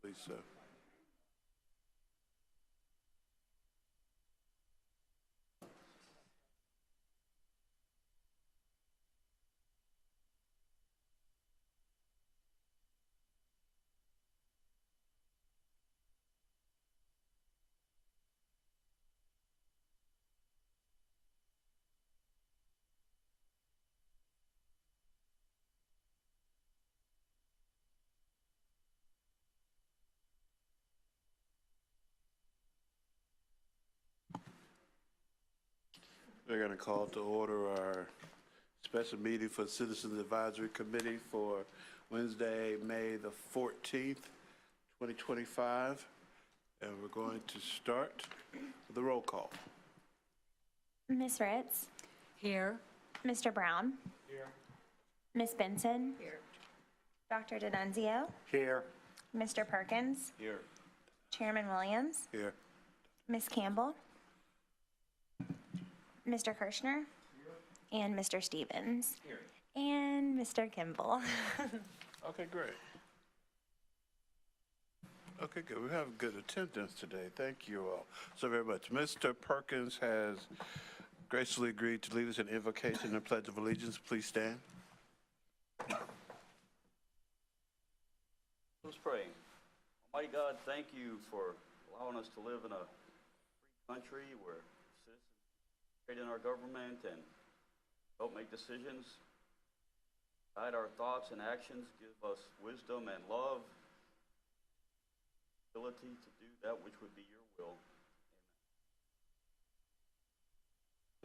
Please, sir. We're going to call to order our special meeting for Citizens Advisory Committee for Wednesday, May the 14th, 2025. And we're going to start with the roll call. Ms. Ritz? Here. Mr. Brown? Here. Ms. Benson? Here. Dr. D'Annunzio? Here. Mr. Perkins? Here. Chairman Williams? Here. Ms. Campbell? Mr. Kirschner? And Mr. Stevens? Here. And Mr. Kimball. Okay, great. Okay, good. We have good attendance today. Thank you all so very much. Mr. Perkins has graciously agreed to lead us in invocation and pledge of allegiance. Please stand. Let's pray. Almighty God, thank you for allowing us to live in a free country where citizens participate in our government and help make decisions, guide our thoughts and actions, give us wisdom and love, ability to do that which would be your will.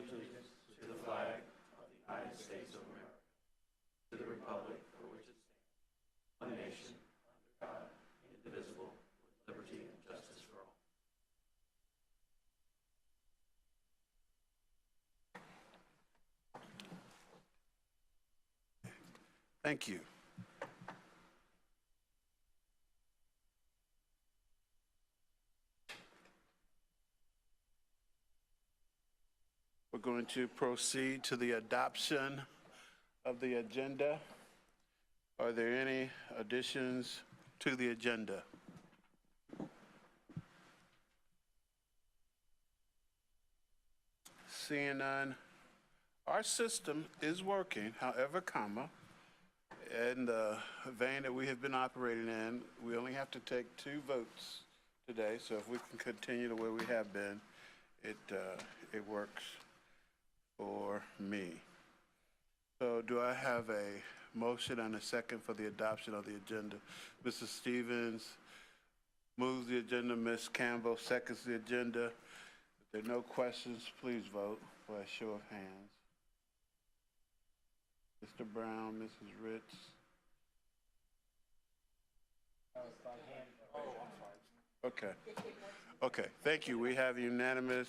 Amen. Allegiance to the flag of the United States of America, to the republic for which it stands, one nation, under God, indivisible, with liberty and justice for all. Thank you. We're going to proceed to the adoption of the agenda. Are there any additions to the agenda? Seeing none, our system is working, however, in the vein that we have been operating in, we only have to take 2 votes today, so if we can continue the way we have been, it works for me. So do I have a motion and a second for the adoption of the agenda? Mrs. Stevens moves the agenda, Ms. Campbell seconds the agenda. If there are no questions, please vote by a show of hands. Mr. Brown, Mrs. Ritz. Okay, thank you. We have unanimous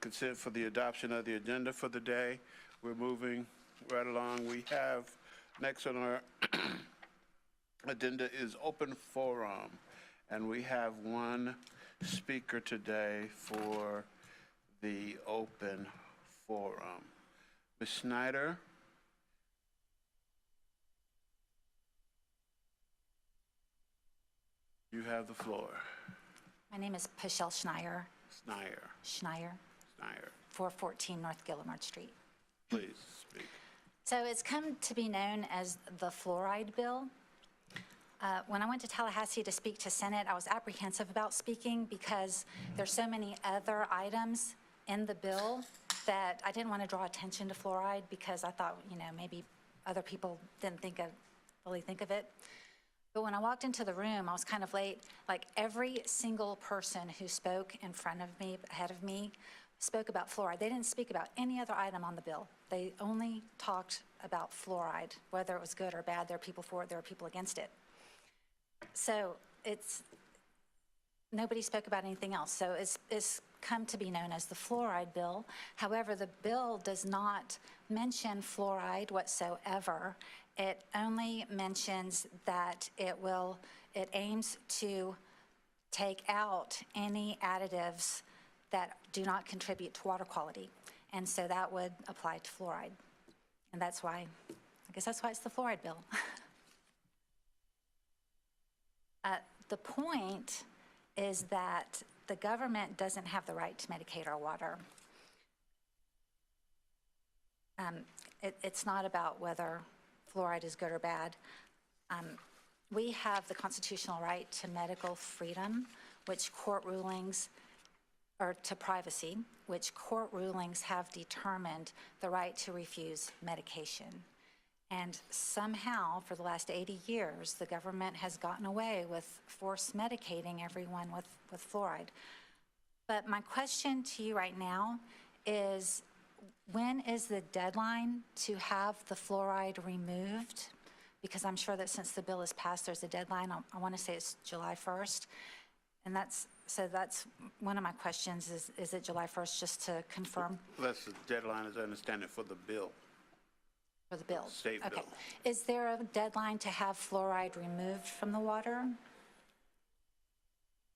consent for the adoption of the agenda for the day. We're moving right along. We have next on our agenda is open forum, and we have one speaker today for the open forum. Ms. Schneider. You have the floor. My name is Pichelle Schneier. Schneier. 414 North Gillimard Street. Please speak. So it's come to be known as the fluoride bill. When I went to Tallahassee to speak to Senate, I was apprehensive about speaking because there's so many other items in the bill that I didn't want to draw attention to fluoride because I thought, maybe other people didn't really think of it. But when I walked into the room, I was kind of late. Like every single person who spoke in front of me, ahead of me, spoke about fluoride. They didn't speak about any other item on the bill. They only talked about fluoride, whether it was good or bad. There are people for it, there are people against it. So nobody spoke about anything else. So it's come to be known as the fluoride bill. However, the bill does not mention fluoride whatsoever. It only mentions that it aims to take out any additives that do not contribute to water quality. And so that would apply to fluoride. And that's why I guess that's why it's the fluoride bill. The point is that the government doesn't have the right to medicate our water. It's not about whether fluoride is good or bad. We have the constitutional right to medical freedom, which court rulings, or to privacy, which court rulings have determined the right to refuse medication. And somehow, for the last 80 years, the government has gotten away with force medicating everyone with fluoride. But my question to you right now is, when is the deadline to have the fluoride removed? Because I'm sure that since the bill is passed, there's a deadline. I want to say it's July 1st. And that's one of my questions is it July 1st, just to confirm? That's the deadline, as I understand it, for the bill. For the bill? State bill. Okay. Is there a deadline to have fluoride removed from the water?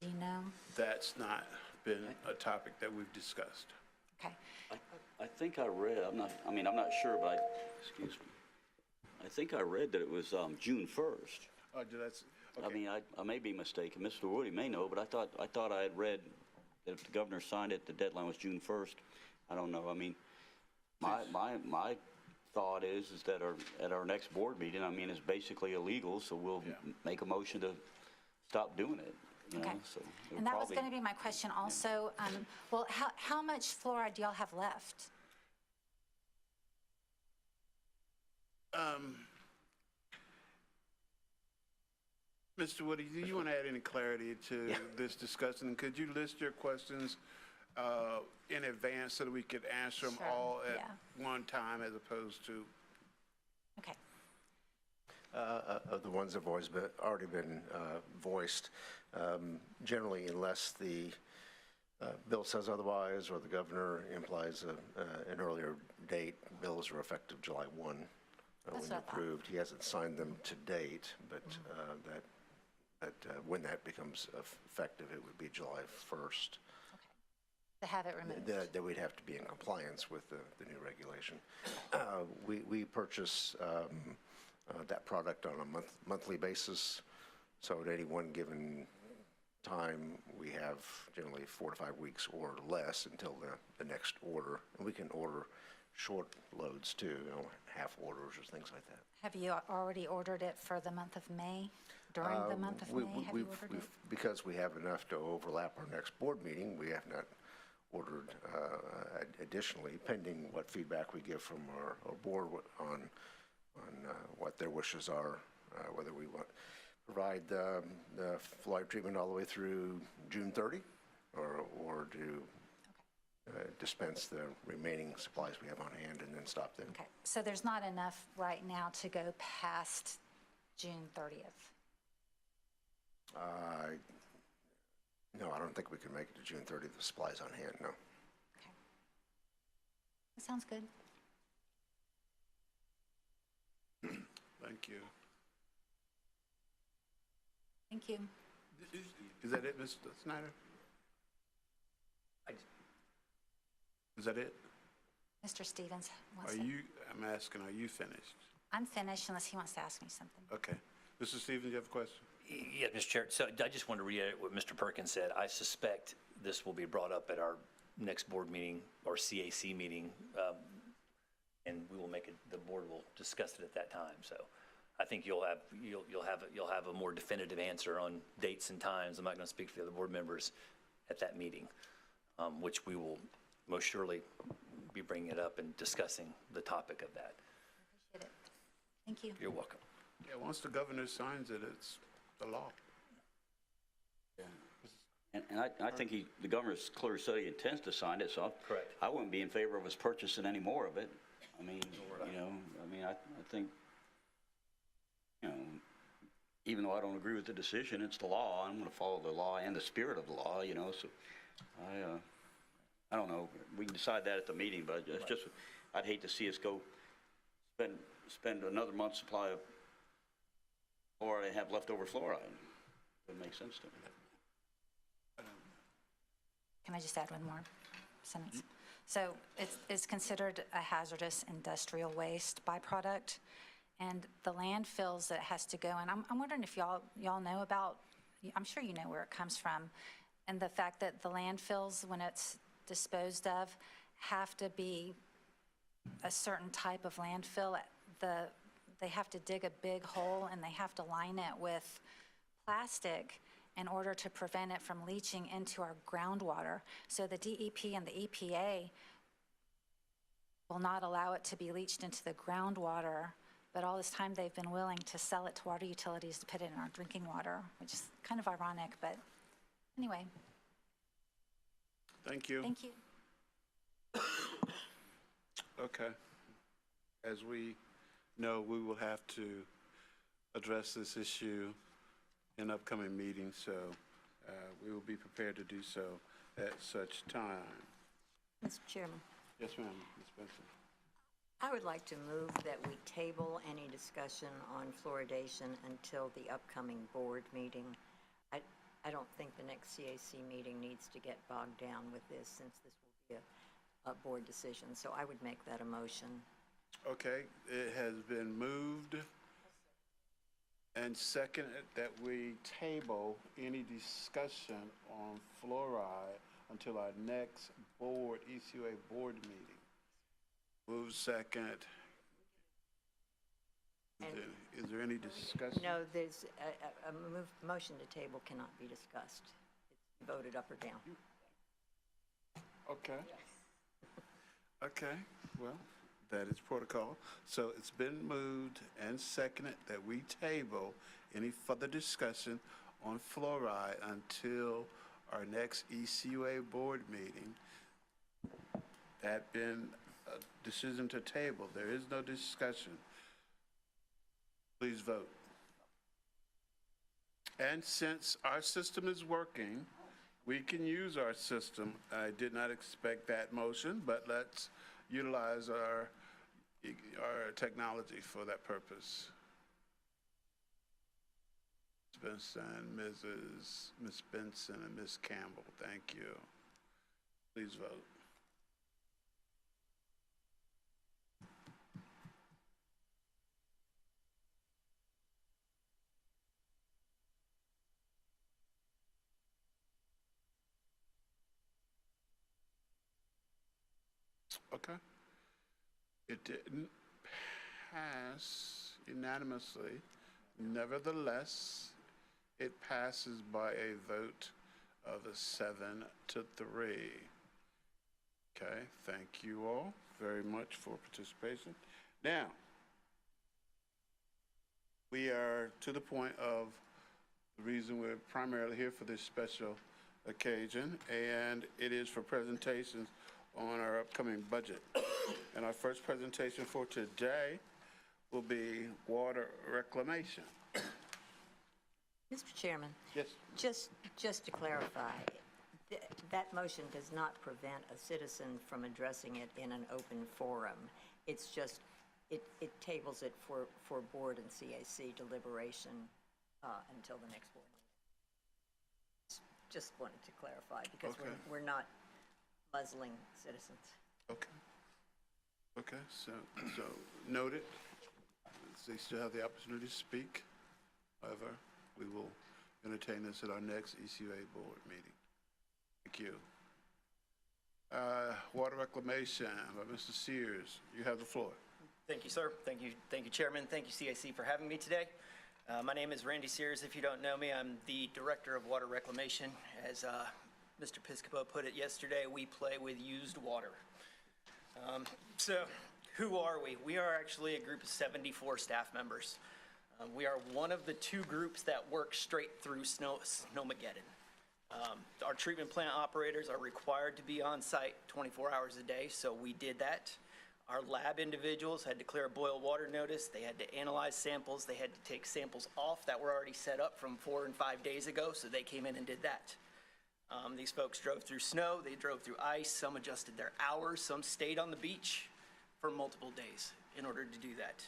Do you know? That's not been a topic that we've discussed. Okay. I think I read, I'm not sure, but excuse me. I think I read that it was June 1st. Oh, that's, okay. I mean, I may be mistaken. Mr. Woody may know, but I thought I had read that if the governor signed it, the deadline was June 1st. I don't know. I mean, my thought is that at our next board meeting, I mean, it's basically illegal, so we'll make a motion to stop doing it. You Okay. know, so And that was going to be my question also. Well, how much fluoride do y'all have left? Mr. Woody, do you want to add any clarity to this discussion? Could you list your questions in advance so that we could answer them Sure, all at one time as opposed to? Okay. Of the ones that have already been voiced, generally, unless the bill says otherwise or the governor implies an earlier date, bills are effective July 1 when That's what I thought. approved. He hasn't signed them to date, but when that becomes effective, it would be July 1st. To have it removed. That we'd have to be in compliance with the new regulation. We purchase that product on a monthly basis, so at any one given time, we have generally 4 to 5 weeks or less until the next order. And we can order short loads too, half orders or things like that. Have you already ordered it for the month of May? During the month of May, have you ordered it? Because we have enough to overlap our next board meeting, we have not ordered additionally, pending what feedback we give from our board on what their wishes are, whether we want to provide the fluoride treatment all the way through June 30, or do dispense the remaining supplies we have on hand and then stop them. Okay, so there's not enough right now to go past June 30th? No, I don't think we can make it to June 30th, the supplies on hand, no. Okay. That sounds good. Thank you. Thank you. Is that it, Mr. Snyder? Is that it? Mr. Stevens wants Are to. you, I'm asking, are you finished? I'm finished unless he wants to ask me something. Okay. Mr. Stevens, you have a question? Yeah, Mr. Chair, so I just want to reiterate what Mr. Perkins said. I suspect this will be brought up at our next board meeting or CAC meeting, and we will make it, the board will discuss it at that time. So I think you'll have a more definitive answer on dates and times. I'm not going to speak for the other board members at that meeting, which we will most surely be bringing it up and discussing the topic of that. Appreciate it. Thank you. You're welcome. Yeah, once the governor signs it, it's the law. And I think the governor's clearly said he intends to sign it, so Correct. I wouldn't be in favor of us purchasing any more of it. I mean, I think, even though I don't agree with the decision, it's the law. I'm going to follow the law and the spirit of the law, so I don't know. We can decide that at the meeting, but it's just, I'd hate to see us go spend another month's supply of fluoride and have leftover fluoride. Doesn't make sense to me. Can I just add one more sentence? So it's considered a hazardous industrial waste byproduct, and the landfills that it has to go in. I'm wondering if y'all know about, I'm sure you know where it comes from, and the fact that the landfills, when it's disposed of, have to be a certain type of landfill. They have to dig a big hole and they have to line it with plastic in order to prevent it from leaching into our groundwater. So the DEP and the EPA will not allow it to be leached into the groundwater, but all this time they've been willing to sell it to water utilities to put it in our drinking water, which is kind of ironic, but anyway, Thank you. thank you. Okay. As we know, we will have to address this issue in upcoming meetings, so we will be prepared to do so at such time. Mr. Chairman, Yes, ma'am, Ms. Benson. I would like to move that we table any discussion on fluoridation until the upcoming board meeting. I don't think the next CAC meeting needs to get bogged down with this, since this will be a board decision. So I would make that a motion. Okay, it has been moved and seconded that we table any discussion on fluoride until our next board, ECUA board meeting. Move second. Is there any discussion? No, there's a motion to table cannot be discussed. It's voted up or down. Okay. Okay, well, that is protocol. So it's been moved and seconded that we table any further discussion on fluoride until our next ECUA board meeting. That been a decision to table. There is no discussion. Please vote. And since our system is working, we can use our system. I did not expect that motion, but let's utilize our technology for that purpose. Ms. Benson, Ms. Benson and Ms. Campbell, thank you. Please vote. Okay. It didn't pass unanimously. Nevertheless, it passes by a vote of 7-3. Okay, thank you all very much for participation. Now, we are to the point of the reason we're primarily here for this special occasion, and it is for presentations on our upcoming budget. And our first presentation for today will be water reclamation. Mr. Chairman? Yes. Just to clarify, that motion does not prevent a citizen from addressing it in an open forum. It's just, it tables it for board and CAC deliberation until the next board meeting. Just wanted to clarify, because Okay. we're not muzzling citizens. Okay. Okay, so noted. They still have the opportunity to speak. However, we will entertain this at our next ECUA board meeting. Thank you. Water reclamation by Mr. Sears. You have the floor. Thank you, sir. Thank you, Chairman. Thank you, CAC, for having me today. My name is Randy Sears. If you don't know me, I'm the Director of Water Reclamation. As Mr. Piscopo put it yesterday, we play with used water. So who are we? We are actually a group of 74 staff members. We are one of the two groups that work straight through Snowmageddon. Our treatment plant operators are required to be on site 24 hours a day, so we did that. Our lab individuals had to clear a boil water notice. They had to analyze samples. They had to take samples off that were already set up from 4 and 5 days ago, so they came in and did that. These folks drove through snow, they drove through ice, some adjusted their hours, some stayed on the beach for multiple days in order to do that.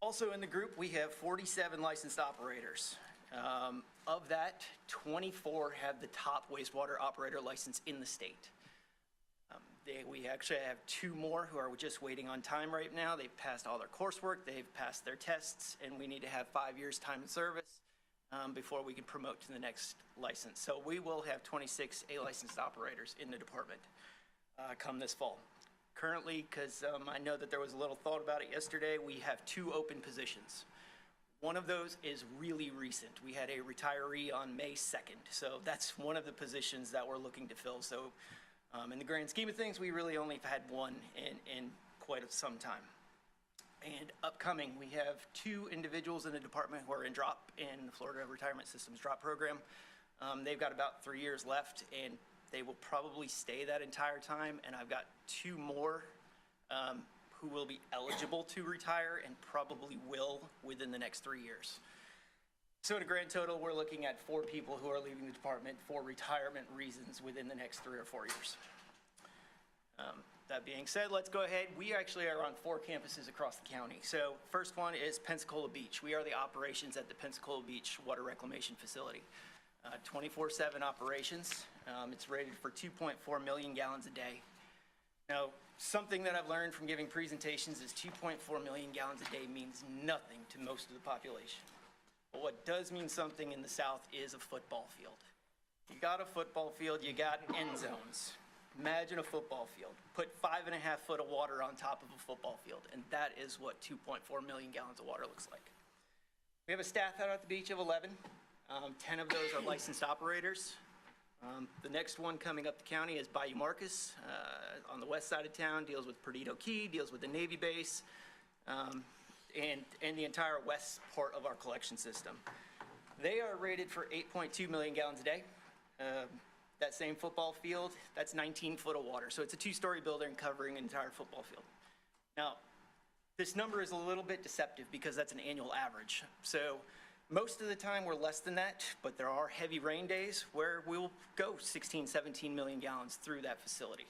Also in the group, we have 47 licensed operators. Of that, 24 have the top wastewater operator license in the state. We actually have 2 more who are just waiting on time right now. They've passed all their coursework, they've passed their tests, and we need to have 5 years time of service before we can promote to the next license. So we will have 26 A-licensed operators in the department come this fall. Currently, because I know that there was a little thought about it yesterday, we have 2 open positions. One of those is really recent. We had a retiree on May 2nd, so that's one of the positions that we're looking to fill. So in the grand scheme of things, we really only have had one in quite some time. And upcoming, we have 2 individuals in the department who are in drop in the Florida Retirement Systems drop program. They've got about 3 years left, and they will probably stay that entire time. And I've got 2 more who will be eligible to retire and probably will within the next 3 years. So in a grand total, we're looking at 4 people who are leaving the department for retirement reasons within the next 3 or 4 years. That being said, let's go ahead. We actually are on 4 campuses across the county. So first one is Pensacola Beach. We are the operations at the Pensacola Beach Water Reclamation Facility. 24/7 operations. It's rated for 2.4 million gallons a day. Now, something that I've learned from giving presentations is 2.4 million gallons a day means nothing to most of the population. But what does mean something in the South is a football field. You got a football field, you got end zones. Imagine a football field. Put 5.5 foot of water on top of a football field, and that is what 2.4 million gallons of water looks like. We have a staff out at the beach of 11. 10 of those are licensed operators. The next one coming up the county is Bayou Marcus on the west side of town, deals with Perdido Key, deals with the Navy base, and the entire west part of our collection system. They are rated for 8.2 million gallons a day. That same football field, that's 19 foot of water. So it's a 2-story building covering an entire football field. Now, this number is a little bit deceptive because that's an annual average. So most of the time we're less than that, but there are heavy rain days where we'll go 16, 17 million gallons through that facility.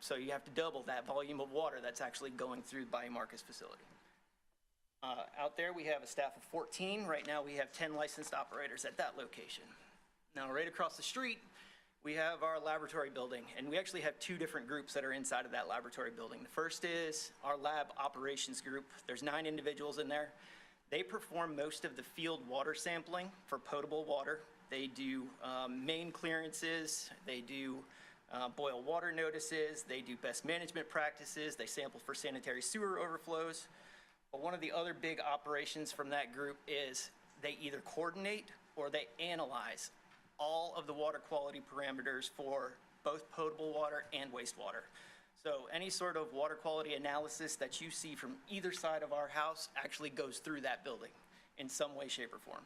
So you have to double that volume of water that's actually going through the Bayou Marcus facility. Out there we have a staff of 14. Right now we have 10 licensed operators at that location. Now right across the street, we have our laboratory building, and we actually have 2 different groups that are inside of that laboratory building. The first is our lab operations group. There's 9 individuals in there. They perform most of the field water sampling for potable water. They do main clearances, they do boil water notices, they do best management practices, they sample for sanitary sewer overflows. But one of the other big operations from that group is they either coordinate or they analyze all of the water quality parameters for both potable water and wastewater. So any sort of water quality analysis that you see from either side of our house actually goes through that building in some way, shape, or form.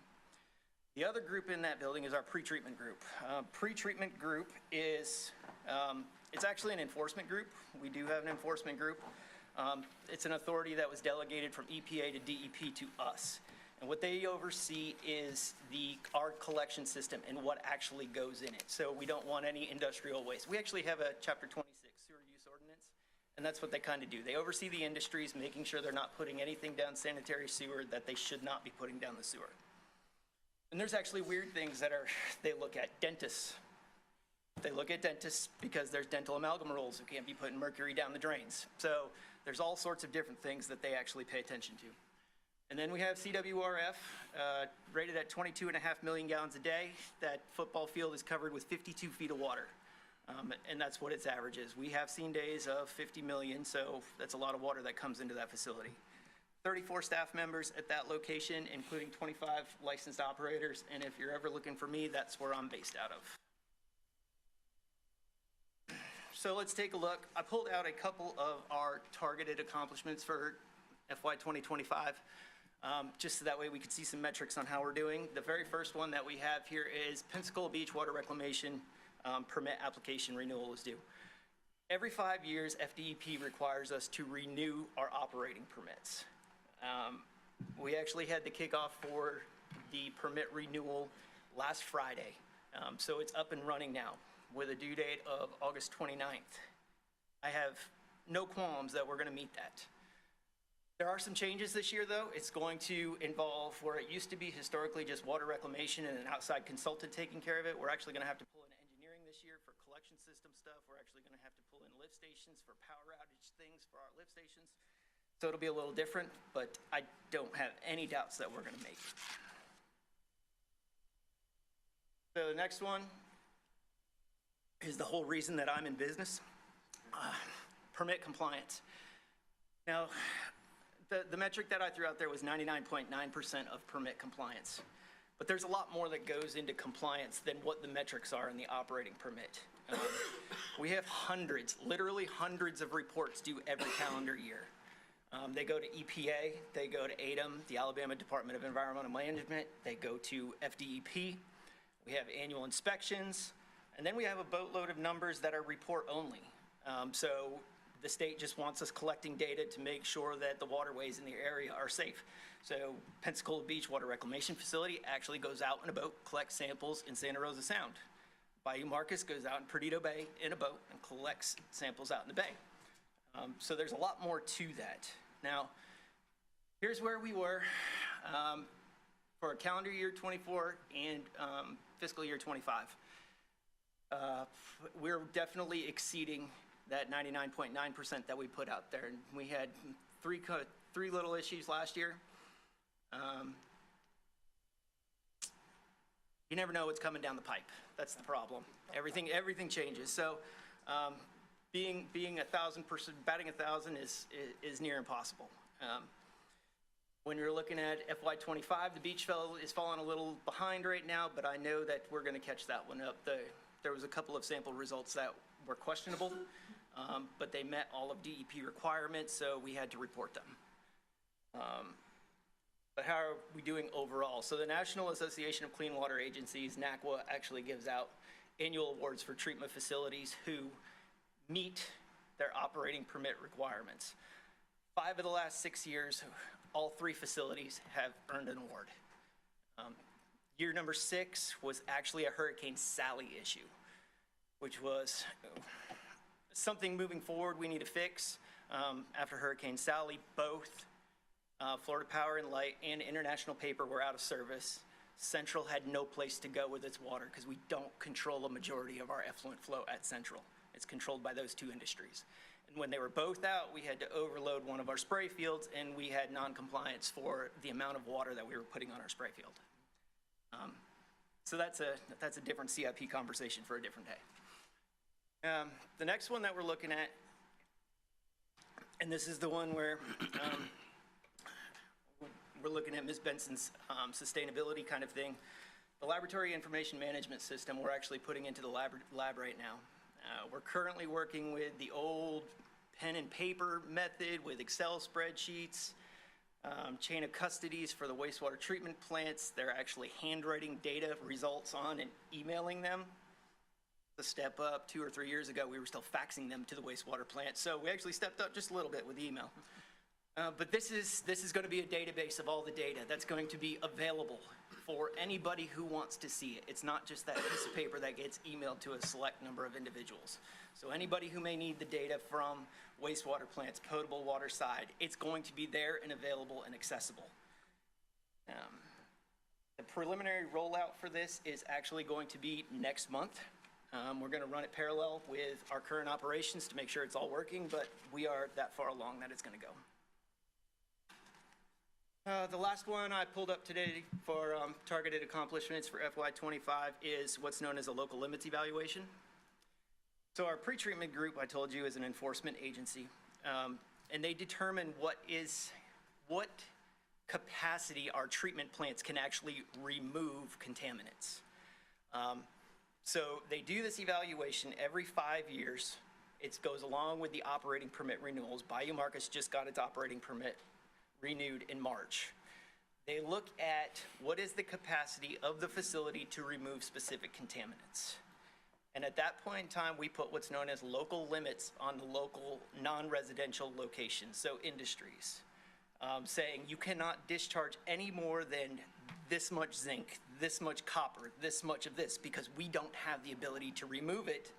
The other group in that building is our pretreatment group. Pretreatment group is, it's actually an enforcement group. We do have an enforcement group. It's an authority that was delegated from EPA to DEP to us. And what they oversee is our collection system and what actually goes in it. So we don't want any industrial waste. We actually have a Chapter 26 sewer use ordinance, and that's what they kind of do. They oversee the industries, making sure they're not putting anything down sanitary sewer that they should not be putting down the sewer. And there's actually weird things that they look at. Dentists. They look at dentists because there's dental amalgam rules who can't be putting mercury down the drains. So there's all sorts of different things that they actually pay attention to. And then we have CWRF, rated at 22.5 million gallons a day. That football field is covered with 52 feet of water, and that's what its average is. We have seen days of 50 million, so that's a lot of water that comes into that facility. 34 staff members at that location, including 25 licensed operators, and if you're ever looking for me, that's where I'm based out of. So let's take a look. I pulled out a couple of our targeted accomplishments for FY 2025. Just so that way we could see some metrics on how we're doing. The very first one that we have here is Pensacola Beach Water Reclamation permit application renewal is due. Every 5 years, FDEP requires us to renew our operating permits. We actually had the kickoff for the permit renewal last Friday. So it's up and running now with a due date of August 29th. I have no qualms that we're going to meet that. There are some changes this year, though. It's going to involve where it used to be historically just water reclamation and an outside consultant taking care of it. We're actually going to have to pull in engineering this year for collection system stuff. We're actually going to have to pull in lift lift stations for power outage things for our lift stations. So it'll be a little different, but I don't have any doubts that we're going to make it. So the next one is the whole reason that I'm in business, permit compliance. Now, the metric that I threw out there was 99.9% of permit compliance. But there's a lot more that goes into compliance than what the metrics are in the operating permit. We have hundreds, literally hundreds of reports due every calendar year. They go to EPA, they go to ADEM, the Alabama Department of Environmental Management, they go to FDEP. We have annual inspections, and then we have a boatload of numbers that are report only. So the state just wants us collecting data to make sure that the waterways in the area are safe. So Pensacola Beach Water Reclamation Facility actually goes out in a boat, collects samples in Santa Rosa Sound. Bayou Marcus goes out in Perdido Bay in a boat and collects samples out in the bay. So there's a lot more to that. Now, here's where we were for calendar year 24 and fiscal year 25. We're definitely exceeding that 99.9% that we put out there. And we had three little issues last year. You never know what's coming down the pipe. That's the problem. Everything changes. So being 1,000%, batting 1,000 is near impossible. When you're looking at FY25, the beach is falling a little behind right now, but I know that we're going to catch that one up. There was a couple of sample results that were questionable, but they met all of DEP requirements, so we had to report them. But how are we doing overall? So the National Association of Clean Water Agencies, NACWA, actually gives out annual awards for treatment facilities who meet their operating permit requirements. 5 of the last 6 years, all 3 facilities have earned an award. Year number 6 was actually a Hurricane Sally issue, which was something moving forward we need to fix. After Hurricane Sally, both Florida Power and Light and International Paper were out of service. Central had no place to go with its water because we don't control a majority of our effluent flow at Central. It's controlled by those 2 industries. And when they were both out, we had to overload one of our spray fields, and we had non-compliance for the amount of water that we were putting on our spray field. So that's a different CIP conversation for a different day. The next one that we're looking at, and this is the one where we're looking at Ms. Benson's sustainability kind of thing. The laboratory information management system we're actually putting into the lab right now. We're currently working with the old pen and paper method with Excel spreadsheets, chain of custodies for the wastewater treatment plants. They're actually handwriting data results on and emailing them. The step up 2 or 3 years ago, we were still faxing them to the wastewater plant. So we actually stepped up just a little bit with email. But this is going to be a database of all the data that's going to be available for anybody who wants to see it. It's not just that piece of paper that gets emailed to a select number of individuals. So anybody who may need the data from wastewater plants, potable water side, it's going to be there and available and accessible. The preliminary rollout for this is actually going to be next month. We're going to run it parallel with our current operations to make sure it's all working, but we are that far along that it's going to go. The last one I pulled up today for targeted accomplishments for FY25 is what's known as a local limits evaluation. So our pretreatment group, I told you, is an enforcement agency, and they determine what capacity our treatment plants can actually remove contaminants. So they do this evaluation every 5 years. It goes along with the operating permit renewals. Bayou Marcus just got its operating permit renewed in March. They look at what is the capacity of the facility to remove specific contaminants. And at that point in time, we put what's known as local limits on the local non-residential locations, so industries, saying you cannot discharge any more than this much zinc, this much copper, this much of this, because we don't have the ability to remove it,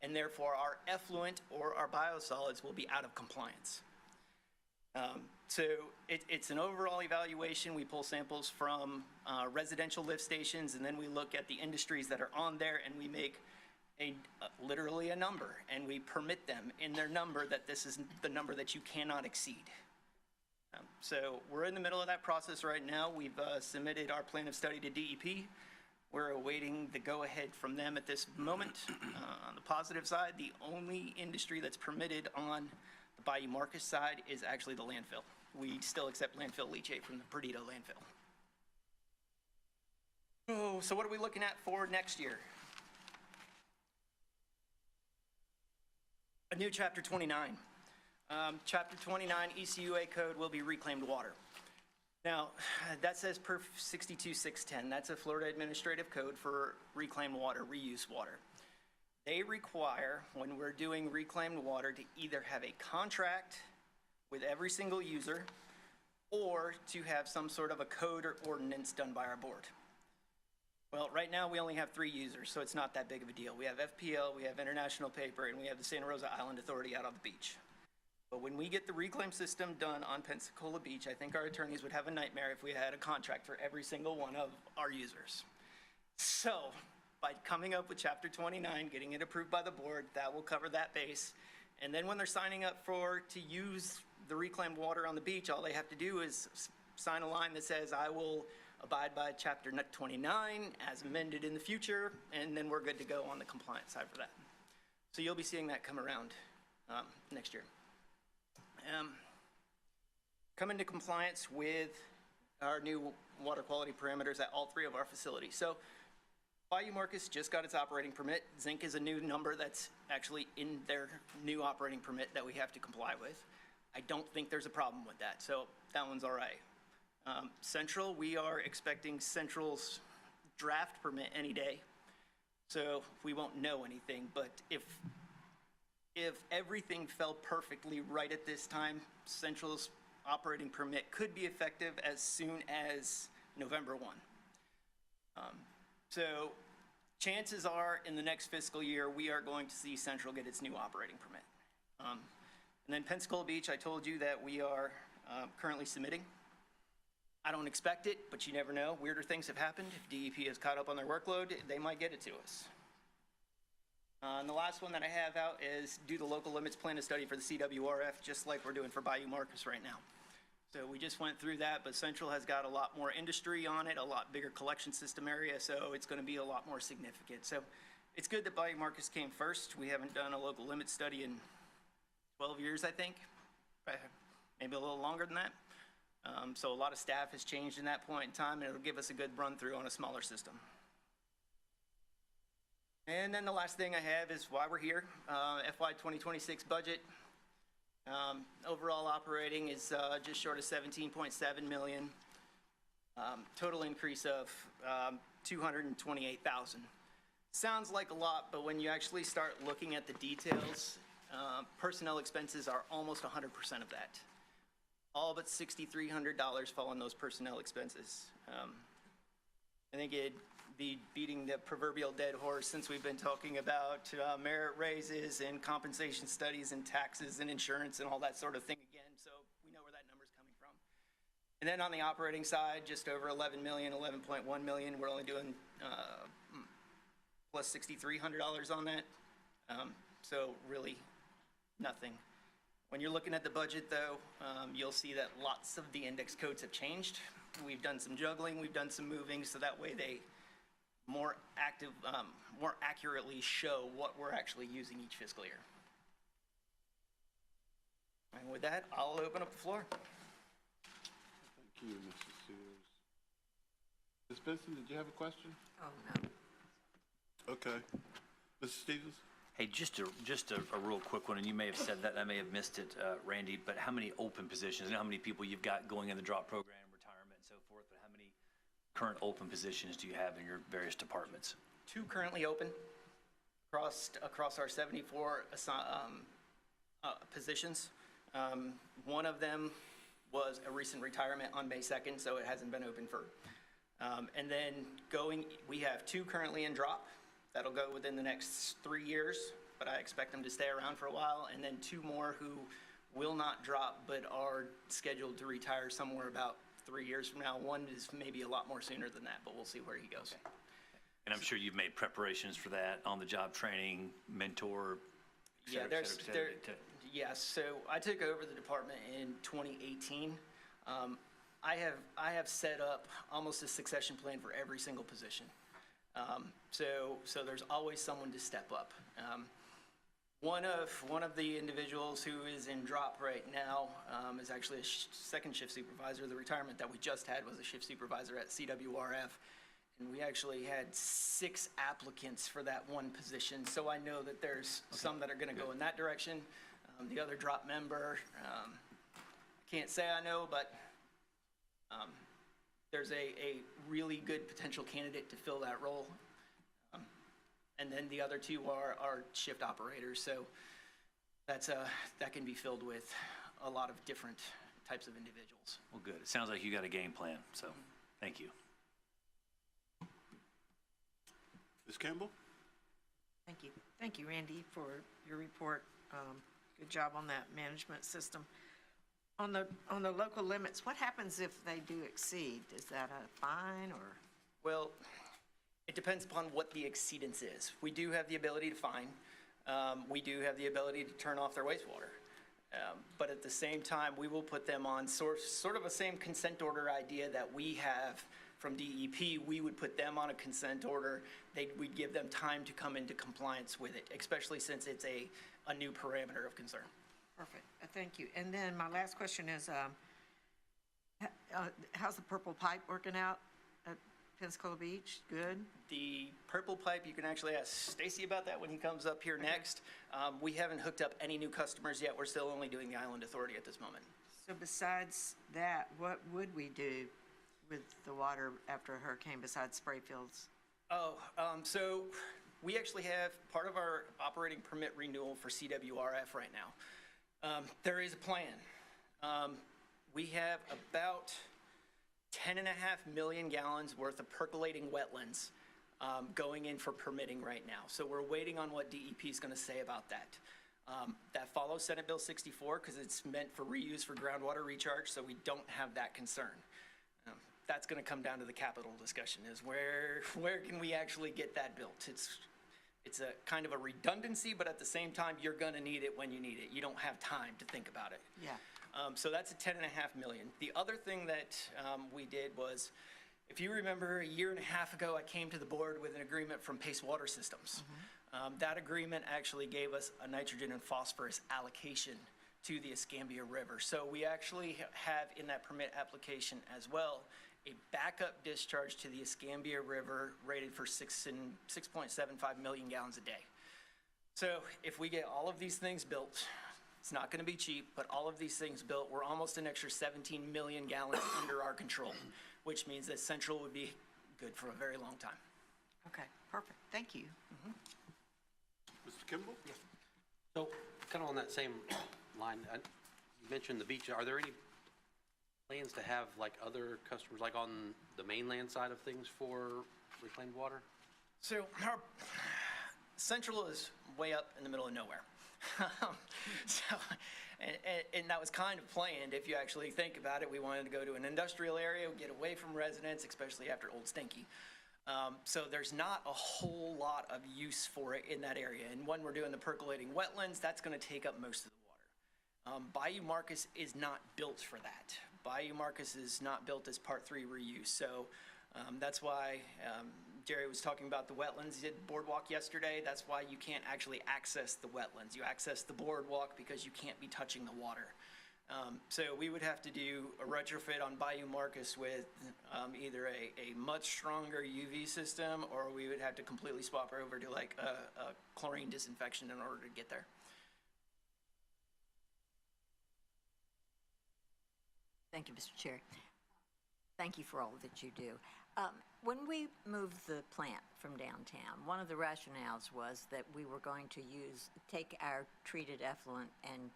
and therefore our effluent or our biosolids will be out of compliance. So it's an overall evaluation. We pull samples from residential lift stations, and then we look at the industries that are on there, and we make literally a number, and we permit them in their number that this is the number that you cannot exceed. So we're in the middle of that process right now. We've submitted our plan of study to DEP. We're awaiting the go-ahead from them at this moment. On the positive side, the only industry that's permitted on the Bayou Marcus side is actually the landfill. We still accept landfill leachate from the Perdido landfill. Oh, so what are we looking at for next year? A new Chapter 29. Chapter 29 ECUA code will be reclaimed water. Now, that says per 62610. That's a Florida administrative code for reclaimed water, reuse water. They require, when we're doing reclaimed water, to either have a contract with every single user or to have some sort of a code or ordinance done by our board. Well, right now, we only have 3 users, so it's not that big of a deal. We have FPL, we have International Paper, and we have the Santa Rosa Island Authority out on the beach. But when we get the reclaim system done on Pensacola Beach, I think our attorneys would have a nightmare if we had a contract for every single one of our users. So, by coming up with Chapter 29, getting it approved by the board, that will cover that base. And then when they're signing up to use the reclaimed water on the beach, all they have to do is sign a line that says, I will abide by Chapter 29 as amended in the future, and then we're good to go on the compliance side for that. So you'll be seeing that come around next year. Come into compliance with our new water quality parameters at all 3 of our facilities. So Bayou Marcus just got its operating permit. Zinc is a new number that's actually in their new operating permit that we have to comply with. I don't think there's a problem with that, so that one's all right. Central, we are expecting Central's draft permit any day, so we won't know anything. But if everything fell perfectly right at this time, Central's operating permit could be effective as soon as November 1. So chances are in the next fiscal year, we are going to see Central get its new operating permit. And then Pensacola Beach, I told you that we are currently submitting. I don't expect it, but you never know. Weirder things have happened. If DEP is caught up on their workload, they might get it to us. And the last one that I have out is do the local limits plan to study for the CWRF, just like we're doing for Bayou Marcus right now. So we just went through that, but Central has got a lot more industry on it, a lot bigger collection system area, so it's going to be a lot more significant. So it's good that Bayou Marcus came first. We haven't done a local limits study in 12 years, I think, maybe a little longer than that. So a lot of staff has changed in that point in time, and it'll give us a good run through on a smaller system. And then the last thing I have is why we're here. FY 2026 budget. Overall operating is just short of 17.7 million. Total increase of 228,000. Sounds like a lot, but when you actually start looking at the details, personnel expenses are almost 100% of that. All but $6,300 fall on those personnel expenses. I think it'd be beating the proverbial dead horse since we've been talking about merit raises and compensation studies and taxes and insurance and all that sort of thing again. So we know where that number's coming from. And then on the operating side, just over 11 million, 11.1 million. We're only doing plus $6,300 on that. So really nothing. When you're looking at the budget, though, you'll see that lots of the index codes have changed. We've done some juggling, we've done some moving, so that way they more accurately show what we're actually using each fiscal year. And with that, I'll open up the floor. Thank you, Mr. Sears. Ms. Benson, did you have a question? Oh, no. Okay. Mr. Stevens? Hey, just a real quick one, and you may have said that, I may have missed it, Randy, but how many open positions, and how many people you've got going in the drop program, retirement, and so forth, but how many current open positions do you have in your various departments? 2 currently open across our 74 positions. One of them was a recent retirement on May 2nd, so it hasn't been open for. And then we have 2 currently in drop. That'll go within the next 3 years, but I expect them to stay around for a while. And then 2 more who will not drop, but are scheduled to retire somewhere about 3 years from now. One is maybe a lot more sooner than that, but we'll see where he goes. And I'm sure you've made preparations for that, on-the-job training, mentor, et Yeah, cetera, et cetera, et cetera. yes, so I took over the department in 2018. I have set up almost a succession plan for every single position. So there's always someone to step up. One of the individuals who is in drop right now is actually a second shift supervisor. The retirement that we just had was a shift supervisor at CWRF. And we actually had 6 applicants for that one position. So I know that there's some that are going to go in that direction. The other drop member, I can't say I know, but there's a really good potential candidate to fill that role. And then the other 2 are shift operators. So that can be filled with a lot of different types of individuals. Well, good. It sounds like you got a game plan, so thank you. Ms. Campbell? Thank you. Thank you, Randy, for your report. Good job on that management system. On the local limits, what happens if they do exceed? Is that a fine or? Well, it depends upon what the exceedance is. We do have the ability to fine. We do have the ability to turn off their wastewater. But at the same time, we will put them on sort of a same consent order idea that we have from DEP. We would put them on a consent order. We'd give them time to come into compliance with it, especially since it's a new parameter of concern. Perfect. Thank you. And then my last question is, how's the purple pipe working out at Pensacola Beach? Good? The purple pipe, you can actually ask Stacy about that when he comes up here next. We haven't hooked up any new customers yet. We're still only doing the Island Authority at this moment. So besides that, what would we do with the water after a hurricane besides spray fields? So we actually have part of our operating permit renewal for CWRF right now. There is a plan. We have about 10.5 million gallons worth of percolating wetlands going in for permitting right now. So we're waiting on what DEP is going to say about that. That follows Senate Bill 64 because it's meant for reuse for groundwater recharge, so we don't have that concern. That's going to come down to the capital discussion, is where can we actually get that built? It's a kind of a redundancy, but at the same time, you're going to need it when you need it. You don't have time to think about it. Yeah. So that's a 10.5 million. The other thing that we did was, if you remember, a year and a half ago, I came to the board with an agreement from Pace Water Systems. That agreement actually gave us a nitrogen and phosphorus allocation to the Escambia River. So we actually have in that permit application as well a backup discharge to the Escambia River rated for 6.75 million gallons a day. So if we get all of these things built, it's not going to be cheap, but all of these things built, we're almost an extra 17 million gallons under our control, which means that Central would be good for a very long time. Okay, perfect. Thank you. Mr. Kimball? So, kind of on that same line, you mentioned the beach. Are there any plans to have like other customers, like on the mainland side of things for reclaimed water? So our Central is way up in the middle of nowhere. And that was kind of planned. If you actually think about it, we wanted to go to an industrial area, get away from residents, especially after Old Stinky. So there's not a whole lot of use for it in that area. And when we're doing the percolating wetlands, that's going to take up most of the water. Bayou Marcus is not built for that. Bayou Marcus is not built as Part 3 reuse. So that's why Jerry was talking about the wetlands. He did boardwalk yesterday. That's why you can't actually access the wetlands. You access the boardwalk because you can't be touching the water. So we would have to do a retrofit on Bayou Marcus with either a much stronger UV system, or we would have to completely swap over to like a chlorine disinfection in order to get there. Thank you, Mr. Chair. Thank you for all that you do. When we moved the plant from downtown, one of the rationales was that we were going to take our treated effluent and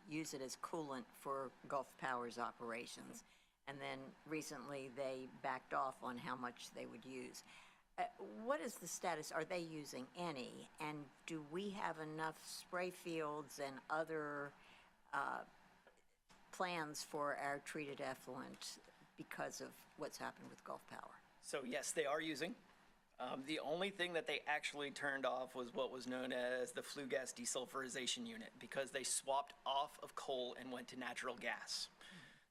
use it as coolant for Gulf Power's operations. And then recently they backed off on how much they would use. What is the status? Are they using any? And do we have enough spray fields and other plans for our treated effluent because of what's happened with Gulf Power? So yes, they are using. The only thing that they actually turned off was what was known as the flue gas desulfurization unit, because they swapped off of coal and went to natural gas.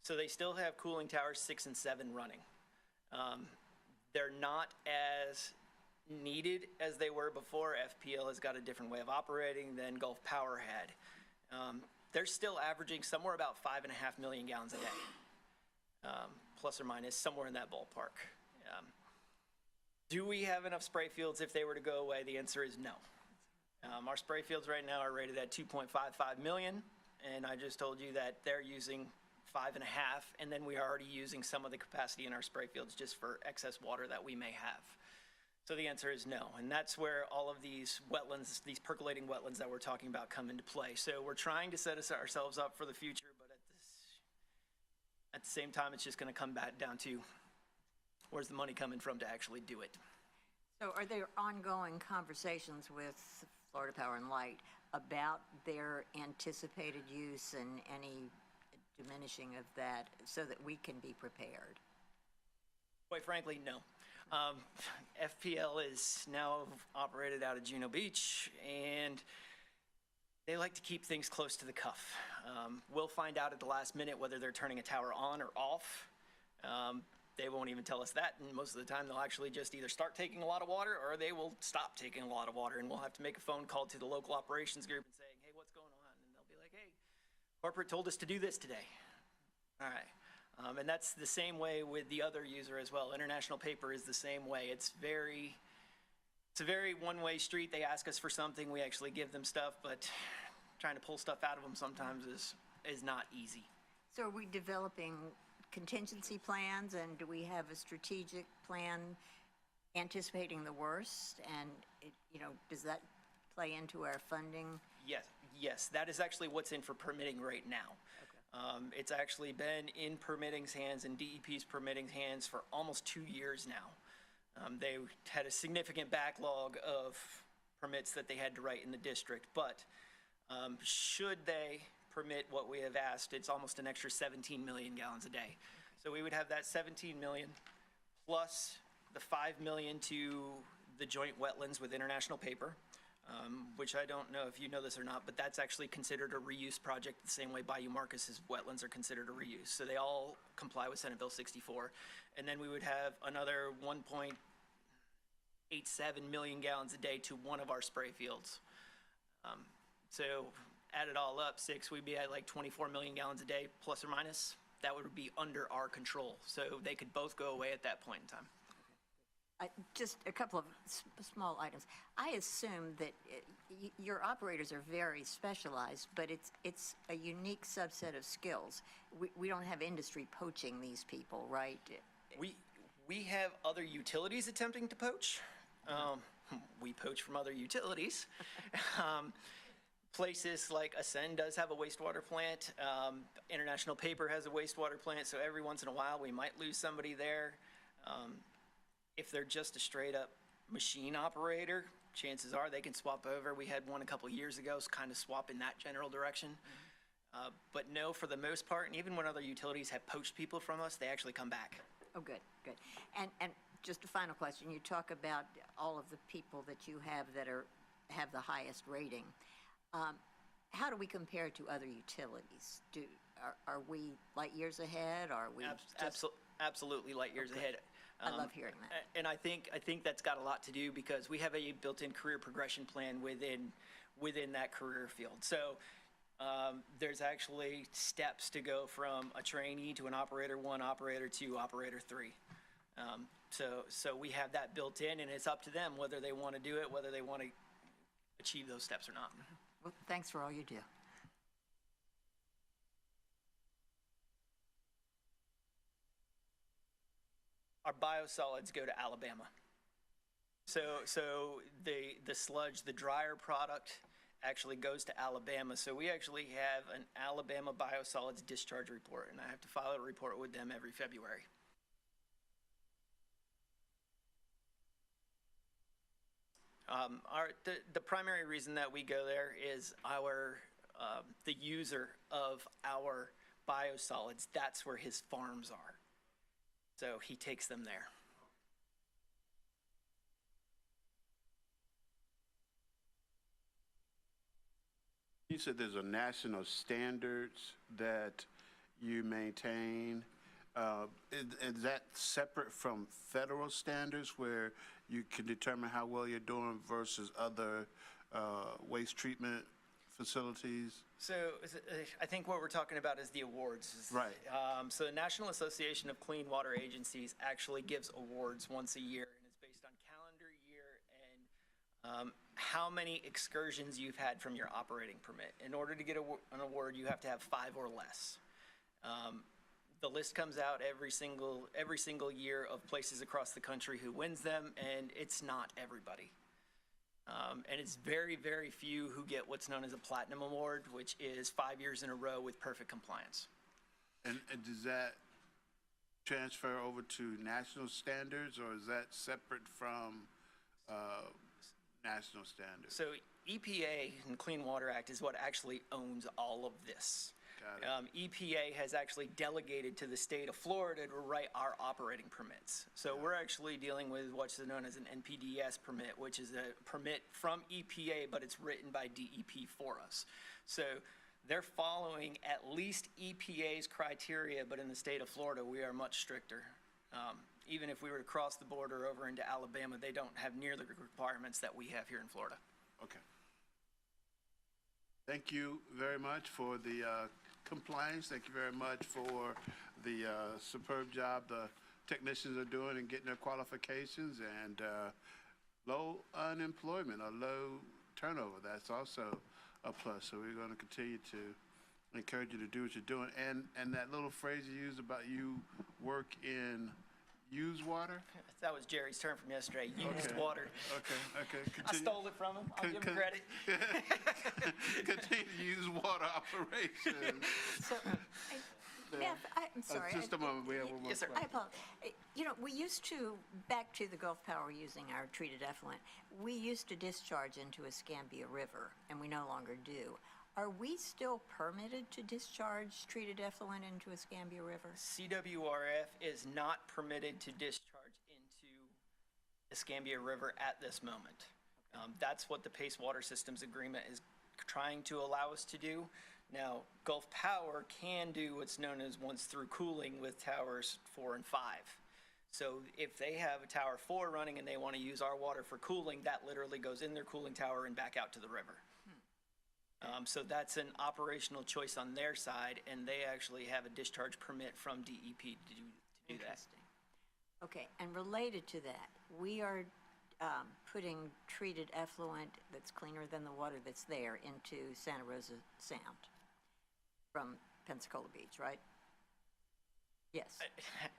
So they still have cooling towers 6 and 7 running. They're not as needed as they were before. FPL has got a different way of operating than Gulf Power had. They're still averaging somewhere about 5.5 million gallons a day, plus or minus, somewhere in that ballpark. Do we have enough spray fields if they were to go away? The answer is no. Our spray fields right now are rated at 2.55 million, and I just told you that they're using 5.5, and then we are already using some of the capacity in our spray fields just for excess water that we may have. So the answer is no, and that's where all of these wetlands, these percolating wetlands that we're talking about come into play. So we're trying to set ourselves up for the future, but at the same time, it's just going to come back down to where's the money coming from to actually do it. So are there ongoing conversations with Florida Power and Light about their anticipated use and any diminishing of that so that we can be prepared? Quite frankly, no. FPL is now operated out of Juno Beach, and they like to keep things close to the cuff. We'll find out at the last minute whether they're turning a tower on or off. They won't even tell us that, and most of the time they'll actually just either start taking a lot of water or they will stop taking a lot of water, and we'll have to make a phone call to the local operations group and saying, hey, what's going on? And they'll be like, hey, corporate told us to do this today. All right. And that's the same way with the other user as well. International Paper is the same way. It's a very one-way street. They ask us for something, we actually give them stuff, but trying to pull stuff out of them sometimes is not easy. So are we developing contingency plans, and do we have a strategic plan anticipating the worst? And, does that play into our funding? Yes, that is actually what's in for permitting right now. It's actually been in permitting's hands and DEP's permitting hands for almost 2 years now. They had a significant backlog of permits that they had to write in the district, but should they permit what we have asked, it's almost an extra 17 million gallons a day. So we would have that 17 million plus the 5 million to the joint wetlands with International Paper, which I don't know if you know this or not, but that's actually considered a reuse project the same way Bayou Marcus's wetlands are considered a reuse. So they all comply with Senate Bill 64. And then we would have another 1.87 million gallons a day to one of our spray fields. So add it all up, 6, we'd be at like 24 million gallons a day, plus or minus. That would be under our control. So they could both go away at that point in time. Just a couple of small items. I assume that your operators are very specialized, but it's a unique subset of skills. We don't have industry poaching these people, right? We have other utilities attempting to poach. We poach from other utilities. Places like Ascend does have a wastewater plant. International Paper has a wastewater plant, so every once in a while we might lose somebody there. If they're just a straight up machine operator, chances are they can swap over. We had one a couple years ago, kind of swap in that general direction. But no, for the most part, and even when other utilities have poached people from us, they actually come back. Oh, good. And just a final question. You talk about all of the people that you have that have the highest rating. How do we compare to other utilities? Are we light years ahead? Are we Absolutely light years ahead. I love hearing that. And I think that's got a lot to do because we have a built-in career progression plan within that career field. So there's actually steps to go from a trainee to an operator 1, operator 2, operator 3. So we have that built in, and it's up to them whether they want to do it, whether they want to achieve those steps or not. Well, thanks for all you do. Our biosolids go to Alabama. So the sludge, the dryer product actually goes to Alabama. So we actually have an Alabama biosolids discharge report, and I have to file a report with them every February. The primary reason that we go there is the user of our biosolids, that's where his farms are. So he takes them there. You said there's a national standards that you maintain. Is that separate from federal standards where you can determine how well you're doing versus other waste treatment facilities? So I think what we're talking about is the awards. Right. So the National Association of Clean Water Agencies actually gives awards once a year, and it's based on calendar year and how many excursions you've had from your operating permit. In order to get an award, you have to have 5 or less. The list comes out every single year of places across the country who wins them, and it's not everybody. And it's very, very few who get what's known as a platinum award, which is 5 years in a row with perfect compliance. And does that transfer over to national standards, or is that separate from national standards? So EPA and Clean Water Act is what actually owns all of this. Got it. EPA has actually delegated to the state of Florida to write our operating permits. So we're actually dealing with what's known as an NPDES permit, which is a permit from EPA, but it's written by DEP for us. So they're following at least EPA's criteria, but in the state of Florida, we are much stricter. Even if we were to cross the border over into Alabama, they don't have near the requirements that we have here in Florida. Okay. Thank you very much for the compliance. Thank you very much for the superb job the technicians are doing in getting their qualifications, and low unemployment or low turnover. That's also a plus. So we're going to continue to encourage you to do what you're doing. And that little phrase you used about you work in used water? That was Jerry's term from yesterday, used Okay. water. Okay. I stole it from him. I'll give him credit. Continue to use water operations. So, I'm sorry. Just a moment, we have one more Yes, sir. question. I apologize. You know, we used to, back to the Gulf Power using our treated effluent, we used to discharge into Escambia River, and we no longer do. Are we still permitted to discharge treated effluent into Escambia River? CWRF is not permitted to discharge into Escambia River at this moment. That's what the Pace Water Systems Agreement is trying to allow us to do. Now, Gulf Power can do what's known as once-through cooling with towers 4 and 5. So if they have a tower 4 running and they want to use our water for cooling, that literally goes in their cooling tower and back out to the river. So that's an operational choice on their side, and they actually have a discharge permit from DEP to do that. Interesting. Okay, and related to that, we are putting treated effluent that's cleaner than the water that's there into Santa Rosa Sound from Pensacola Beach, right? Yes.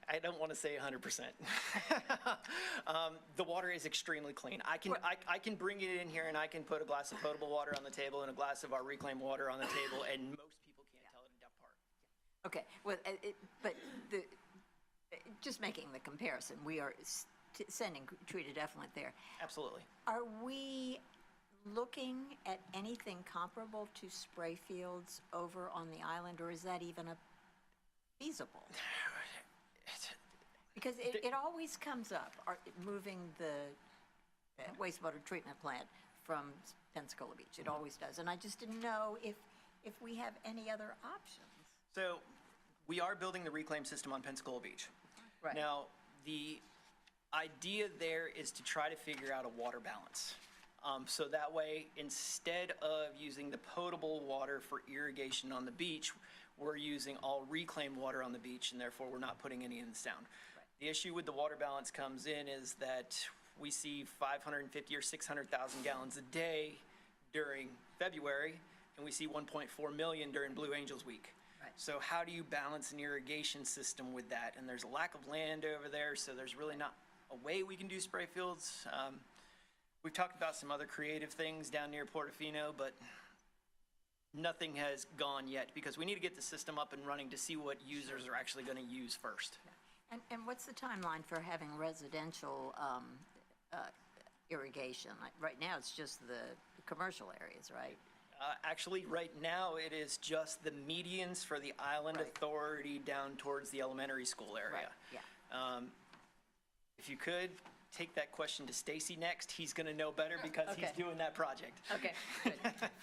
I don't want to say 100%. The water is extremely clean. I can bring it in here and I can put a glass of potable water on the table and a glass of our reclaimed water on the table, and most people can't tell it apart. Okay, well, just making the comparison, we are sending treated effluent there. Absolutely. Are we looking at anything comparable to spray fields over on the island, or is that even feasible? Because it always comes up, moving the wastewater treatment plant from Pensacola Beach. It always does. And I just didn't know if we have any other options. So we are building the reclaim system on Pensacola Beach. Right. Now, the idea there is to try to figure out a water balance. So that way, instead of using the potable water for irrigation on the beach, we're using all reclaimed water on the beach, and therefore we're not putting any in the sound. Right. The issue with the water balance comes in is that we see 550 or 600,000 gallons a day during February, and we see 1.4 million during Blue Angels Week. Right. So how do you balance an irrigation system with that? And there's a lack of land over there, so there's really not a way we can do spray fields. We've talked about some other creative things down near Portofino, but nothing has gone yet because we need to get the system up and running to see what users are actually going to use first. And what's the timeline for having residential irrigation? Like, right now, it's just the commercial areas, right? Actually, right now, it is just the medians for the Island Right. Authority down towards the elementary school area. Right, yeah. If you could, take that question to Stacy next. He's going to know better because he's Okay. doing that project. Okay, good.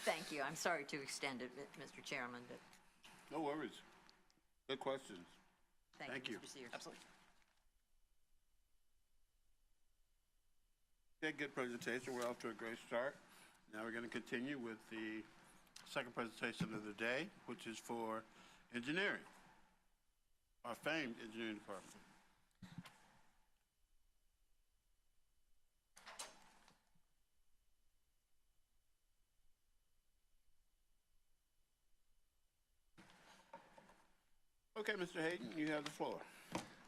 Thank you. I'm sorry to extend it, Mr. Chairman, but No worries. Good questions. thank Thank you, you. Mr. Sears. Absolutely. Okay, good presentation. We're off to a great start. Now we're going to continue with the second presentation of the day, which is for engineering, our famed engineering department. Okay, Mr. Hayden, you have the floor.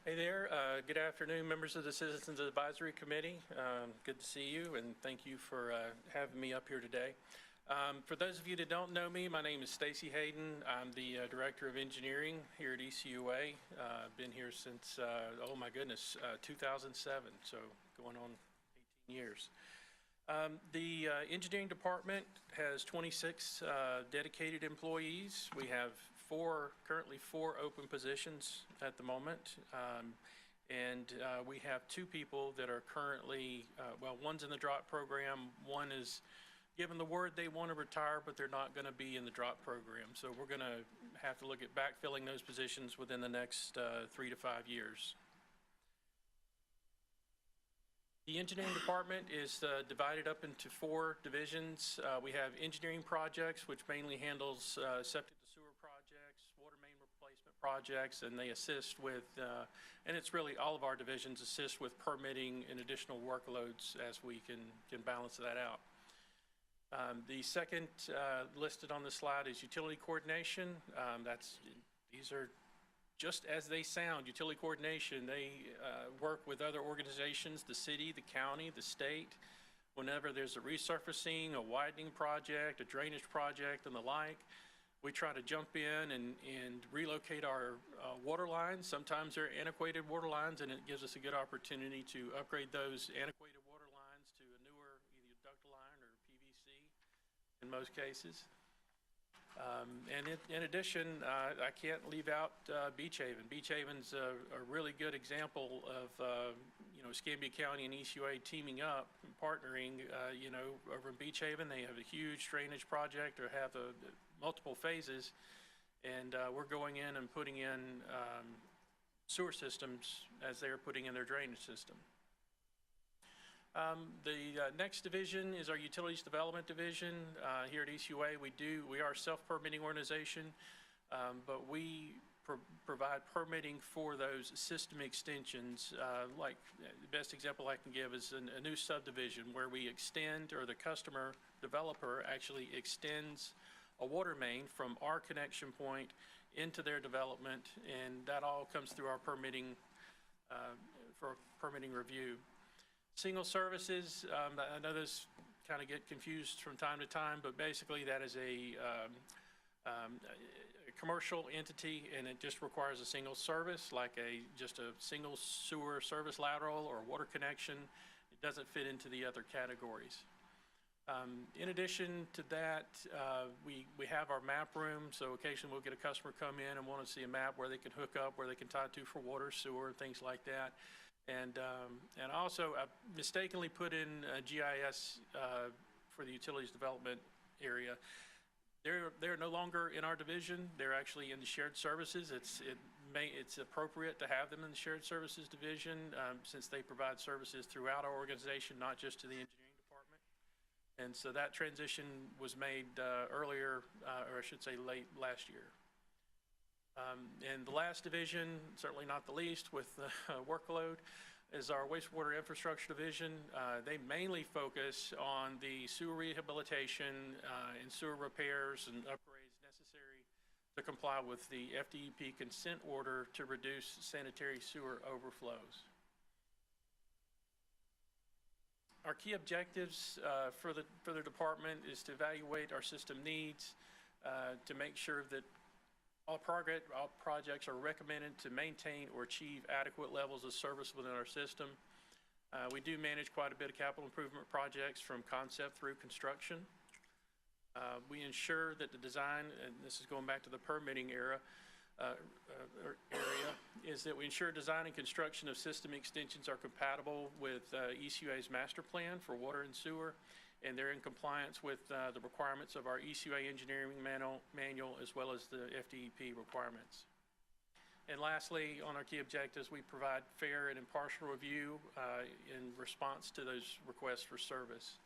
Hey there. Good afternoon, members of the Citizens Advisory Committee. Good to see you, and thank you for having me up here today. For those of you that don't know me, my name is Stacy Hayden. I'm the Director of Engineering here at ECUA. I've been here since, 2007, so going on 18 years. The engineering department has 26 dedicated employees. We have currently four open positions at the moment. And we have two people that are currently, one's in the drop program. One is given the word they want to retire, but they're not going to be in the drop program. So we're going to have to look at backfilling those positions within the next 3 to 5 years. The engineering department is divided up into 4 divisions. We have engineering projects, which mainly handles septic to sewer projects, water main replacement projects, and they assist with, and it's really all of our divisions assist with permitting and additional workloads as we can balance that out. The second listed on the slide is utility coordination. These are just as they sound, utility coordination. They work with other organizations, the city, the county, the state. Whenever there's a resurfacing, a widening project, a drainage project, and the like, we try to jump in and relocate our water lines. Sometimes they're antiquated water lines, and it gives us a good opportunity to upgrade those antiquated water lines to a newer, either ductile line or PVC in most cases. And in addition, I can't leave out Beach Haven. Beach Haven's a really good example of, Escambia County and ECUA teaming up and partnering. Over in Beach Haven, they have a huge drainage project or have multiple phases. And we're going in and putting in sewer systems as they're putting in their drainage system. The next division is our Utilities Development Division. Here at ECUA, we are a self-permitting organization, but we provide permitting for those system extensions. Like the best example I can give is a new subdivision where we extend, or the customer developer actually extends a water main from our connection point into their development, and that all comes through our permitting, for permitting review. Single services, I know this kind of get confused from time to time, but basically that is a commercial entity, and it just requires a single service, like just a single sewer service lateral or water connection. It doesn't fit into the other categories. In addition to that, we have our map room, so occasionally we'll get a customer come in and want to see a map where they can hook up, where they can tie to for water, sewer, things like that. And also, I mistakenly put in GIS for the utilities development area. They're no longer in our division. They're actually in the shared services. It's appropriate to have them in the shared services division since they provide services throughout our organization, not just to the engineering department. And so that transition was made earlier, or I should say late last year. And the last division, certainly not the least with the workload, is our wastewater infrastructure division. They mainly focus on the sewer rehabilitation and sewer repairs and upgrades necessary to comply with the FDEP consent order to reduce sanitary sewer overflows. Our key objectives for the department is to evaluate our system needs, to make sure that all projects are recommended to maintain or achieve adequate levels of service within our system. We do manage quite a bit of capital improvement projects from concept through construction. We ensure that the design, and this is going back to the permitting era, area is that we ensure design and construction of system extensions are compatible with ECUA's master plan for water and sewer, and they're in compliance with the requirements of our ECUA engineering manual as well as the FDEP requirements. And lastly, on our key objectives, we provide fair and impartial review in response to those requests for service.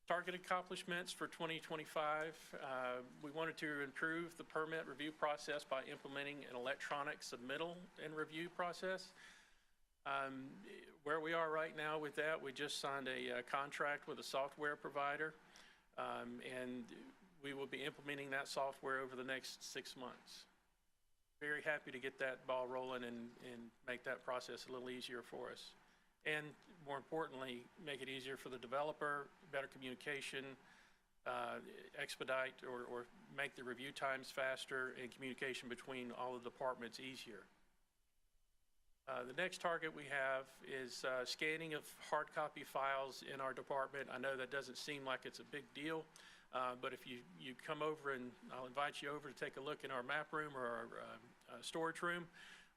Target accomplishments for 2025, we wanted to improve the permit review process by implementing an electronic submittal and review process. Where we are right now with that, we just signed a contract with a software provider, and we will be implementing that software over the next 6 months. Very happy to get that ball rolling and make that process a little easier for us. And more importantly, make it easier for the developer, better communication, expedite or make the review times faster and communication between all the departments easier. The next target we have is scanning of hard copy files in our department. I know that doesn't seem like it's a big deal, but if you come over, and I'll invite you over to take a look in our map room or our storage room,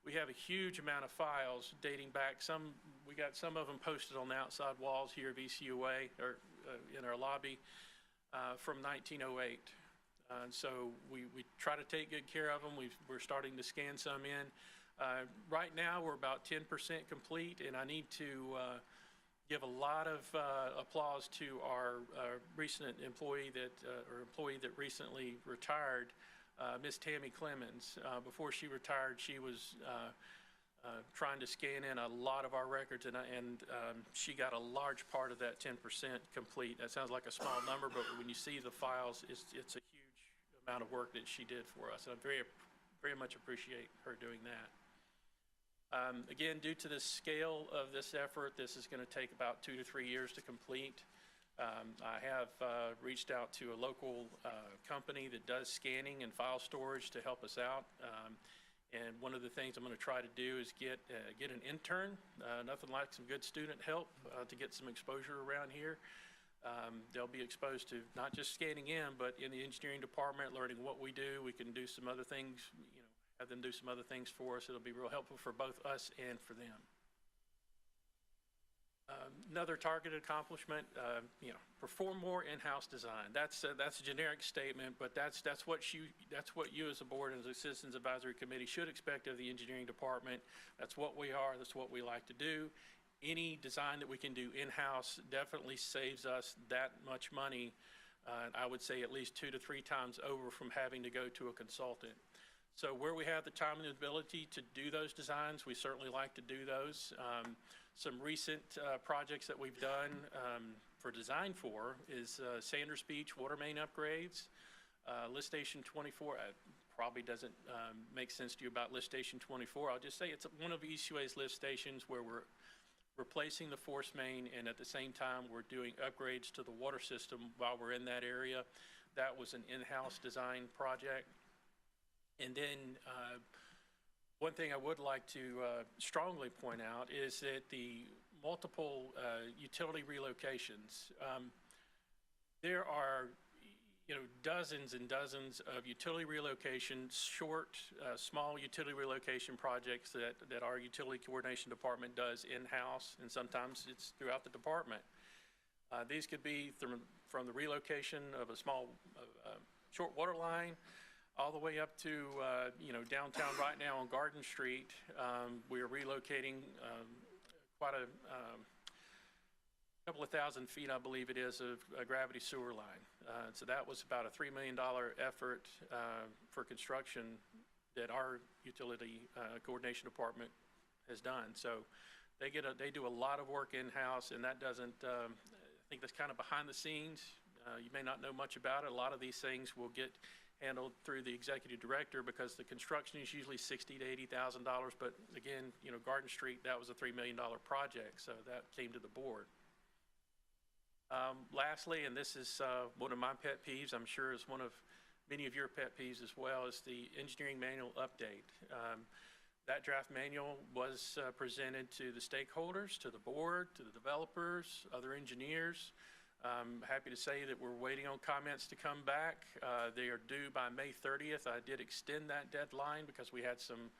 we have a huge amount of files dating back. We got some of them posted on the outside walls here of ECUA or in our lobby from 1908. And so we try to take good care of them. We're starting to scan some in. Right now, we're about 10% complete, and I need to give a lot of applause to our recent employee that recently retired, Miss Tammy Clemens. Before she retired, she was trying to scan in a lot of our records, and she got a large part of that 10% complete. That sounds like a small number, but when you see the files, it's a huge amount of work that she did for us. And I very much appreciate her doing that. Again, due to the scale of this effort, this is going to take about 2 to 3 years to complete. I have reached out to a local company that does scanning and file storage to help us out. And one of the things I'm going to try to do is get an intern, nothing like some good student help to get some exposure around here. They'll be exposed to not just scanning in, but in the engineering department, learning what we do. We can do some other things, have them do some other things for us. It'll be real helpful for both us and for them. Another targeted accomplishment, perform more in-house design. That's a generic statement, but that's what you as a board and as a Citizens Advisory Committee should expect of the engineering department. That's what we are. That's what we like to do. Any design that we can do in-house definitely saves us that much money. I would say at least 2 to 3 times over from having to go to a consultant. So where we have the time and ability to do those designs, we certainly like to do those. Some recent projects that we've done for design for is Sanders Beach water main upgrades, Lift Station 24. Probably doesn't make sense to you about Lift Station 24. I'll just say it's one of ECUA's lift stations where we're replacing the force main, and at the same time we're doing upgrades to the water system while we're in that area. That was an in-house design project. And then one thing I would like to strongly point out is that the multiple utility relocations, there are dozens and dozens of utility relocations, short, small utility relocation projects that our utility coordination department does in-house, and sometimes it's throughout the department. These could be from the relocation of a small short water line all the way up to downtown right now on Garden Street. We are relocating quite a couple of thousand feet, I believe it is, of a gravity sewer line. So that was about a $3 million effort for construction that our utility coordination department has done. So they do a lot of work in-house, and that doesn't, I think that's kind of behind the scenes. You may not know much about it. A lot of these things will get handled through the executive director because the construction is usually $60,000 to $80,000. But again, Garden Street, that was a $3 million project, so that came to the board. Lastly, and this is one of my pet peeves, I'm sure is one of many of your pet peeves as well, is the engineering manual update. That draft manual was presented to the stakeholders, to the board, to the developers, other engineers. Happy to say that we're waiting on comments to come back. They are due by May 30th. I did extend that deadline because we had some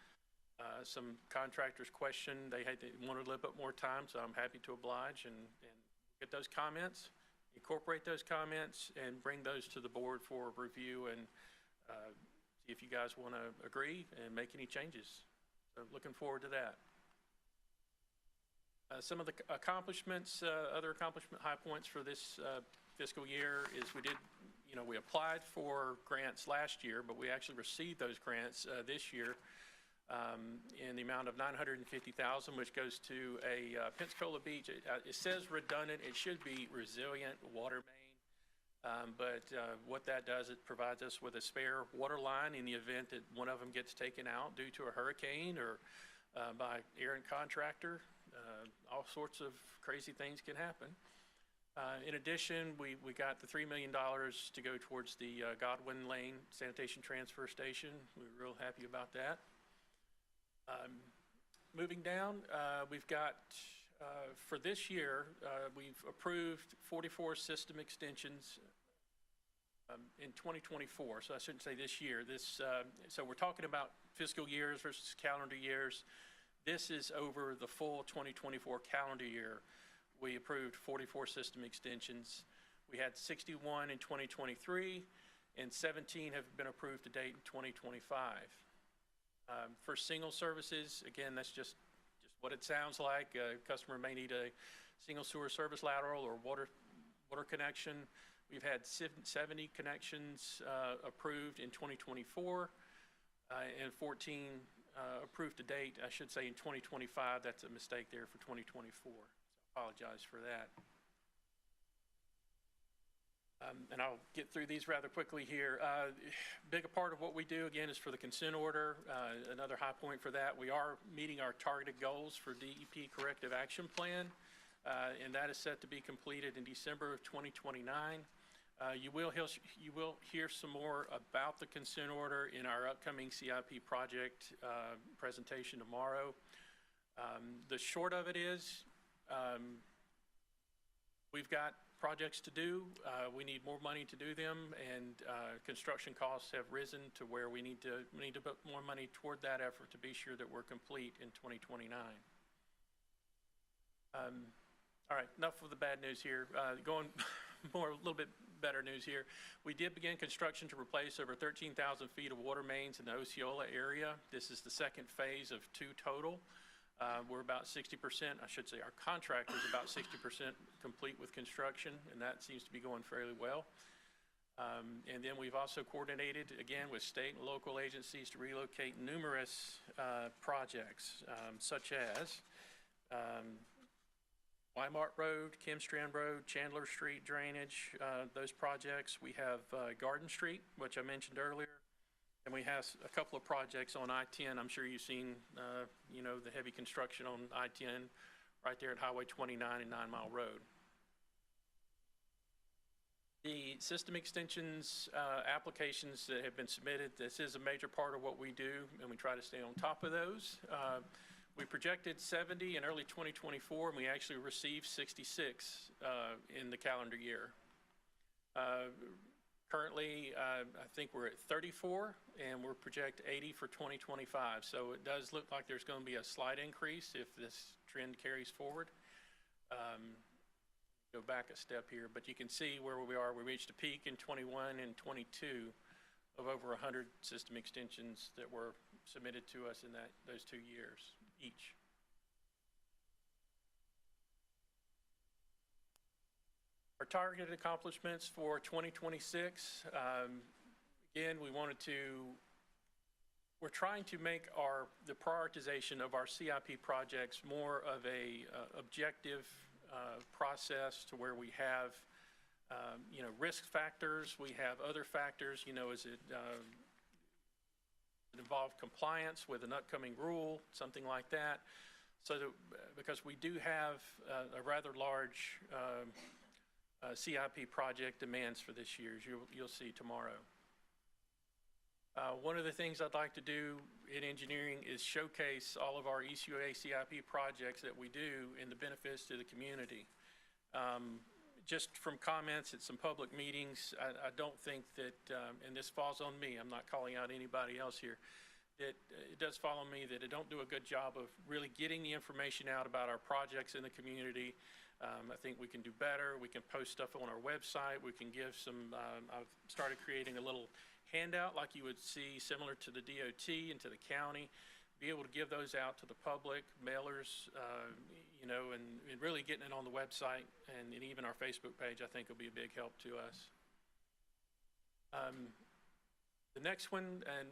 contractors question. They wanted a little bit more time, so I'm happy to oblige and get those comments, incorporate those comments, and bring those to the board for review and see if you guys want to agree and make any changes. So looking forward to that. Some of the accomplishments, other accomplishment high points for this fiscal year is we applied for grants last year, but we actually received those grants this year in the amount of $950,000, which goes to a Pensacola Beach. It says redundant. It should be resilient water main. But what that does, it provides us with a spare water line in the event that one of them gets taken out due to a hurricane or by errant contractor. All sorts of crazy things can happen. In addition, we got the $3 million to go towards the Godwin Lane Sanitation Transfer Station. We're real happy about that. Moving down, we've got, for this year, we've approved 44 system extensions in 2024. So I shouldn't say this year. So we're talking about fiscal years versus calendar years. This is over the full 2024 calendar year. We approved 44 system extensions. We had 61 in 2023, and 17 have been approved to date in 2025. For single services, again, that's just what it sounds like. A customer may need a single sewer service lateral or water connection. We've had 70 connections approved in 2024 and 14 approved to date, I should say, in 2025. That's a mistake there for 2024. So I apologize for that. And I'll get through these rather quickly here. Big a part of what we do, again, is for the consent order. Another high point for that, we are meeting our targeted goals for DEP Corrective Action Plan, and that is set to be completed in December of 2029. You will hear some more about the consent order in our upcoming CIP project presentation tomorrow. The short of it is we've got projects to do. We need more money to do them, and construction costs have risen to where we need to put more money toward that effort to be sure that we're complete in 2029. All right, enough of the bad news here. Going a little bit better news here. We did begin construction to replace over 13,000 feet of water mains in the Osceola area. This is the second phase of 2 total. We're about 60%, I should say our contractor is about 60% complete with construction, and that seems to be going fairly well. And then we've also coordinated, again, with state and local agencies to relocate numerous projects, such as Wymart Road, Kim Strand Road, Chandler Street drainage, those projects. We have Garden Street, which I mentioned earlier. And we have a couple of projects on I-10. I'm sure you've seen, the heavy construction on I-10 right there at Highway 29 and 9 Mile Road. The system extensions applications that have been submitted, this is a major part of what we do, and we try to stay on top of those. We projected 70 in early 2024, and we actually received 66 in the calendar year. Currently, I think we're at 34, and we're project 80 for 2025. So it does look like there's going to be a slight increase if this trend carries forward. Go back a step here, but you can see where we are. We reached a peak in 21 and 22 of over 100 system extensions that were submitted to us in those 2 years each. Our targeted accomplishments for 2026, again, we're trying to make the prioritization of our CIP projects more of a objective process to where we have, risk factors, we have other factors, is it involve compliance with an upcoming rule, something like that. So that, because we do have a rather large CIP project demands for this year, as you'll see tomorrow. One of the things I'd like to do in engineering is showcase all of our ECUA CIP projects that we do and the benefits to the community. just from comments at some public meetings, I don't think that, and this falls on me, I'm not calling out anybody else here, that it does fall on me that I don't do a good job of really getting the information out about our projects in the community. I think we can do better. We can post stuff on our website. We can give some, I've started creating a little handout like you would see similar to the DOT and to the county, be able to give those out to the public, mailers, you know, and really getting it on the website and even our Facebook page, I think will be a big help to us. The next one, and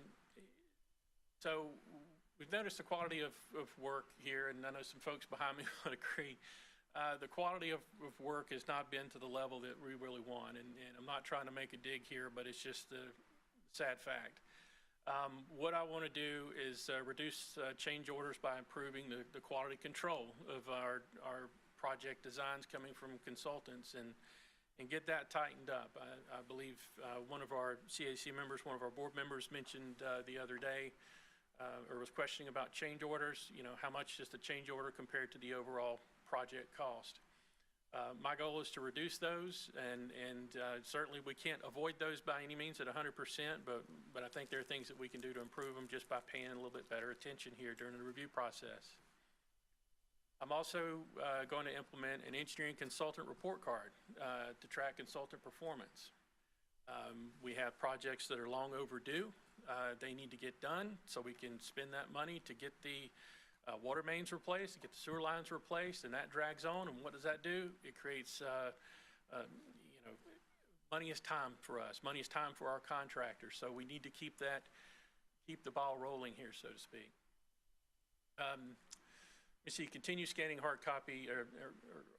so we've noticed the quality of work here, and I know some folks behind me would agree. The quality of work has not been to the level that we really want, and I'm not trying to make a dig here, but it's just a sad fact. What I want to do is reduce change orders by improving the quality control of our project designs coming from consultants and get that tightened up. I believe one of our CAC members, one of our board members mentioned the other day, or was questioning about change orders, you know, how much is the change order compared to the overall project cost. My goal is to reduce those, and certainly we can't avoid those by any means at 100%, but I think there are things that we can do to improve them just by paying a little bit better attention here during the review process. I'm also going to implement an engineering consultant report card to track consultant performance. We have projects that are long overdue. They need to get done so we can spend that money to get the water mains replaced, to get the sewer lines replaced, and that drags on. And what does that do? It creates, you know, money is time for us. Money is time for our contractors. So we need to keep the ball rolling here, so to speak. You see, continue scanning hard copy or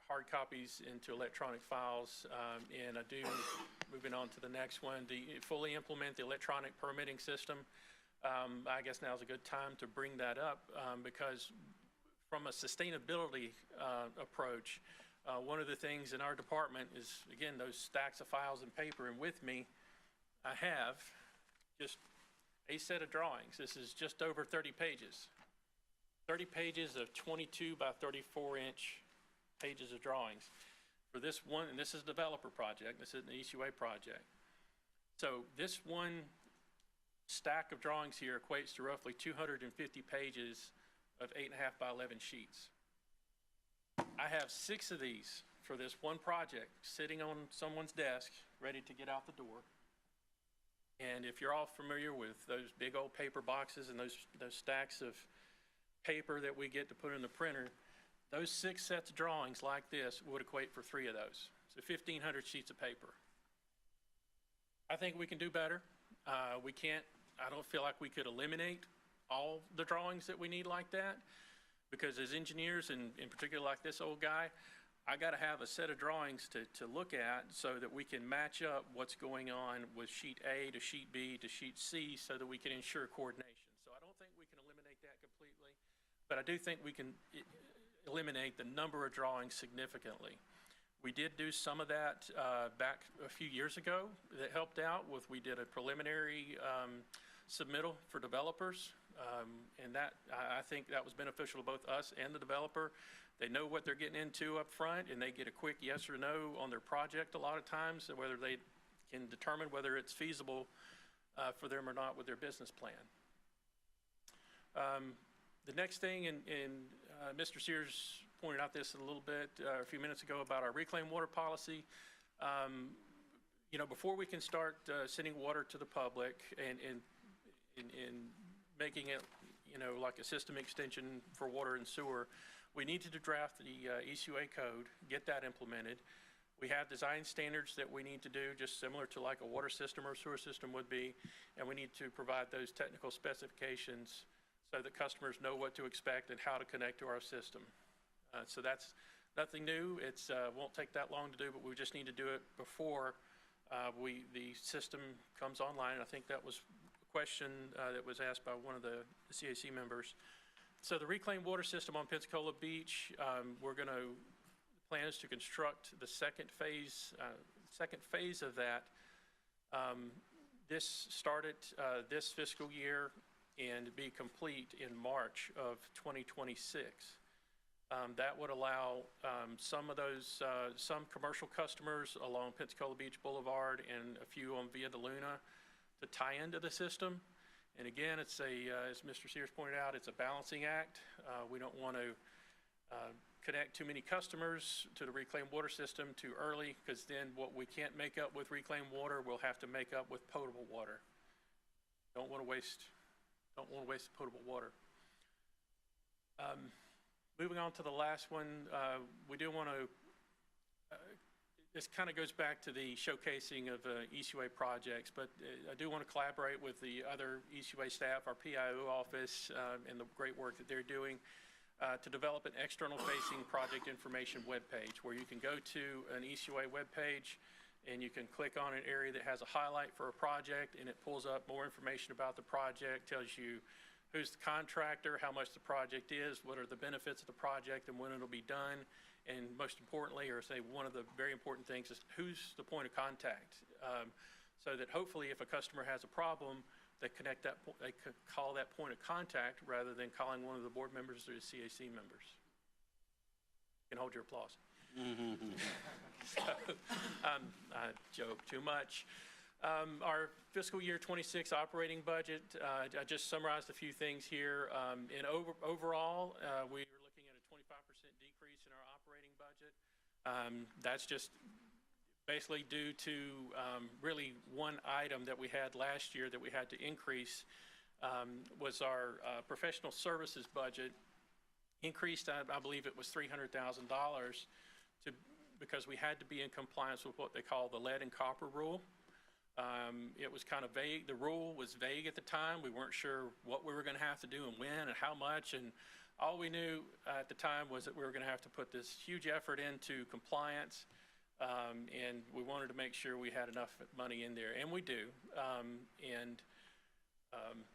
hard copies into electronic files, and I do, moving on to the next one, fully implement the electronic permitting system. I guess now is a good time to bring that up because from a sustainability approach, one of the things in our department is, again, those stacks of files and paper, and with me, I have just a set of drawings. This is just over 30 pages. 30 pages of 22 by 34 inch pages of drawings for this one, and this is a developer project. This isn't an ECUA project. So this one stack of drawings here equates to roughly 250 pages of 8.5 by 11 sheets. I have 6 of these for this one project sitting on someone's desk, ready to get out the door. And if you're all familiar with those big old paper boxes and those stacks of paper that we get to put in the printer, those 6 sets of drawings like this would equate for 3 of those. So 1,500 sheets of paper. I think we can do better. I don't feel like we could eliminate all the drawings that we need like that, because as engineers, and in particular like this old guy, I got to have a set of drawings to look at so that we can match up what's going on with sheet A to sheet B to sheet C so that we can ensure coordination. So I don't think we can eliminate that completely, but I do think we can eliminate the number of drawings significantly. We did do some of that back a few years ago that helped out with, we did a preliminary submittal for developers, and that, I think that was beneficial to both us and the developer. They know what they're getting into up front, and they get a quick yes or no on their project a lot of times, and whether they can determine whether it's feasible for them or not with their business plan. The next thing, and Mr. Sears pointed out this a little bit a few minutes ago about our reclaimed water policy. You know, before we can start sending water to the public and making it, you know, like a system extension for water and sewer, we need to draft the ECUA code, get that implemented. We have design standards that we need to do, just similar to like a water system or sewer system would be, and we need to provide those technical specifications so that customers know what to expect and how to connect to our system. So that's nothing new. It won't take that long to do, but we just need to do it before the system comes online. I think that was a question that was asked by one of the CAC members. So the reclaimed water system on Pensacola Beach, the plan is to construct the second phase of that. This started this fiscal year and be complete in March of 2026. That would allow some of those, some commercial customers along Pensacola Beach Boulevard and a few on Via de Luna to tie into the system. And again, it's as Mr. Sears pointed out, it's a balancing act. We don't want to connect too many customers to the reclaimed water system too early, because then what we can't make up with reclaimed water, we'll have to make up with potable water. Don't want to waste potable water. Moving on to the last one, we do want to, this kind of goes back to the showcasing of ECUA projects, but I do want to collaborate with the other ECUA staff, our PIO office, and the great work that they're doing to develop an external-facing project information webpage where you can go to an ECUA webpage and you can click on an area that has a highlight for a project, and it pulls up more information about the project, tells you who's the contractor, how much the project is, what are the benefits of the project, and when it'll be done. And most importantly, or say one of the very important things, is who's the point of contact. So that hopefully if a customer has a problem, they could call that point of contact rather than calling one of the board members or the CAC members. You can hold your applause. So, I joke too much. Our fiscal year 26 operating budget, I just summarized a few things here. Overall, we are looking at a 25% decrease in our operating budget. That's just basically due to really one item that we had last year that we had to increase, was our professional services budget increased. I believe it was $300,000 because we had to be in compliance with what they call the lead and copper rule. It was kind of vague. The rule was vague at the time. We weren't sure what we were going to have to do and when and how much. And all we knew at the time was that we were going to have to put this huge effort into compliance. And we wanted to make sure we had enough money in there, and we do.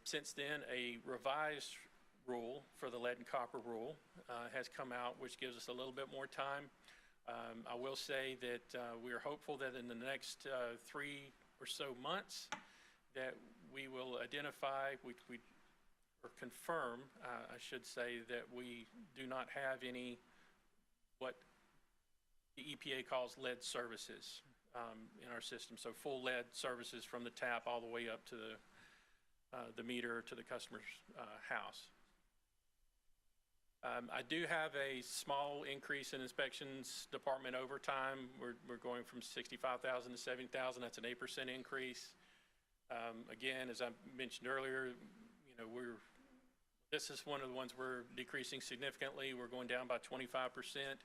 Since then, a revised rule for the lead and copper rule has come out, which gives us a little bit more time. I will say that we are hopeful that in the next 3 or so months that we will identify, or confirm, I should say, that we do not have any what the EPA calls lead services in our system. So full lead services from the tap all the way up to the meter to the customer's house. I do have a small increase in inspections department overtime. We're going from 65,000 to 70,000. That's an 8% increase. Again, as I mentioned earlier, this is one of the ones we're decreasing significantly. We're going down by 25%.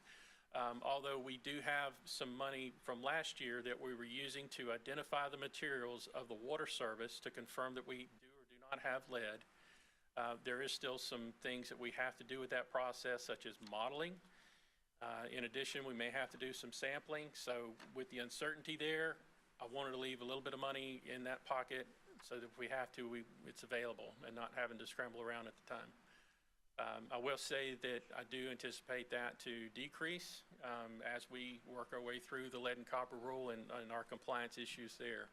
Although we do have some money from last year that we were using to identify the materials of the water service to confirm that we do or do not have lead. There is still some things that we have to do with that process, such as modeling. In addition, we may have to do some sampling. So with the uncertainty there, I wanted to leave a little bit of money in that pocket so that if we have to, it's available and not having to scramble around at the time. I will say that I do anticipate that to decrease as we work our way through the lead and copper rule and our compliance issues there.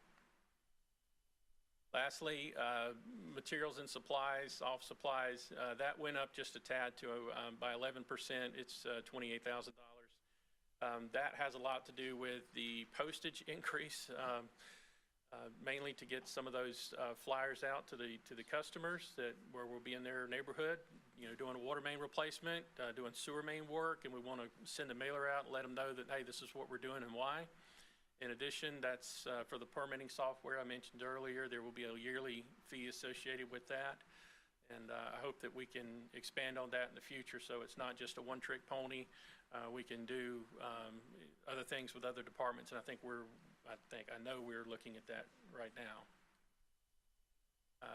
Lastly, materials and supplies, off supplies, that went up just a tad by 11%. It's $28,000. That has a lot to do with the postage increase, mainly to get some of those flyers out to the customers where we'll be in their neighborhood, doing a water main replacement, doing sewer main work, and we want to send a mailer out and let them know that, hey, this is what we're doing and why. In addition, that's for the permitting software I mentioned earlier. There will be a yearly fee associated with that. And I hope that we can expand on that in the future so it's not just a one-trick pony. We can do other things with other departments, and I know we're looking at that right now.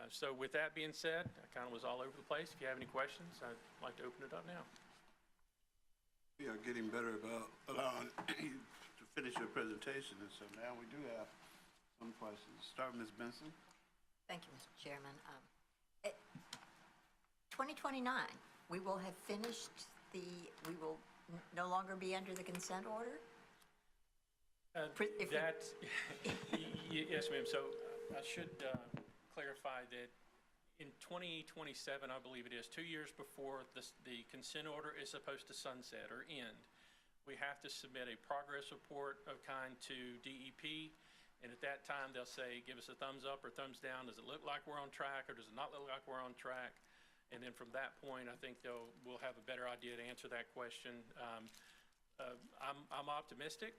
So with that being said, I kind of was all over the place. If you have any questions, I'd like to open it up now. We are getting better about allowing you to finish your presentation, and so now we do have some questions. Start with Ms. Benson. Thank you, Mr. Chairman. 2029, we will have finished we will no longer be under the consent order? Yes, ma'am. So I should clarify that in 2027, I believe it is, 2 years before the consent order is supposed to sunset or end, we have to submit a progress report of kind to DEP. And at that time, they'll say, give us a thumbs up or thumbs down. Does it look like we're on track or does it not look like we're on track? And then from that point, I think we'll have a better idea to answer that question. I'm optimistic,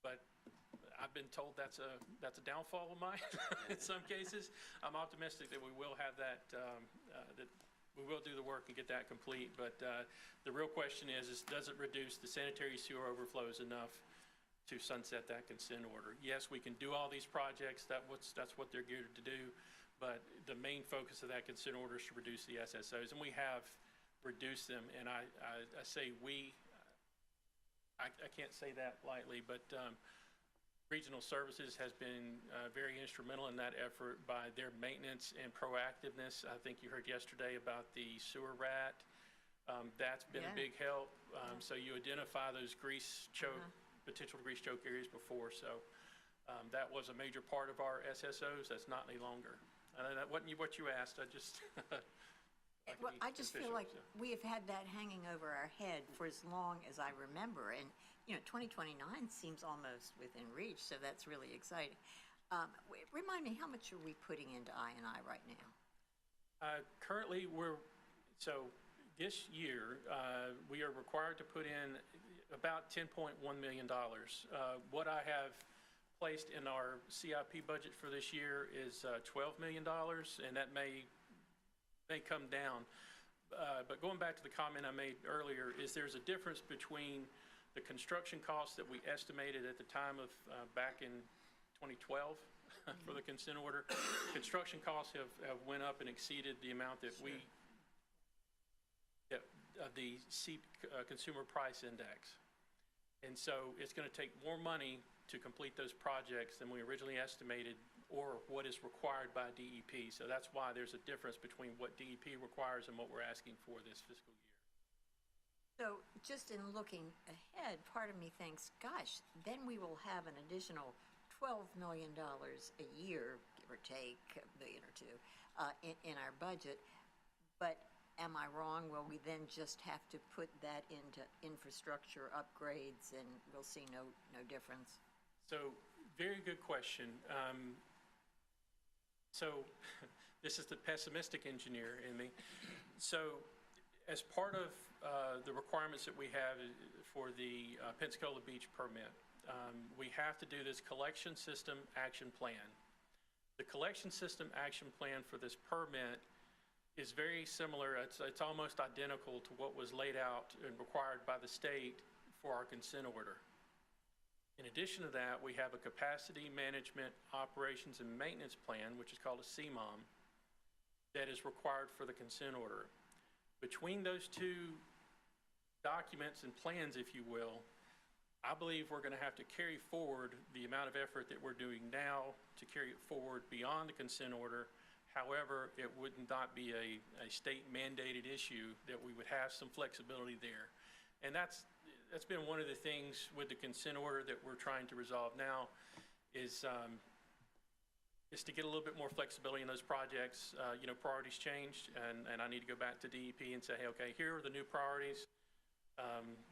but I've been told that's a downfall of mine in some cases. I'm optimistic that we will have that, that we will do the work and get that complete. But the real question is does it reduce the sanitary sewer overflows enough to sunset that consent order? Yes, we can do all these projects. That's what they're geared to do. But the main focus of that consent order is to reduce the SSOs, and we have reduced them. And I say we, I can't say that lightly, but Regional Services has been very instrumental in that effort by their maintenance and proactiveness. I think you heard yesterday about the sewer rat. That's been a big help. So you identify those grease choke, potential grease choke areas before. So that was a major part of our SSOs. That's not any longer. That wasn't what you asked. I just. Well, I just feel like we have had that hanging over our head for as long as I remember. And, 2029 seems almost within reach, so that's really exciting. Remind me, how much are we putting into I&I right now? Currently, this year, we are required to put in about $10.1 million. What I have placed in our CIP budget for this year is $12 million, and that may come down. But going back to the comment I made earlier, is there's a difference between the construction costs that we estimated at the time of back in 2012 for the consent order. Construction costs have went up and exceeded the amount that the CEP Consumer Price Index. And so it's going to take more money to complete those projects than we originally estimated or what is required by DEP. So that's why there's a difference between what DEP requires and what we're asking for this fiscal year. So just in looking ahead, part of me thinks, gosh, then we will have an additional $12 million a year, give or take $1 million or $2 million, in our budget. But am I wrong? Will we then just have to put that into infrastructure upgrades and we'll see no difference? So very good question. So this is the pessimistic engineer in me. So as part of the requirements that we have for the Pensacola Beach permit, we have to do this collection system action plan. The collection system action plan for this permit is very similar. It's almost identical to what was laid out and required by the state for our consent order. In addition to that, we have a capacity management operations and maintenance plan, which is called a CMOM, that is required for the consent order. Between those two documents and plans, if you will, I believe we're going to have to carry forward the amount of effort that we're doing now to carry it forward beyond the consent order. However, it would not be a state mandated issue, that we would have some flexibility there. And that's been one of the things with the consent order that we're trying to resolve now is to get a little bit more flexibility in those projects. Priorities changed, and I need to go back to DEP and say, hey, okay, here are the new priorities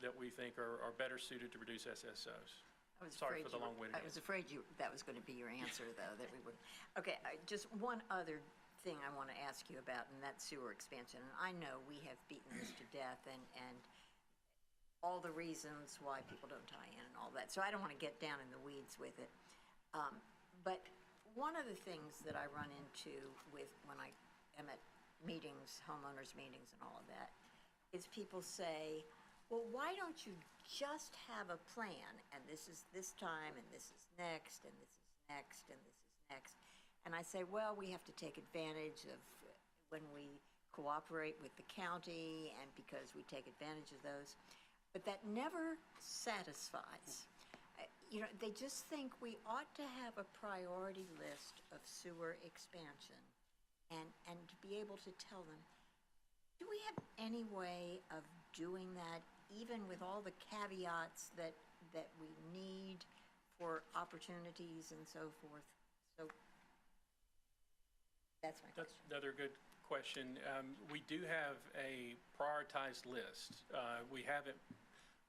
that we think are better suited to reduce SSOs. Sorry for the long way to go. I was afraid that was going to be your answer, though, that we would. Okay, just one other thing I want to ask you about, and that's sewer expansion. And I know we have beaten this to death and all the reasons why people don't tie in and all that. So I don't want to get down in the weeds with it. But one of the things that I run into when I am at meetings, homeowners meetings and all of that, is people say, well, why don't you just have a plan? And this is this time, and this is next, and this is next, and this is next. And I say, well, we have to take advantage of when we cooperate with the county, and because we take advantage of those. But that never satisfies. They just think we ought to have a priority list of sewer expansion and to be able to tell them, do we have any way of doing that, even with all the caveats that we need for opportunities and so forth? So That's my That's question. another good question. We do have a prioritized list. We haven't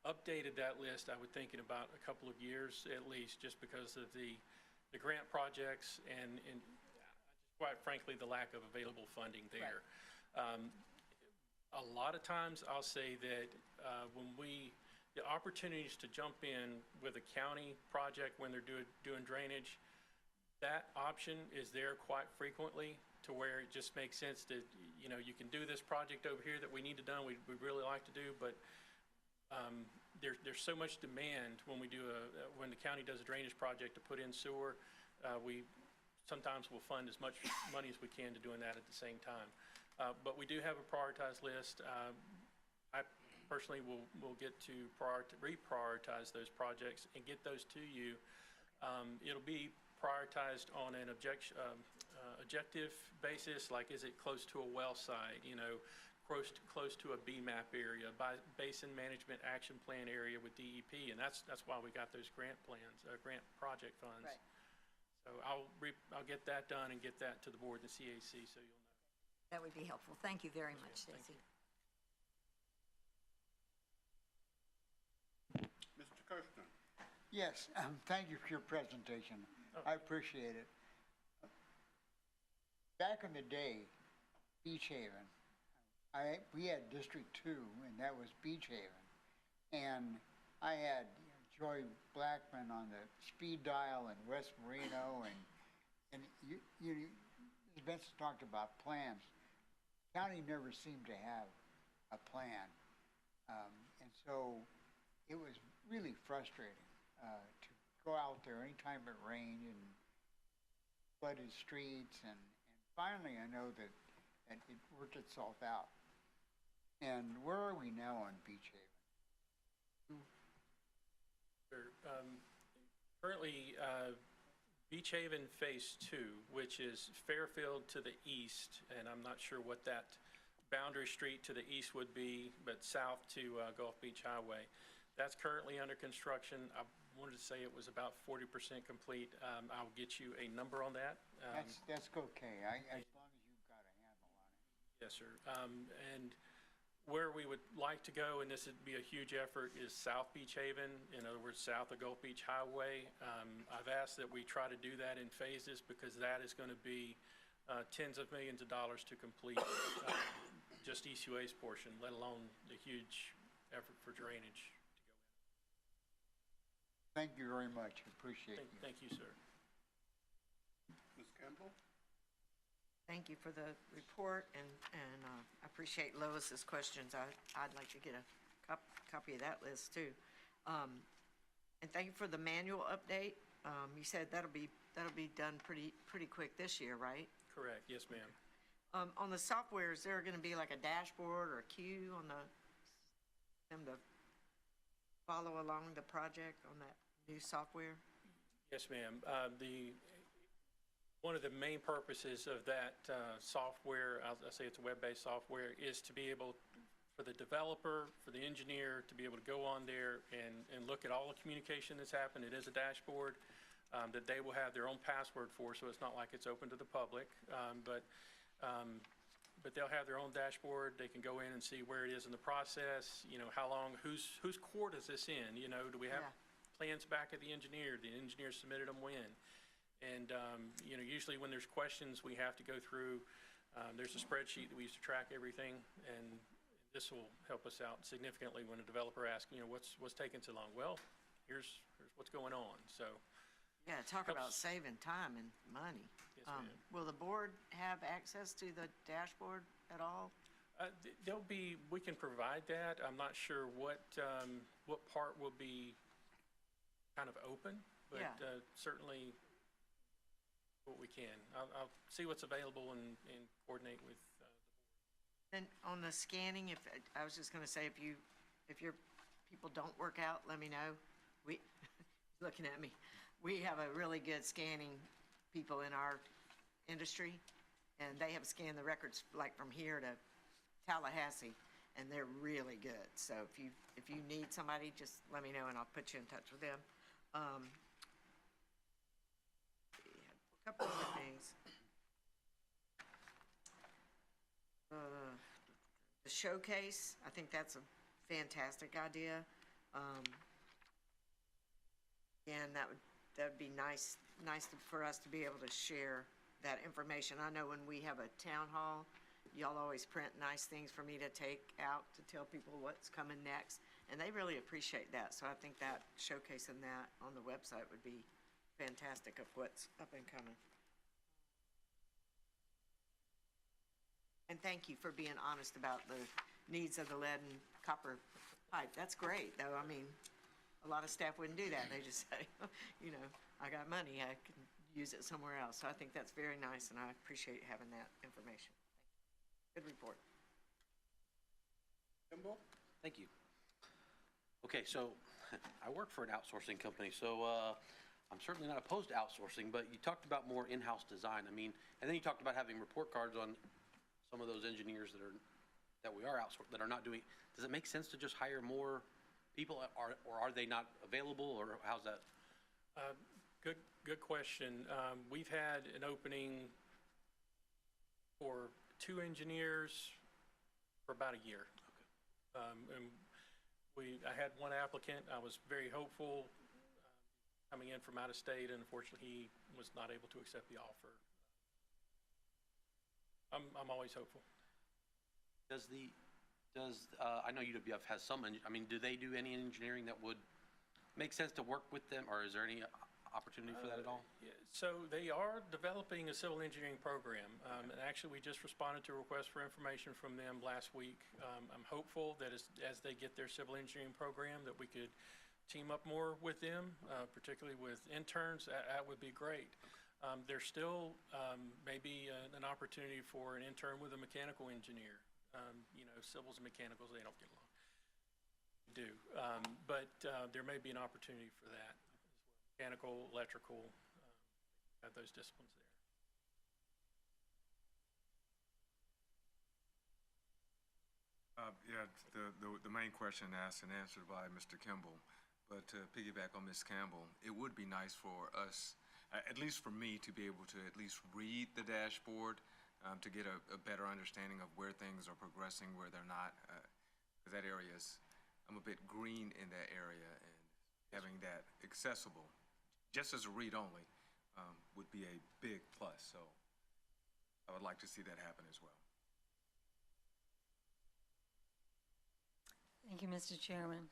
updated that list, I would think, in about a couple of years at least, just because of the grant projects and quite frankly, the lack of available funding there. A lot of times, I'll say that the opportunities to jump in with a county project when they're doing drainage, that option is there quite frequently to where it just makes sense that, you can do this project over here that we need to done, we'd really like to do, but there's so much demand when when the county does a drainage project to put in sewer, we sometimes will fund as much money as we can to doing that at the same time. But we do have a prioritized list. I personally will get to reprioritize those projects and get those to you. It'll be prioritized on an objective basis, like is it close to a well site, close to a BMAP area, Basin Management Action Plan area with DEP, and that's why we got those grant plans, grant project funds. Right. So I'll get that done and get that to the board and the CAC, so you'll know. That would be helpful. Thank you very much, Thank Stacy. Mr. Kirschner. Yes, thank you for your presentation. I appreciate it. Back in the day, Beach Haven, we had District 2, and that was Beach Haven. And I had Joy Blackman on the speed dial in West Marino, and Ms. Benson talked about plans. County never seemed to have a plan. And so it was really frustrating to go out there anytime it rained and flooded streets. And finally, I know that it worked itself out. And where are we now on Beach Haven? Sure. Currently, Beach Haven Phase 2, which is Fairfield to the east, and I'm not sure what that boundary street to the east would be, but south to Gulf Beach Highway. That's currently under construction. I wanted to say it was about 40% complete. I'll get you a number on that. That's okay, as long as you've got a handle on it. Yes, sir. And where we would like to go, and this would be a huge effort, is South Beach Haven, in other words, south of Gulf Beach Highway. I've asked that we try to do that in phases because that is going to be tens of millions of dollars to complete just East UA's portion, let alone the huge effort for drainage to go in. Thank you very much, appreciate you. Thank you, sir. Ms. Campbell? Thank you for the report, and I appreciate Lois's questions. I'd like to get a copy of that list too. And thank you for the manual update. You said that'll be done pretty quick this year, right? Correct. Yes, ma'am. On the software, is there going to be like a dashboard or a queue on them to follow along the project on that new software? Yes, ma'am. One of the main purposes of that software, I'll say it's a web-based software, is to be able, for the developer, for the engineer, to be able to go on there and look at all the communication that's happened. It is a dashboard that they will have their own password for, so it's not like it's open to the public. But they'll have their own dashboard. They can go in and see where it is in the process, how long, whose court is this in? Do we have plans back at the engineer? The engineer submitted them when? And, usually when there's questions, we have to go through, there's a spreadsheet that we use to track everything, and this will help us out significantly when a developer asks, what's taking so long? Well, here's what's going on, so. Yeah, talk about saving time and money. Yes, ma'am. Will the board have access to the dashboard at all? We can provide that. I'm not sure what part will be kind of open, but certainly what we can. I'll see what's available and coordinate with the board. And on the scanning, I was just going to say, if your people don't work out, let me know. Looking at me, we have a really good scanning people in our industry, and they have scanned the records like from here to Tallahassee, and they're really good. So if you need somebody, just let me know, and I'll put you in touch with them. A couple other things. the showcase. I think that's a fantastic idea. And that would be nice for us to be able to share that information. I know when we have a town hall, y'all always print nice things for me to take out to tell people what's coming next, and they really appreciate that. So I think that showcasing that on the website would be fantastic of what's up and coming. And thank you for being honest about the needs of the lead and copper pipe. That's great, though. I mean, a lot of staff wouldn't do that. They just say, you know, I got money, I can use it somewhere else. So I think that's very nice, and I appreciate having that information. Good report. Kimball? Thank you. Okay, so I work for an outsourcing company, so I'm certainly not opposed to outsourcing, but you talked about more in-house design. I mean, and then you talked about having report cards on some of those engineers that we are outsourced, that are not doing. Does it make sense to just hire more people, or are they not available, or how's that? Good question. We've had an opening for 2 engineers for about a year. And I had one applicant. I was very hopeful coming in from out of state, and unfortunately he was not able to accept the offer. I'm always hopeful. I know UWF has some, I mean, do they do any engineering that would make sense to work with them, or is there any opportunity for that at all? Yeah, so they are developing a civil engineering program, and actually we just responded to a request for information from them last week. I'm hopeful that as they get their civil engineering program, that we could team up more with them, particularly with interns. That would be great. There's still maybe an opportunity for an intern with a mechanical engineer. You know, civils and mechanicals, they don't get along. They do, but there may be an opportunity for that as well. Mechanical, electrical, have those disciplines there. Yeah, the main question asked and answered by Mr. Kimball, but to piggyback on Ms. Campbell, it would be nice for us, at least for me, to be able to at least read the dashboard to get a better understanding of where things are progressing, where they're not, because that area is, I'm a bit green in that area, and having that accessible, just as a read only, would be a big plus. So I would like to see that happen as well. Thank you, Mr. Chairman.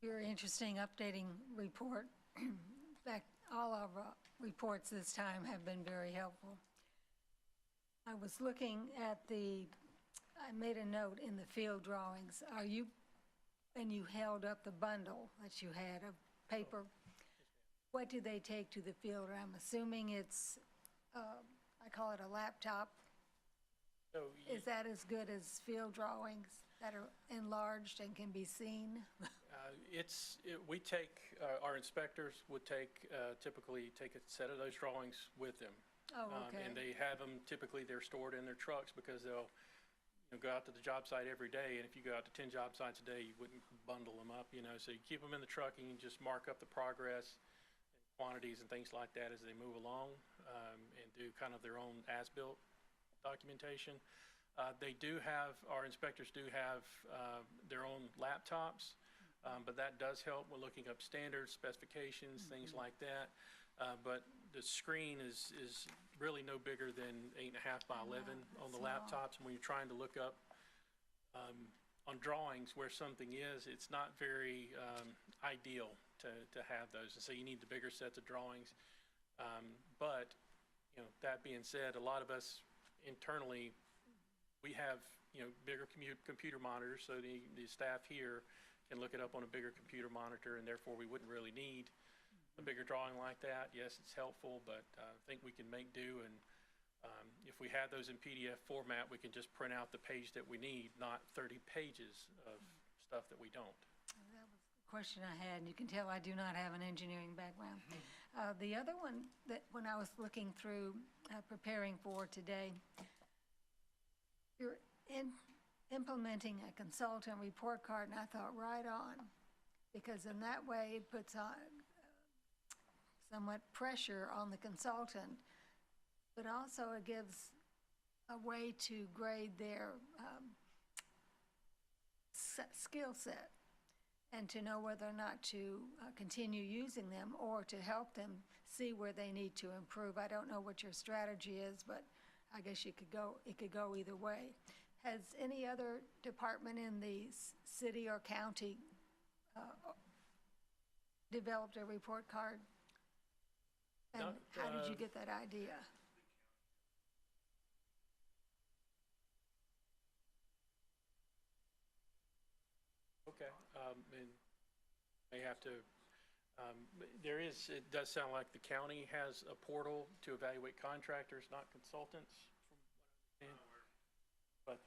Very interesting updating report. In fact, all our reports this time have been very helpful. I was looking at I made a note in the field drawings. And you held up the bundle that you had of paper. What do they take to the field? I'm assuming it's, I call it a laptop. So Is that as good as field drawings that are enlarged and can be seen? we take, our inspectors would typically take a set of those drawings with them. Oh, okay. And they have them, typically they're stored in their trucks because they'll go out to the job site every day, and if you go out to 10 job sites a day, you wouldn't bundle them up, so you keep them in the truck and you just mark up the progress and quantities and things like that as they move along, and do kind of their own as-built documentation. Our inspectors do have their own laptops, but that does help with looking up standards, specifications, things like that. But the screen is really no bigger than 8.5 by 11 on the laptops. And when you're trying to look up on drawings where something is, it's not very ideal to have those. And so you need the bigger sets of drawings. But that being said, a lot of us internally, we have bigger computer monitors, so the staff here can look it up on a bigger computer monitor, and therefore we wouldn't really need a bigger drawing like that. Yes, it's helpful, but I think we can make do, and if we had those in PDF format, we can just print out the page that we need, not 30 pages of stuff that we don't. That was the question I had, and you can tell I do not have an engineering background. The other one, that when I was looking through preparing for today, you're implementing a consultant report card, and I thought, right on, because in that way it puts on somewhat pressure on the consultant, but also it gives a way to grade their skill set and to know whether or not to continue using them or to help them see where they need to improve. I don't know what your strategy is, but I guess it could go either way. Has any other department in the city or county developed a report card? And No, how did you get that idea? Okay, and may have to, it does sound like the county has a portal to evaluate contractors, not consultants, from what I understand. But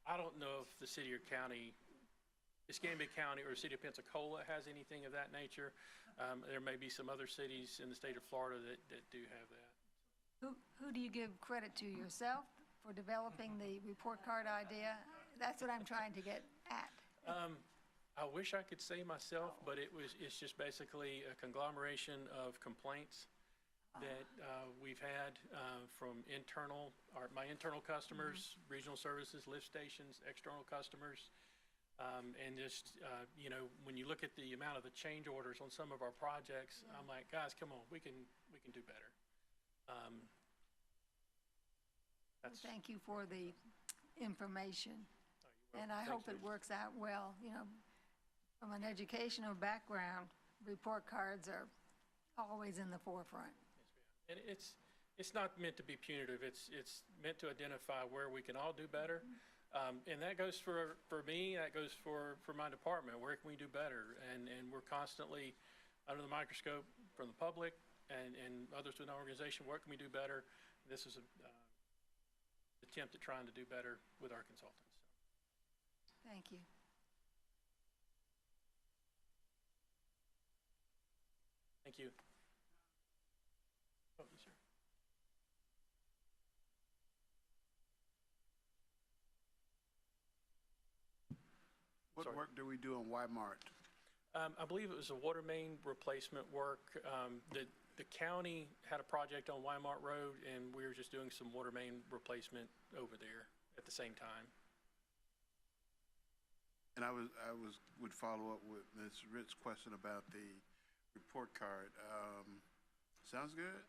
I don't know if the city or county, Escambia County or the city of Pensacola has anything of that nature. There may be some other cities in the state of Florida that do have that. Who do you give credit to, yourself for developing the report card idea? That's what I'm trying to get at. I wish I could say myself, but it's just basically a conglomeration of complaints that we've had from my internal customers, regional services, lift stations, external customers. And just, when you look at the amount of the change orders on some of our projects, I'm like, guys, come on, we can do better. Thank you for the information. And I hope it works out well. From an educational background, report cards are always in the forefront. And it's not meant to be punitive. It's meant to identify where we can all do better. And that goes for me, that goes for my department. Where can we do better? And we're constantly under the microscope from the public and others within our organization. Where can we do better? This is an attempt at trying to do better with our consultants. Thank you. Thank you. Oh, yes, sir. What work do we do on Y-Mart? I believe it was a water main replacement work. The county had a project on Wymart Road, and we were just doing some water main replacement over there at the same time. And I would follow up with Ms. Ritt's question about the report card. Sounds good.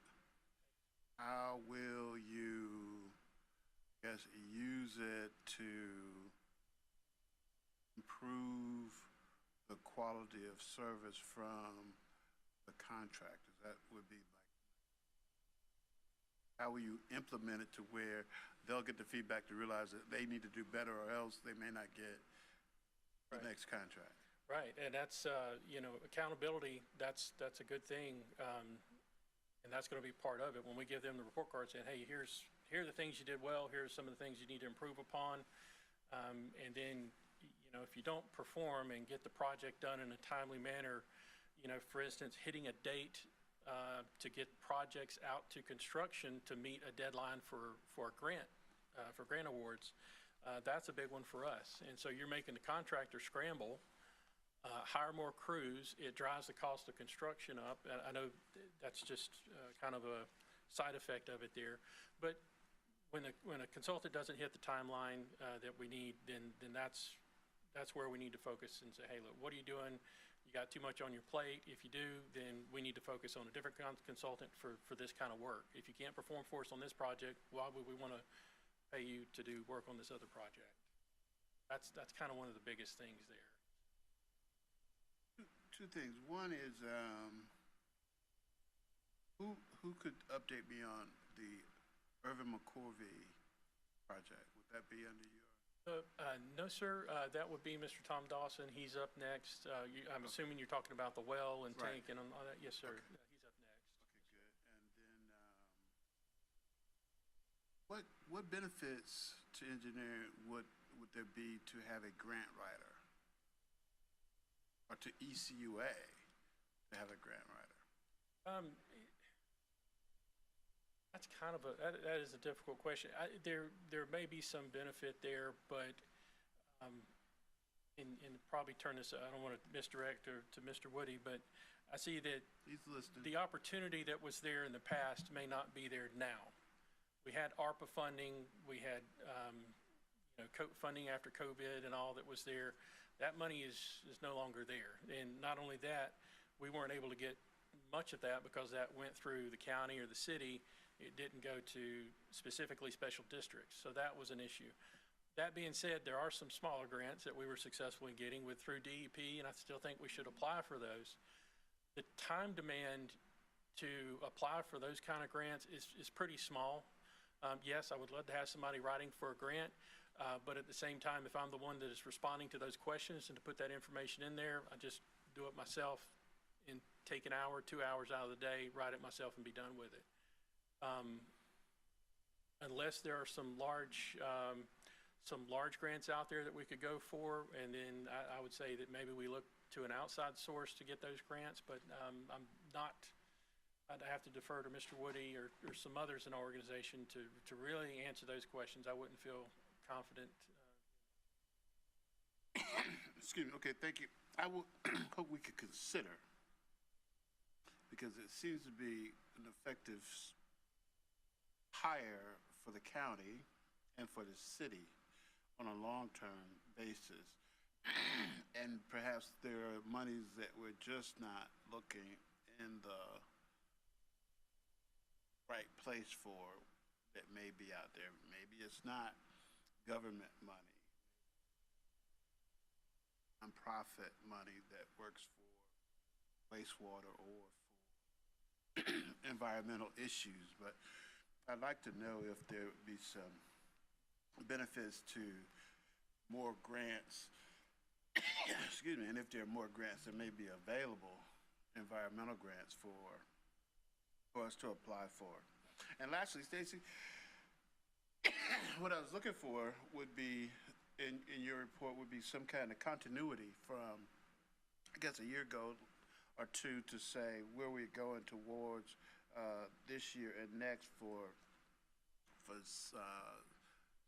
How will you, use it to improve the quality of service from the contractors? That would be like, how will you implement it to where they'll get the feedback to realize that they need to do better, or else they may not get the next contract? Right, and that's, accountability, that's a good thing, and that's going to be part of it. When we give them the report card saying, hey, here are the things you did well, here's some of the things you need to improve upon, and then, if you don't perform and get the project done in a timely manner, for instance, hitting a date to get projects out to construction to meet a deadline for grant awards, that's a big one for us. And so you're making the contractor scramble, hire more crews. It drives the cost of construction up. I know that's just kind of a side effect of it there. But when a consultant doesn't hit the timeline that we need, then that's where we need to focus and say, hey, look, what are you doing? You got too much on your plate. If you do, then we need to focus on a different consultant for this kind of work. If you can't perform for us on this project, why would we want to pay you to do work on this other project? That's kind of one of the biggest things there. Two things. One is, who could update me on the Irvin McCorvey project? Would that be under your? No, sir. That would be Mr. Tom Dawson. He's up next. I'm assuming you're talking about the well and tank and all that. Yes, sir. Okay. He's up next. Okay, good. And then, what benefits to engineering would there be to have a grant writer, or to ECUA to have a grant writer? That's kind of that is a difficult question. There may be some benefit there, but and probably turn this, I don't want to misdirect to Mr. Woody, but I see that He's listening. the opportunity that was there in the past may not be there now. we had ARPA funding, we had, funding after COVID and all that was there. That money is no longer there. And not only that, we weren't able to get much of that because that went through the county or the city. It didn't go to specifically special districts, so that was an issue. That being said, there are some smaller grants that we were successful in getting through DEP, and I still think we should apply for those. The time demand to apply for those kind of grants is pretty small. Yes, I would love to have somebody writing for a grant, but at the same time, if I'm the one that is responding to those questions and to put that information in there, I just do it myself and take an hour, 2 hours out of the day, write it myself and be done with it. Unless there are some large grants out there that we could go for, and then I would say that maybe we look to an outside source to get those grants, but I'm not, I'd have to defer to Mr. Woody or some others in our organization to really answer those questions. I wouldn't feel confident. Excuse me, okay, thank you. I will hope we could consider, because it seems to be an effective hire for the county and for the city on a long-term basis. And perhaps there are monies that we're just not looking in the right place for that may be out there. Maybe it's not government money, nonprofit money that works for wastewater or for environmental issues, but I'd like to know if there would be some benefits to more grants, excuse me, and if there are more grants that may be available, environmental grants for us to apply for. And lastly, Stacy, what I was looking for would be, in your report, would be some kind of continuity from, I guess, a year ago or two to say where we're going towards this year and next for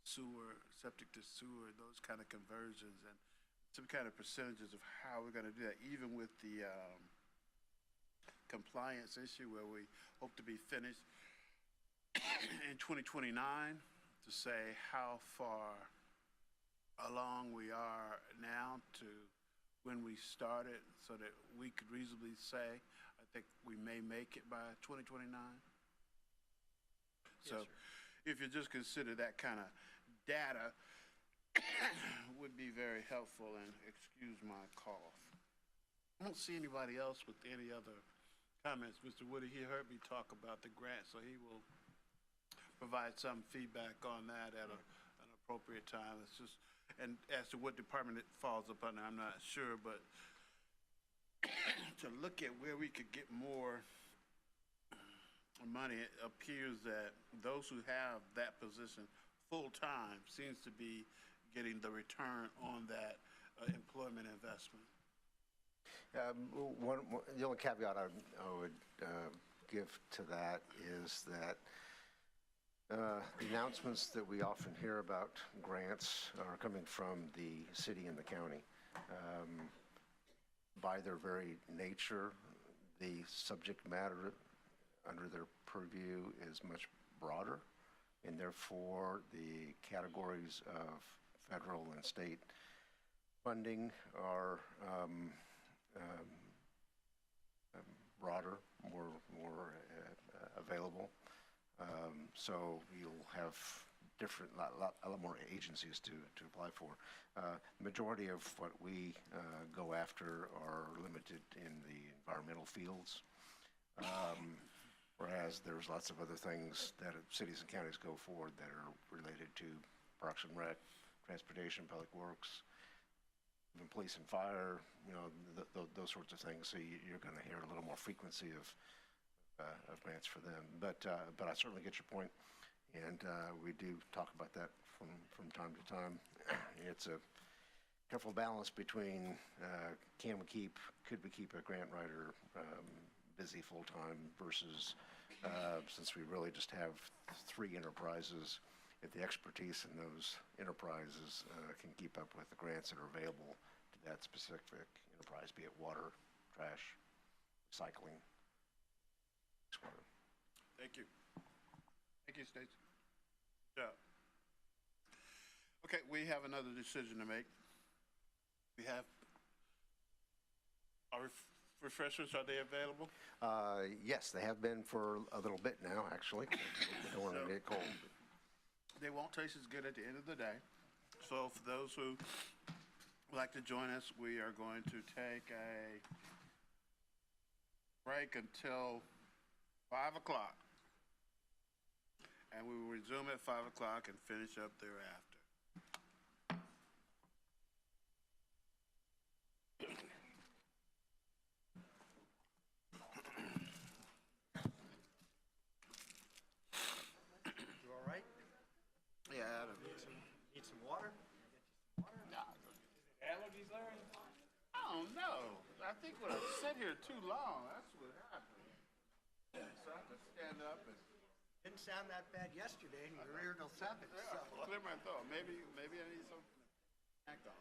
sewer, septic to sewer, those kind of conversions, and some kind of percentages of how we're going to do that, even with the compliance issue where we hope to be finished in 2029, to say how far along we are now to when we started, so that we could reasonably say, I think we may make it by 2029. So if you just consider that kind of data would be very helpful, and excuse my cough. I don't see anybody else with any other comments. Mr. Woody, he heard me talk about the grant, so he will provide some feedback on that at an appropriate time. It's just, and as to what department it falls upon, I'm not sure, but to look at where we could get more money, it appears that those who have that position full-time seems to be getting the return on that employment investment. The only caveat I would give to that is that the announcements that we often hear about grants are coming from the city and the county. By their very nature, the subject matter under their purview is much broader, and therefore the categories of federal and state funding are broader, more available. So you'll have a lot more agencies to apply for. The majority of what we go after are limited in the environmental fields. Whereas there's lots of other things that cities and counties go for that are related to Parks and Rec, transportation, public works, even police and fire, those sorts of things. So you're going to hear a little more frequency of grants for them. But I certainly get your point, and we do talk about that from time to time. It's a careful balance between could we keep a grant writer busy full-time versus, since we really just have 3 enterprises, if the expertise in those enterprises can keep up with the grants that are available to that specific enterprise, be it water, trash, recycling. Thank you. Thank you, Stacy. Yeah. Okay, we have another decision to make. We have, our refreshments, are they available? Yes, they have been for a little bit now, actually. We don't want to get cold. They won't taste as good at the end of the day. So for those who would like to join us, we are going to take a break until 5 o'clock. And we will resume at 5 o'clock and finish up thereafter. You all right? Yeah. Need some water? Allergies, Larry? I don't know. I think when I sit here too long, that's what happens. So I have to stand up and Didn't sound that bad yesterday, and you're here till 7, so. clear my throat. Maybe I need something to snack on.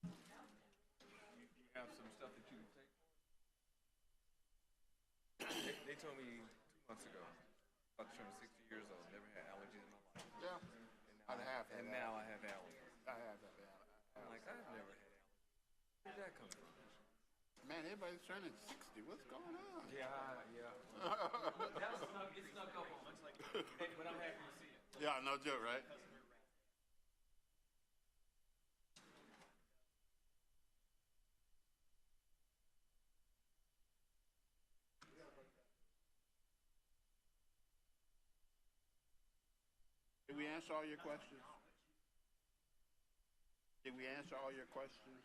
You have some stuff that you can take? They told me 2 months ago, about to turn 60 years old, never had allergies in my life. Yeah. And now I have allergies. I have that. I'm like, I've never had allergies. Where did that come from? Man, everybody's turning 60. What's going on? Yeah. It snuck up on us, but I'm happy to see it. Yeah, no joke, right? Did we answer all your questions? Did we answer all your questions?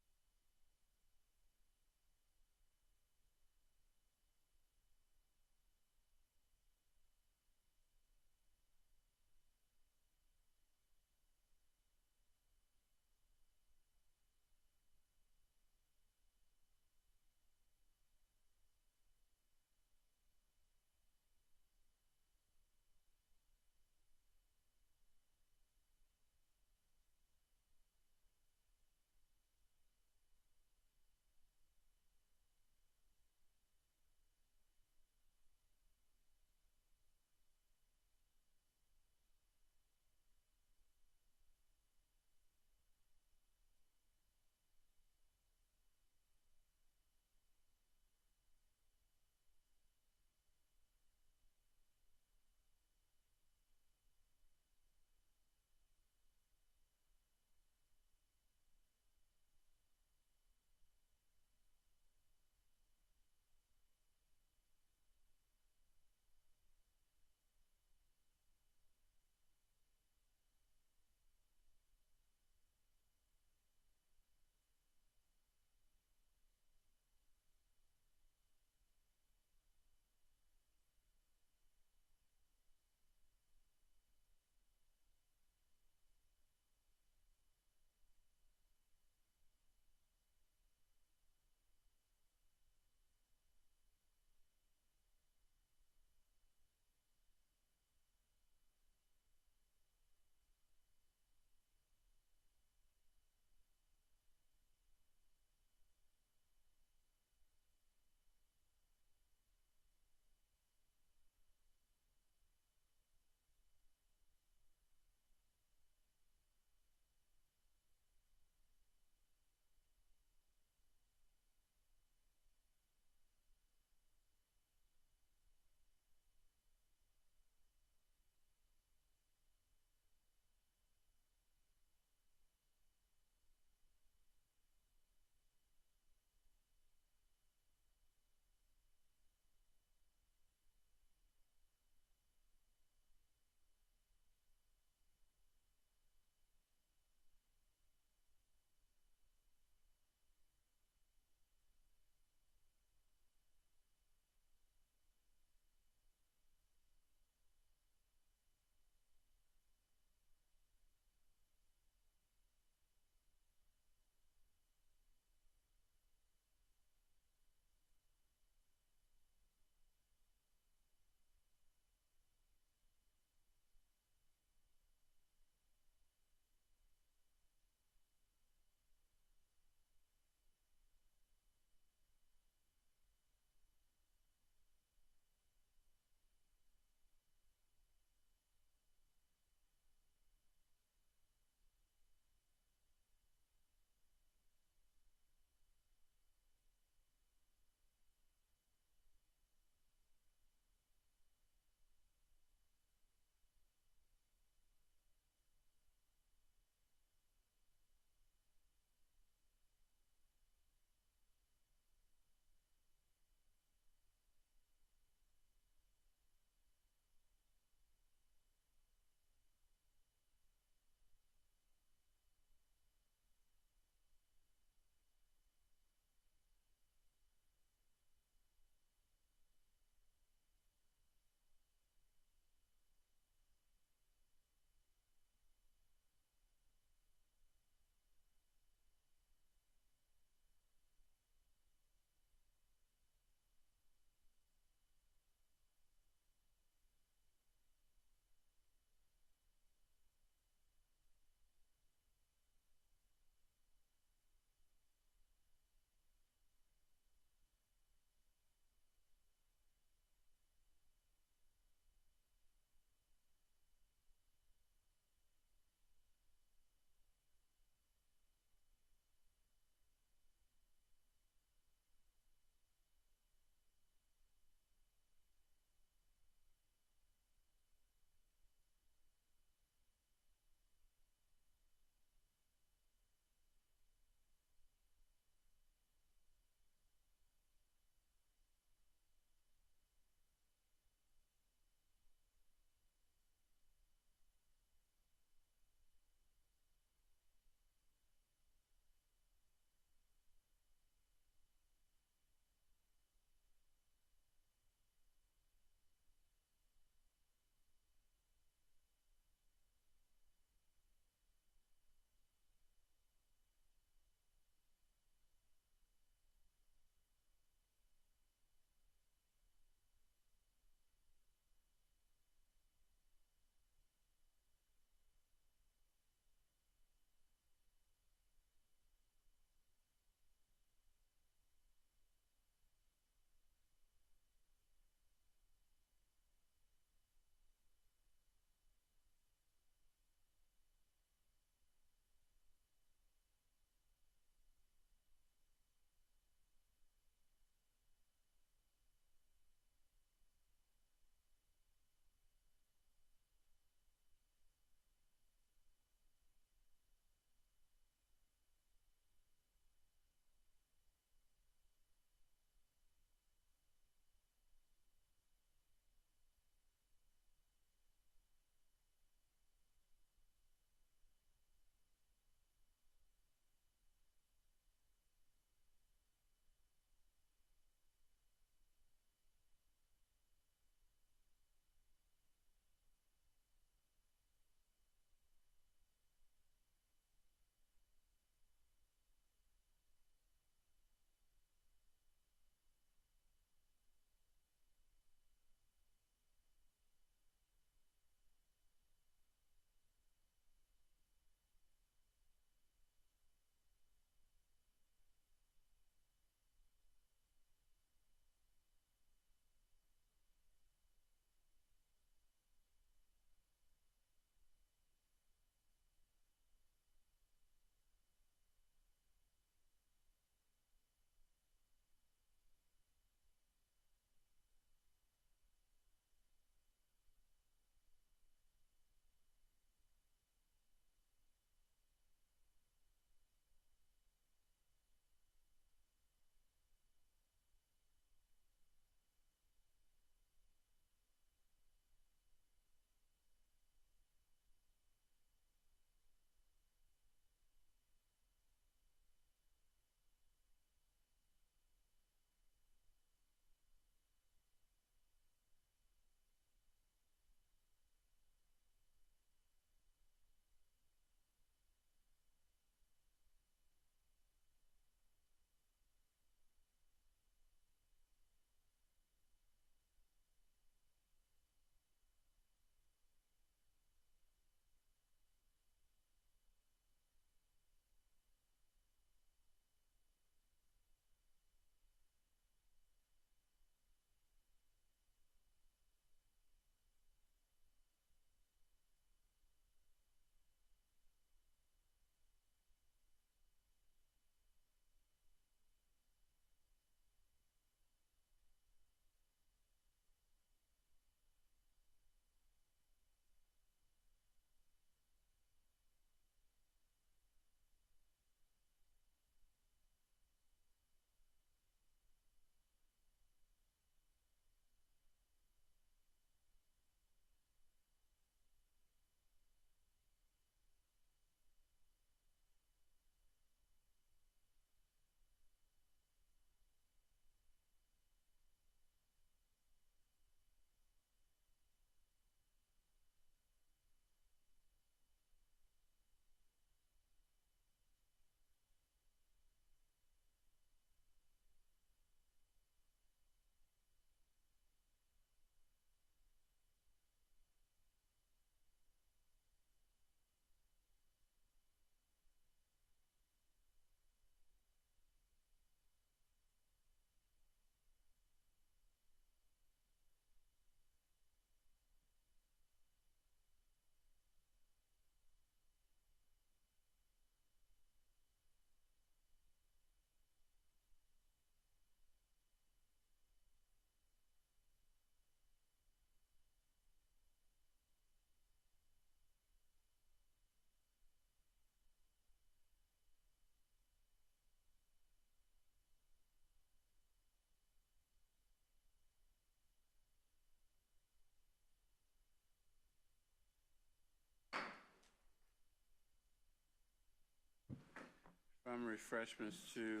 from refreshments to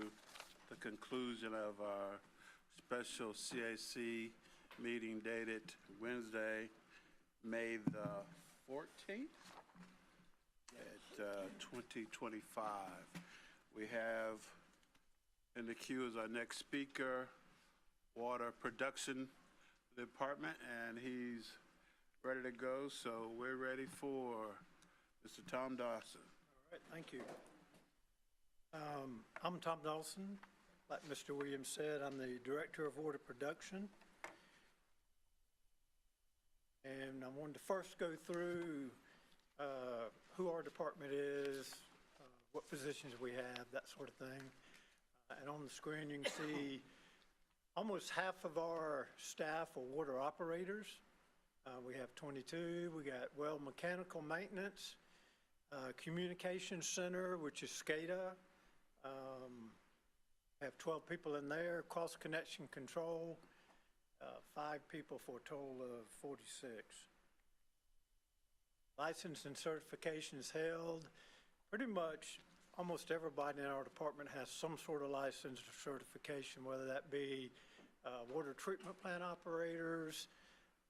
the conclusion of our special CAC meeting dated Wednesday, May the 14th at 2025. We have in the queue is our next speaker, Water Production Department, and he's ready to go, so we're ready for Mr. Tom Dawson. All right, thank you. I'm Tom Dawson. Like Mr. Williams said, I'm the Director of Water Production. And I wanted to first go through who our department is, what positions we have, that sort of thing. And on the screen, you can see almost half of our staff are water operators. We have 22. We got well mechanical maintenance, communications center, which is SCADA. Have 12 people in there, cross connection control, 5 people for a total of 46. License and certifications held. Pretty much almost everybody in our department has some sort of license or certification, whether that be water treatment plant operators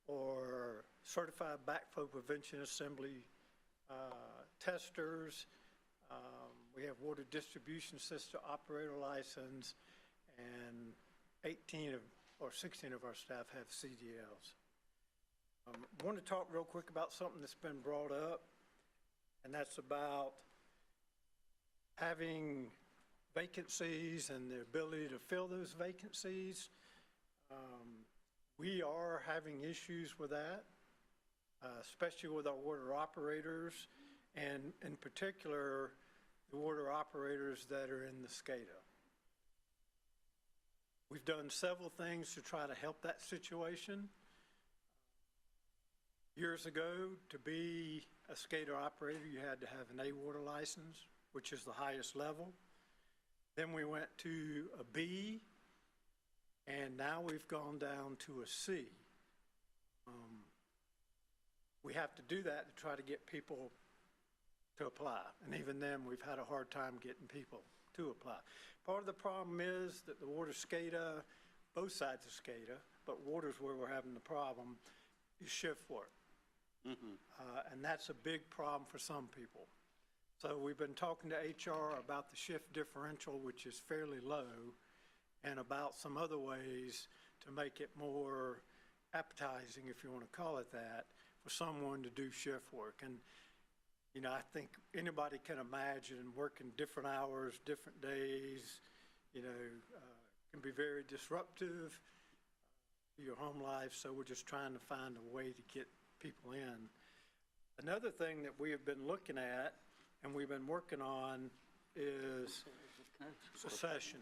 or certified backflow prevention assembly testers. We have water distribution system operator license, and 16 of our staff have CDLs. I want to talk real quick about something that's been brought up, and that's about having vacancies and the ability to fill those vacancies. We are having issues with that, especially with our water operators, and in particular, the water operators that are in the SCADA. We've done several things to try to help that situation. Years ago, to be a SCADA operator, you had to have an A water license, which is the highest level. Then we went to a B, and now we've gone down to a C. We have to do that to try to get people to apply. And even then, we've had a hard time getting people to apply. Part of the problem is that the water SCADA, both sides of SCADA, but water's where we're having the problem, is shift work. And that's a big problem for some people. So we've been talking to HR about the shift differential, which is fairly low, and about some other ways to make it more appetizing, if you want to call it that, for someone to do shift work. And you know, I think anybody can imagine working different hours, different days, can be very disruptive to your home life. So we're just trying to find a way to get people in. Another thing that we have been looking at and we've been working on is succession.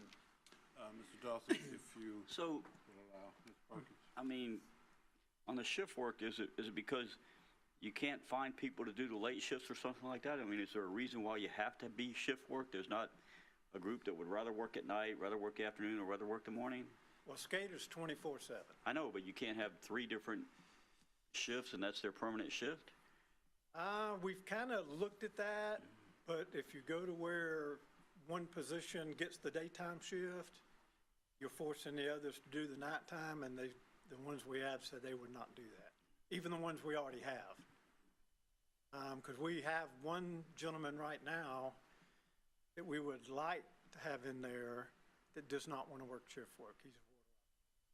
Mr. Dawson, if you So, will allow Ms. Perkins. I mean, on the shift work, is it because you can't find people to do the late shifts or something like that? I mean, is there a reason why you have to be shift work? There's not a group that would rather work at night, rather work afternoon, or rather work the morning? Well, SCADA's 24/7. I know, but you can't have 3 different shifts and that's their permanent shift? We've kind of looked at that, but if you go to where one position gets the daytime shift, you're forcing the others to do the nighttime, and the ones we have said they would not do that, even the ones we already have. Because we have one gentleman right now that we would like to have in there that does not want to work shift work. He's a water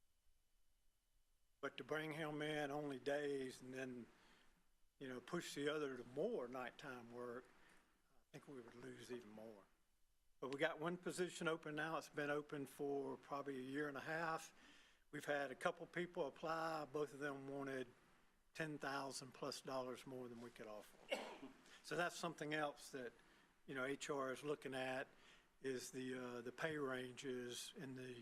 operator. But to bring him in only days and then, push the other to more nighttime work, I think we would lose even more. But we got one position open now. It's been open for probably a year and a half. We've had a couple people apply. Both of them wanted $10,000+ more than we could offer. So that's something else that, HR is looking at, is the pay ranges in the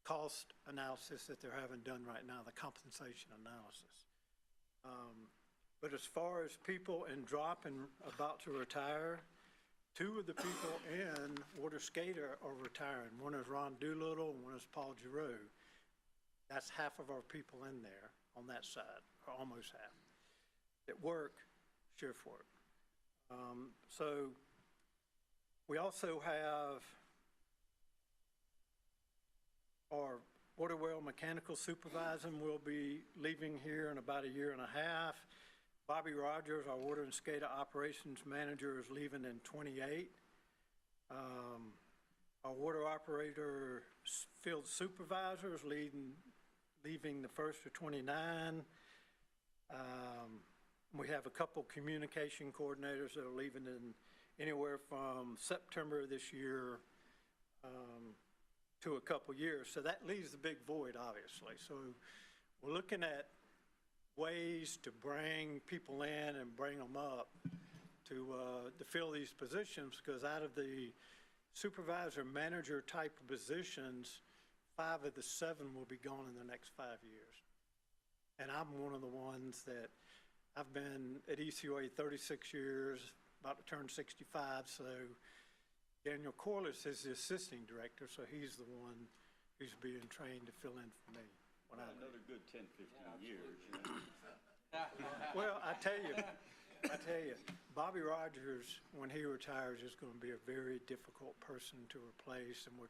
cost analysis that they're having done right now, the compensation analysis. But as far as people in drop and about to retire, 2 of the people in Water SCADA are retiring. One is Ron Doolittle and one is Paul Giroux. That's half of our people in there on that side, or almost half, that work shift work. So We also have our water well mechanical supervisor will be leaving here in about a year and a half. Bobby Rogers, our water and SCADA operations manager, is leaving in 28. Our water operator field supervisor is leaving the 1st of 29. We have a couple communication coordinators that are leaving in anywhere from September of this year to a couple years. So that leaves the big void, obviously. So we're looking at ways to bring people in and bring them up to fill these positions, because out of the supervisor manager type of positions, 5 of the 7 will be gone in the next 5 years. And I'm one of the ones that I've been at ECOA 36 years, about to turn 65, so Daniel Corliss is the assisting director, so he's the one who's being trained to fill in for me. Another good 10, 15 years. Well, I tell you, Bobby Rogers, when he retires, is going to be a very difficult person to replace, and we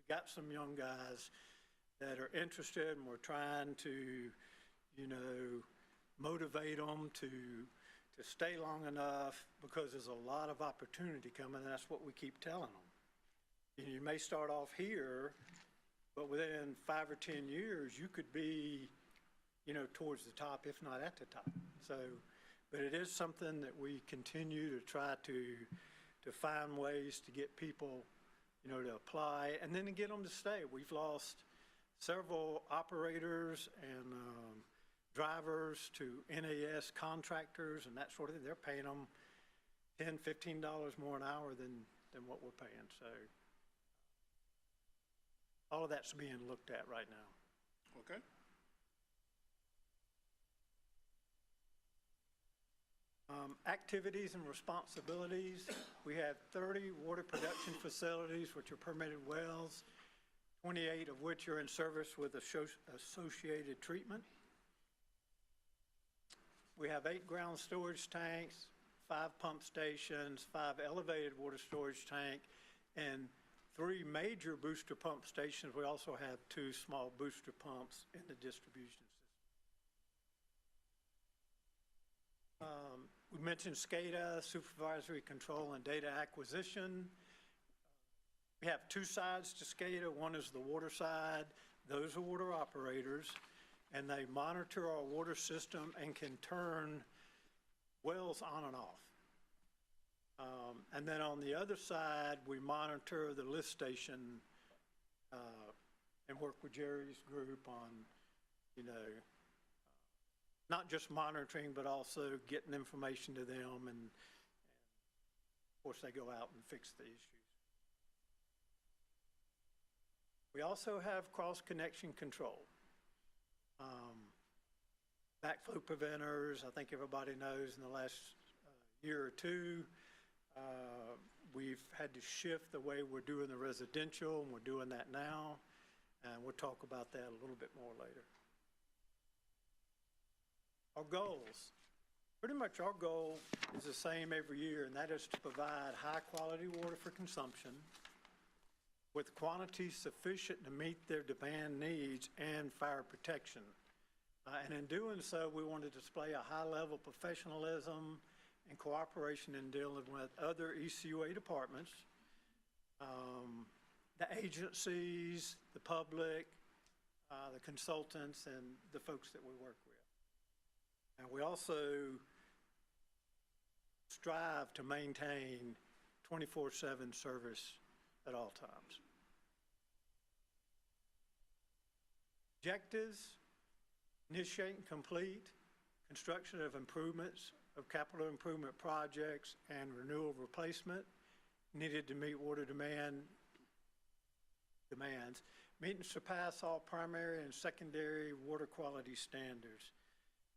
got some young guys that are interested, and we're trying to, motivate them to stay long enough, because there's a lot of opportunity coming, and that's what we keep telling them. You may start off here, but within 5 or 10 years, you could be, towards the top, if not at the top. So, but it is something that we continue to try to find ways to get people, to apply, and then to get them to stay. We've lost several operators and drivers to NAS contractors and that sort of thing. They're paying them $10, $15 more an hour than what we're paying. So all of that's being looked at right now. Okay. Activities and responsibilities. We have 30 water production facilities, which are permitted wells, 28 of which are in service with associated treatment. We have 8 ground storage tanks, 5 pump stations, 5 elevated water storage tank, and 3 major booster pump stations. We also have 2 small booster pumps in the distribution system. We mentioned SCADA, supervisory control and data acquisition. We have 2 sides to SCADA. One is the water side. Those are water operators, and they monitor our water system and can turn wells on and off. And then on the other side, we monitor the lift station and work with Jerry's group on, not just monitoring, but also getting information to them, and of course they go out and fix the issues. We also have cross-connection control. Backflow preventers, I think everybody knows in the last year or 2, we've had to shift the way we're doing the residential, and we're doing that now, and we'll talk about that a little bit more later. Our goals. Pretty much our goal is the same every year, and that is to provide high-quality water for consumption with quantities sufficient to meet their demand needs and fire protection. And in doing so, we want to display a high level of professionalism and cooperation in dealing with other ECUA departments, the agencies, the public, the consultants, and the folks that we work with. And we also strive to maintain 24/7 service at all times. Objectives: initiate and complete construction of improvements of capital improvement projects and renewal replacement needed to meet water demands, meet and surpass all primary and secondary water quality standards.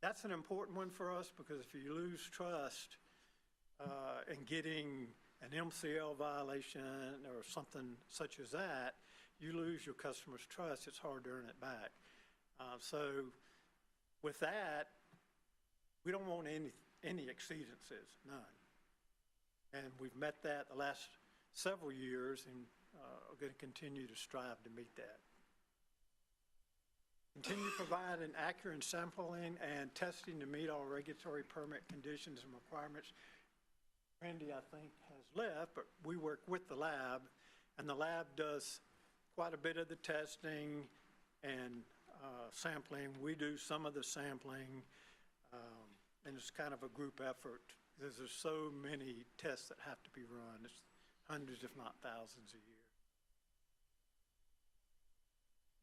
That's an important one for us, because if you lose trust in getting an MCL violation or something such as that, you lose your customer's trust. It's hard to earn it back. So with that, we don't want any exceedances, none. And we've met that the last several years and are going to continue to strive to meet that. Continue providing accurate sampling and testing to meet all regulatory permit conditions and requirements. Randy, I think, has left, but we work with the lab, and the lab does quite a bit of the testing and sampling. We do some of the sampling, and it's kind of a group effort because there's so many tests that have to be run. It's hundreds, if not thousands, a year.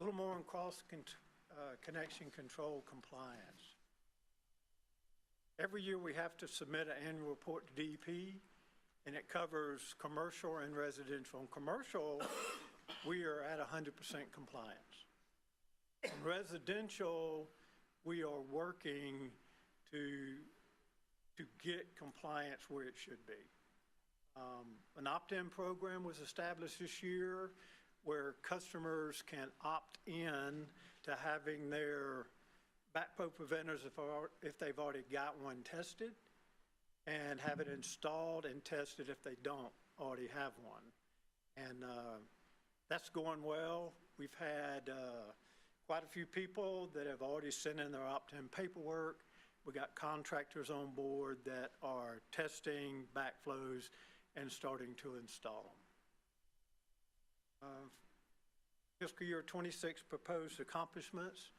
A little more on connection control compliance. Every year we have to submit an annual report to DEP, and it covers commercial and residential. In commercial, we are at 100% compliance. In residential, we are working to get compliance where it should be. An opt-in program was established this year where customers can opt in to having their backflow preventers, if they've already got one, tested, and have it installed and tested if they don't already have one. And that's going well. We've had quite a few people that have already sent in their opt-in paperwork. We got contractors on board that are testing backflows and starting to install them. Fiscal year 26 proposed accomplishments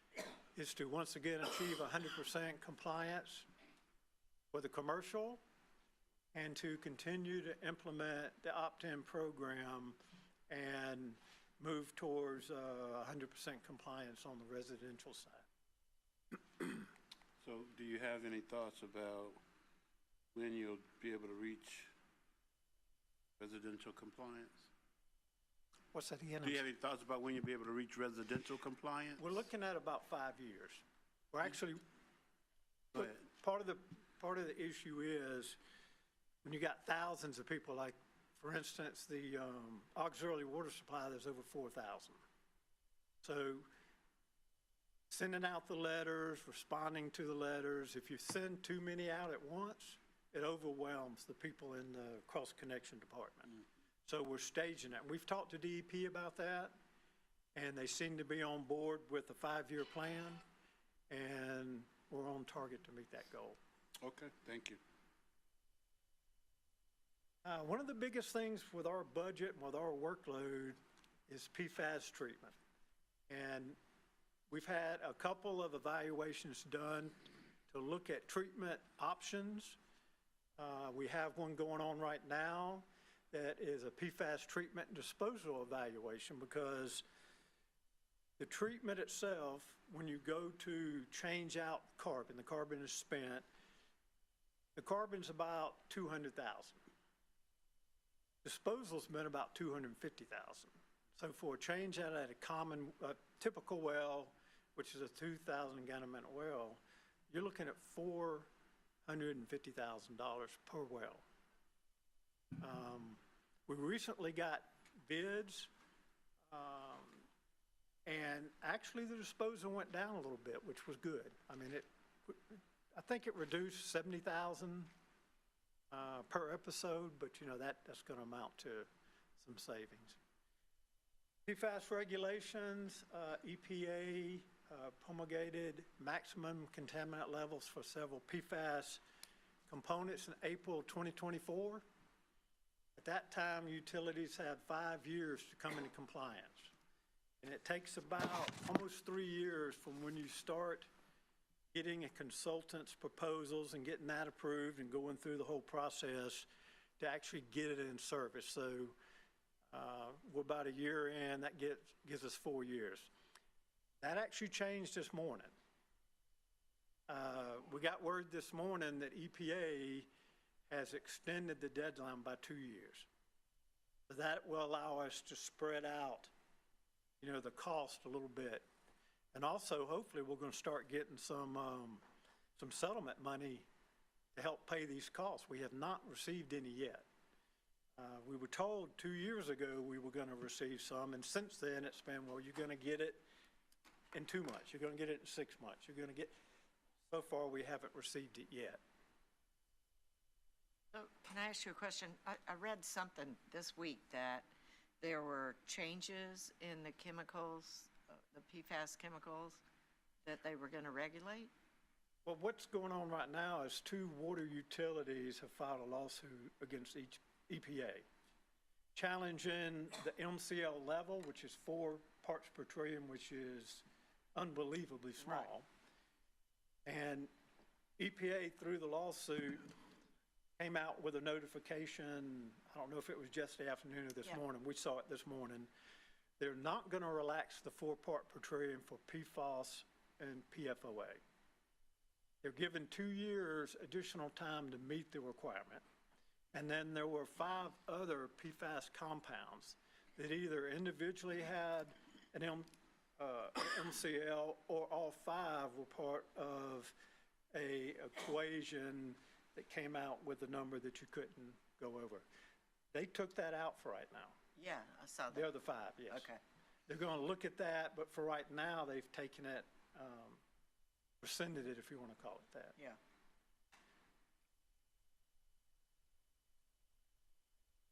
is to once again achieve 100% compliance for the commercial and to continue to implement the opt-in program and move towards 100% compliance on the residential side. So do you have any thoughts about when you'll be able to reach residential compliance? What's that again? Do you have any thoughts about when you'll be able to reach residential compliance? We're looking at about 5 years. We're actually, Go ahead. part of the issue is when you got thousands of people, like for instance, the auxiliary water supply, there's over 4,000. So sending out the letters, responding to the letters, if you send too many out at once, it overwhelms the people in the cross-connection department. So we're staging it. We've talked to DEP about that, and they seem to be on board with the 5-year plan, and we're on target to meet that goal. Okay, thank you. One of the biggest things with our budget and with our workload is PFAS treatment. And we've had a couple of evaluations done to look at treatment options. We have one going on right now that is a PFAS treatment and disposal evaluation, because the treatment itself, when you go to change out carbon, the carbon is spent, the carbon's about 200,000. Disposal's been about 250,000. So for a change out at a typical well, which is a 2,000 gallon a minute well, you're looking at $450,000 per well. We recently got bids, and actually the disposal went down a little bit, which was good. I mean, I think it reduced 70,000 per episode, but you know, that's going to amount to some savings. PFAS regulations, EPA promulgated maximum contaminant levels for several PFAS components in April 2024. At that time, utilities had 5 years to come into compliance. And it takes about almost 3 years from when you start getting a consultant's proposals and getting that approved and going through the whole process to actually get it in service. So we're about a year in, that gives us 4 years. That actually changed this morning. We got word this morning that EPA has extended the deadline by 2 years. So that will allow us to spread out, you know, the cost a little bit. And also, hopefully, we're going to start getting some settlement money to help pay these costs. We have not received any yet. We were told 2 years ago we were going to receive some, and since then it's been, well, you're going to get it in 2 months. You're going to get it in 6 months. You're going to get, so far we haven't received it yet. So can I ask you a question? I read something this week that there were changes in the chemicals, the PFAS chemicals, that they were going to regulate? Well, what's going on right now is 2 water utilities have filed a lawsuit against each EPA, challenging the MCL level, which is 4 parts per trillion, which is unbelievably small. And EPA, through the lawsuit, came out with a notification, I don't know if it was yesterday afternoon or this morning, we saw it this morning. They're not going to relax the 4 part per trillion for PFAS and PFOA. They're given 2 years additional time to meet the requirement. And then there were 5 other PFAS compounds that either individually had an MCL or all 5 were part of a equation that came out with a number that you couldn't go over. They took that out for right now. Yeah, I saw that. The other 5, yes. Okay. They're going to look at that, but for right now, they've taken it, rescinded it, if you want to call it that. Yeah.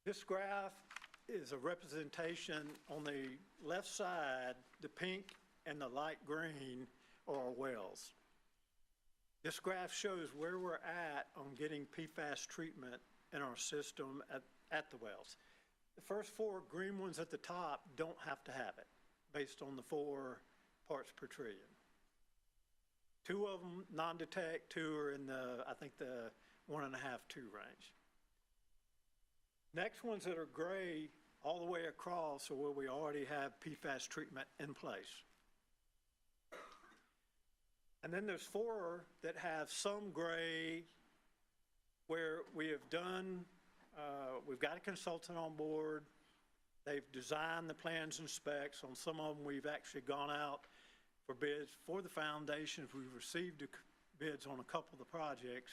This graph is a representation on the left side, the pink and the light green are our wells. This graph shows where we're at on getting PFAS treatment in our system at the wells. The first 4 green ones at the top don't have to have it, based on the 4 parts per trillion. 2 of them non-detect, 2 are in the, I think the 1.5, 2 range. Next ones that are gray all the way across are where we already have PFAS treatment in place. And then there's 4 that have some gray where we have done, we've got a consultant on board. They've designed the plans and specs. On some of them, we've actually gone out for bids for the foundations. We've received bids on a couple of the projects.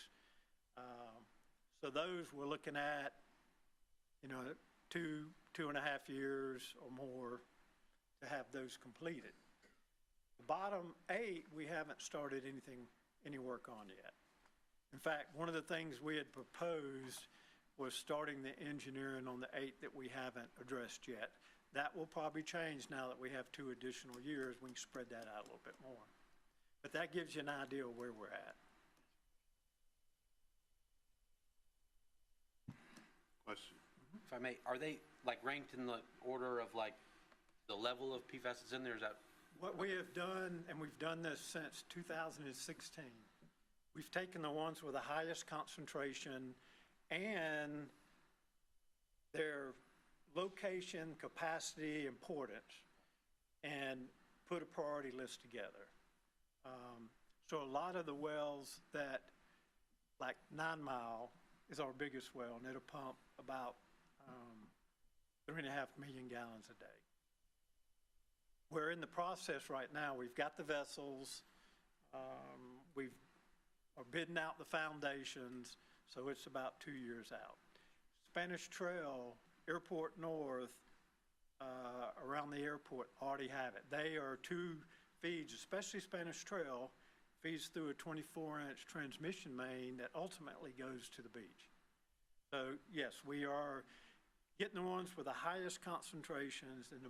So those we're looking at, 2.5 years or more to have those completed. The bottom 8, we haven't started any work on yet. In fact, one of the things we had proposed was starting the engineering on the 8 that we haven't addressed yet. That will probably change now that we have 2 additional years. We can spread that out a little bit more. But that gives you an idea of where we're at. Question? If I may, are they like ranked in the order of like the level of PFAS that's in there? Is that? What we have done, and we've done this since 2016, we've taken the ones with the highest concentration and their location, capacity, importance, and put a priority list together. So a lot of the wells that, like 9 Mile is our biggest well, and it'll pump about 3.5 million gallons a day. We're in the process right now. We've got the vessels. We are bidding out the foundations, so it's about 2 years out. Spanish Trail, Airport North, around the airport already have it. They are 2 feeds, especially Spanish Trail, feeds through a 24-inch transmission main that ultimately goes to the beach. So yes, we are getting the ones with the highest concentrations and the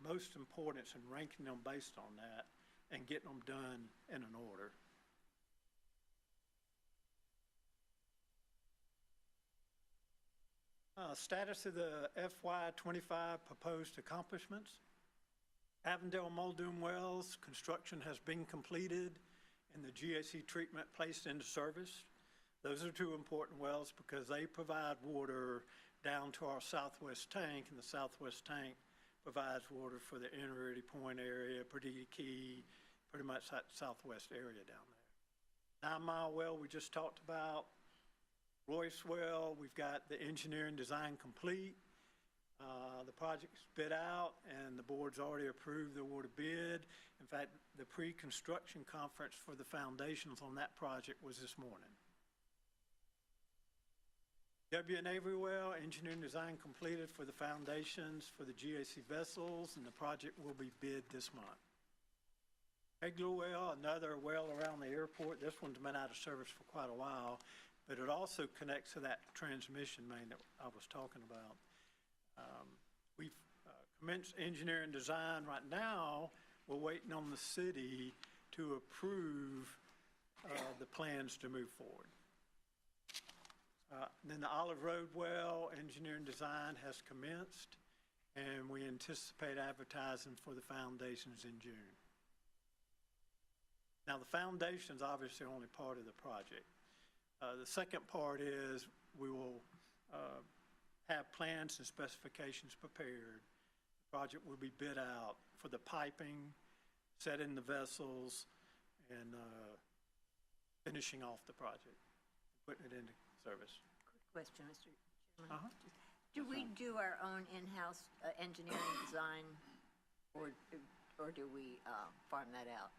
most importance and ranking them based on that and getting them done in an order. Status of the FY25 proposed accomplishments. Avondale Muldoon Wells construction has been completed and the GAC treatment placed into service. Those are 2 important wells because they provide water down to our southwest tank, and the southwest tank provides water for the Inner Point area, Perdita Key, pretty much that southwest area down there. 9 Mile well we just talked about. Royce well, we've got the engineering design complete. The project's bid out and the board's already approved the award of bid. In fact, the pre-construction conference for the foundations on that project was this morning. W and Avery well, engineering design completed for the foundations for the GAC vessels, and the project will be bid this month. Egler well, another well around the airport. This one's been out of service for quite a while. but it also connects to that transmission main that I was talking about. We've commenced engineering design. Right now, we're waiting on the city to approve the plans to move forward. Then the Olive Road well, engineering design has commenced, and we anticipate advertising for the foundations in June. Now, the foundation's obviously only part of the project. The second part is we will have plans and specifications prepared. The project will be bid out for the piping, setting the vessels, and finishing off the project, putting it into service. Quick question, Mr. Chairman. Do we do our own in-house engineering design, or do we farm that out?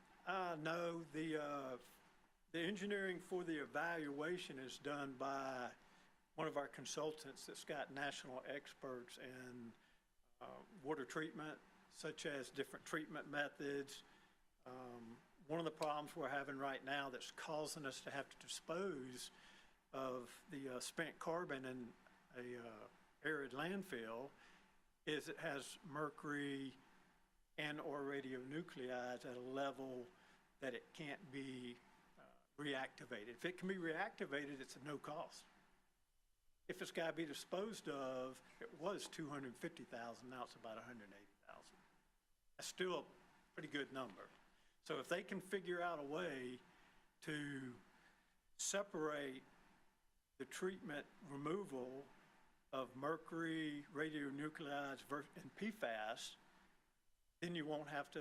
No, the engineering for the evaluation is done by one of our consultants that's got national experts in water treatment, such as different treatment methods. One of the problems we're having right now that's causing us to have to dispose of the spent carbon in a arid landfill is it has mercury and or radionuclides at a level that it can't be reactivated. If it can be reactivated, it's at no cost. If it's got to be disposed of, it was $250,000, now it's about $180,000. That's still a pretty good number. So if they can figure out a way to separate the treatment removal of mercury, radionuclides, and PFAS, then you won't have to,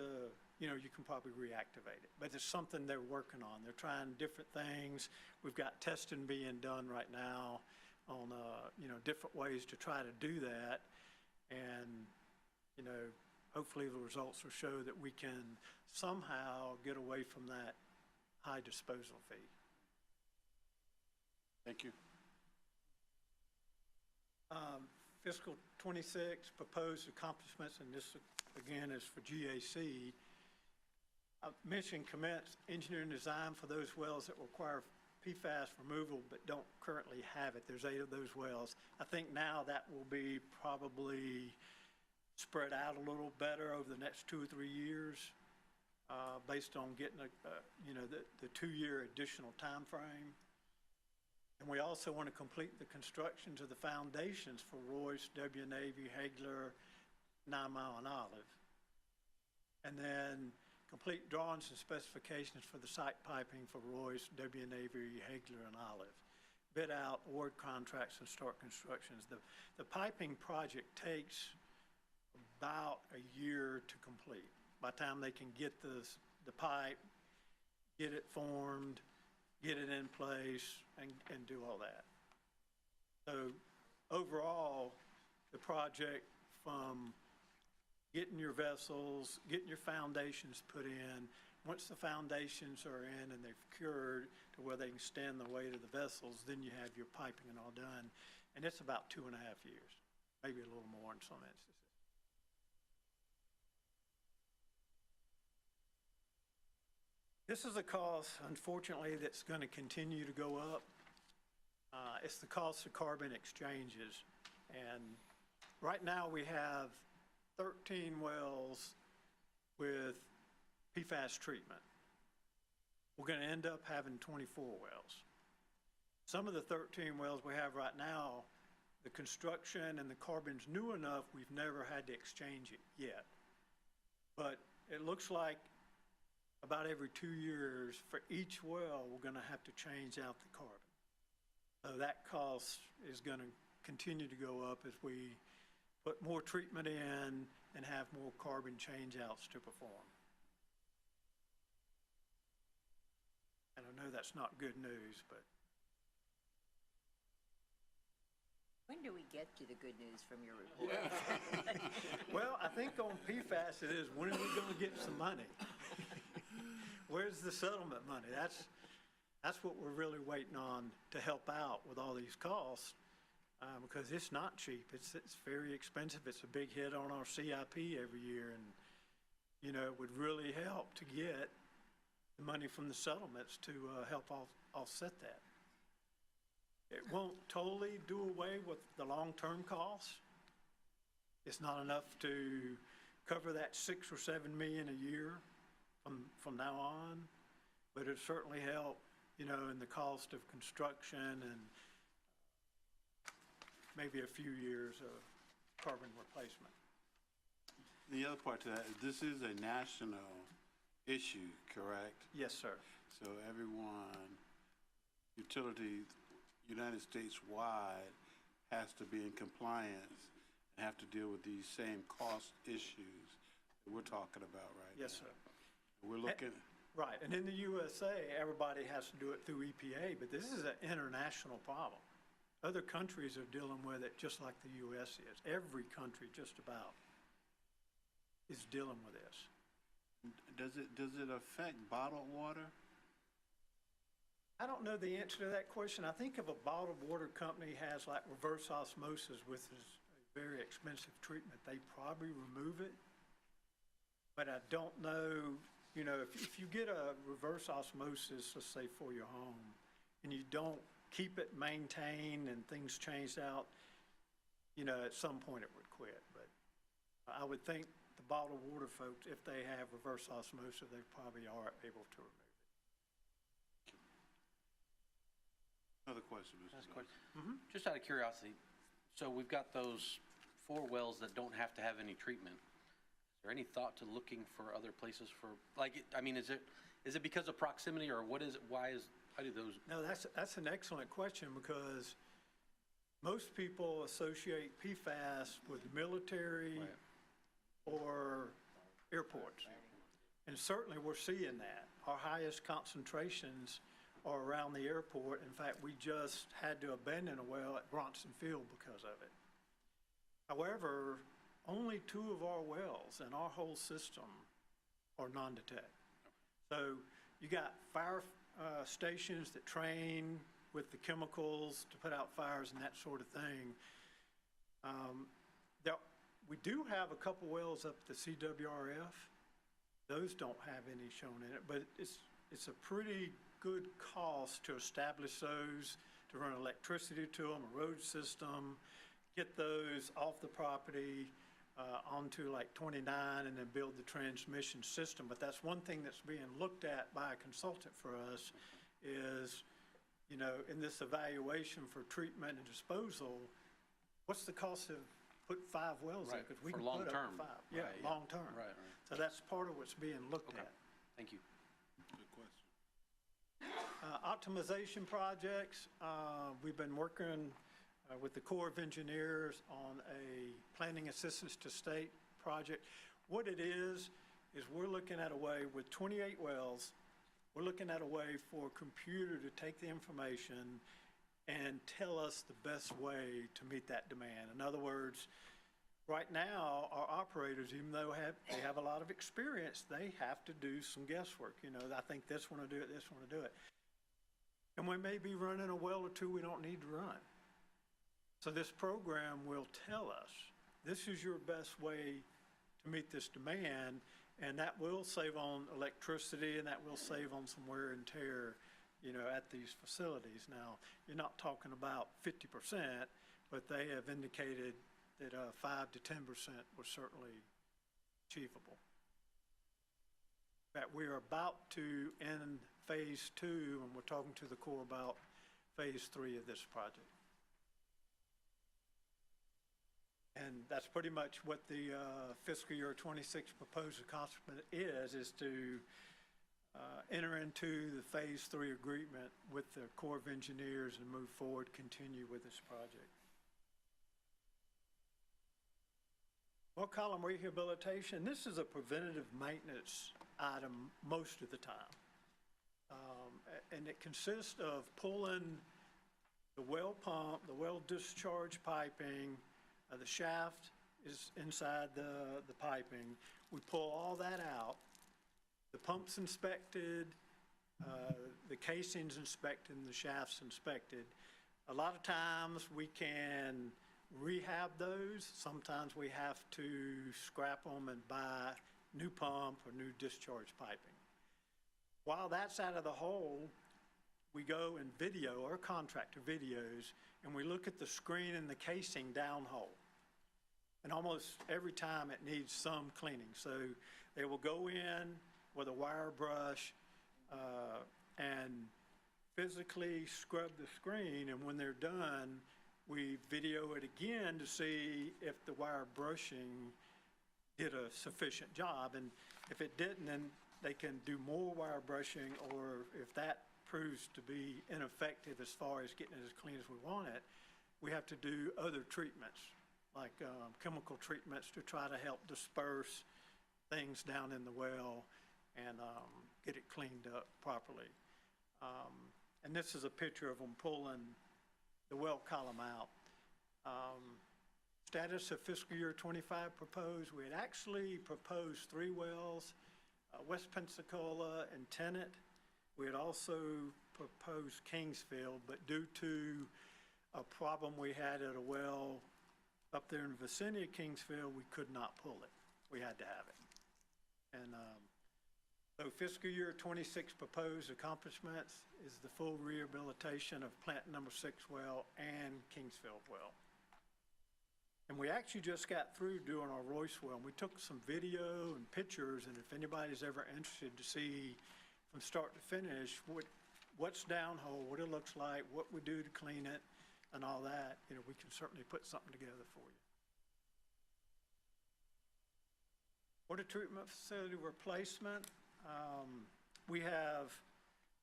you can probably reactivate it. But it's something they're working on. They're trying different things. We've got testing being done right now on, different ways to try to do that. And, hopefully the results will show that we can somehow get away from that high disposal fee. Thank you. Fiscal 26 proposed accomplishments, and this again is for GAC. I mentioned commence engineering design for those wells that require PFAS removal but don't currently have it. There's 8 of those wells. I think now that will be probably spread out a little better over the next 2 or 3 years, based on getting the 2-year additional time frame. And we also want to complete the constructions of the foundations for Royce, W. Navy, Hagler, 9 Mile, and Olive. And then complete drawings and specifications for the site piping for Royce, W. Navy, Hagler, and Olive. Bid out, award contracts, and start constructions. The piping project takes about a year to complete. By the time they can get the pipe, get it formed, get it in place, and do all that. So overall, the project from getting your vessels, getting your foundations put in, once the foundations are in and they've cured to where they can stand the weight of the vessels, then you have your piping and all done. And it's about 2.5 years, maybe a little more in some instances. This is a cost, unfortunately, that's going to continue to go up. It's the cost of carbon exchanges. And right now we have 13 wells with PFAS treatment. We're going to end up having 24 wells. Some of the 13 wells we have right now, the construction and the carbon's new enough, we've never had to exchange it yet. But it looks like about every 2 years for each well, we're going to have to change out the carbon. So that cost is going to continue to go up as we put more treatment in and have more carbon change-outs to perform. And I know that's not good news, but. When do we get to the good news from your report? Well, I think on PFAS it is, when are we going to get some money? Where's the settlement money? That's what we're really waiting on to help out with all these costs, because it's not cheap. It's very expensive. It's a big hit on our CIP every year, and it would really help to get the money from the settlements to help offset that. It won't totally do away with the long-term costs. It's not enough to cover that 6 or 7 million a year from now on, but it certainly help, you know, in the cost of construction and maybe a few years of carbon replacement. The other part to that is this is a national issue, correct? Yes, sir. So everyone, utility, United States wide, has to be in compliance and have to deal with these same cost issues that we're talking about right now. Yes, sir. We're looking, Right, and in the USA, everybody has to do it through EPA, but this is an international problem. Other countries are dealing with it just like the US is. Every country just about is dealing with this. does it affect bottled water? I don't know the answer to that question. I think if a bottled water company has like reverse osmosis, which is a very expensive treatment, they probably remove it. But I don't know, you know, if you get a reverse osmosis, let's say for your home, and you don't keep it maintained and things changed out, you know, at some point it would quit. But I would think the bottled water folks, if they have reverse osmosis, they probably are able to remove it. Another question, Mr. Last Jones. question. Just out of curiosity, so we've got those 4 wells that don't have to have any treatment. Is there any thought to looking for other places for, like, I mean, is it because of proximity, or what is it, how do those? No, that's an excellent question, because most people associate PFAS with military or airports. And certainly we're seeing that. Our highest concentrations are around the airport. In fact, we just had to abandon a well at Bronson Field because of it. However, only 2 of our wells in our whole system are non-detect. So you got fire stations that train with the chemicals to put out fires and that sort of thing. We do have a couple wells up at the CWRF. Those don't have any shown in it, but it's a pretty good cost to establish those, to run electricity to them, a road system, get those off the property onto like 29, and then build the transmission system. But that's one thing that's being looked at by a consultant for us is, you know, in this evaluation for treatment and disposal, what's the cost of put 5 wells in? Right, Because we for can put up long-term. 5. Yeah, Right, yeah. long-term. Right. So that's part of what's being looked at. Thank you. Good question. Optimization projects, we've been working with the Corps of Engineers on a planning assistance to state project. What it is we're looking at a way with 28 wells, we're looking at a way for a computer to take the information and tell us the best way to meet that demand. In other words, right now, our operators, even though they have a lot of experience, they have to do some guesswork. You know, I think this one will do it, this one will do it. And we may be running a well or 2 we don't need to run. So this program will tell us, this is your best way to meet this demand, and that will save on electricity, and that will save on some wear and tear, you know, at these facilities. Now, you're not talking about 50%, but they have indicated that 5 to 10% was certainly achievable. That we are about to end phase 2, and we're talking to the Corps about phase 3 of this project. And that's pretty much what the fiscal year 26 proposed accomplishment is to enter into the phase 3 agreement with the Corps of Engineers and move forward, continue with this project. Well, column rehabilitation, this is a preventative maintenance item most of the time. And it consists of pulling the well pump, the well discharge piping, the shaft is inside the piping. We pull all that out. The pump's inspected, the casing's inspected, and the shaft's inspected. A lot of times we can rehab those. Sometimes we have to scrap them and buy new pump or new discharge piping. While that's out of the hole, we go and video, our contractor videos, and we look at the screen and the casing downhole. And almost every time it needs some cleaning. So they will go in with a wire brush and physically scrub the screen, and when they're done, we video it again to see if the wire brushing did a sufficient job. And if it didn't, then they can do more wire brushing, or if that proves to be ineffective as far as getting it as clean as we want it, we have to do other treatments, like chemical treatments to try to help disperse things down in the well and get it cleaned up properly. And this is a picture of them pulling the well column out. Status of fiscal year 25 proposed. We had actually proposed 3 wells, West Pensacola and Tennant. We had also proposed Kingsfield, but due to a problem we had at a well up there in the vicinity of Kingsfield, we could not pull it. We had to have it. And so fiscal year 26 proposed accomplishments is the full rehabilitation of plant number 6 well and Kingsfield well. And we actually just got through doing our Royce well, and we took some video and pictures, and if anybody's ever interested to see from start to finish what's downhole, what it looks like, what we do to clean it, and all that, you know, we can certainly put something together for you. Water treatment facility replacement. We have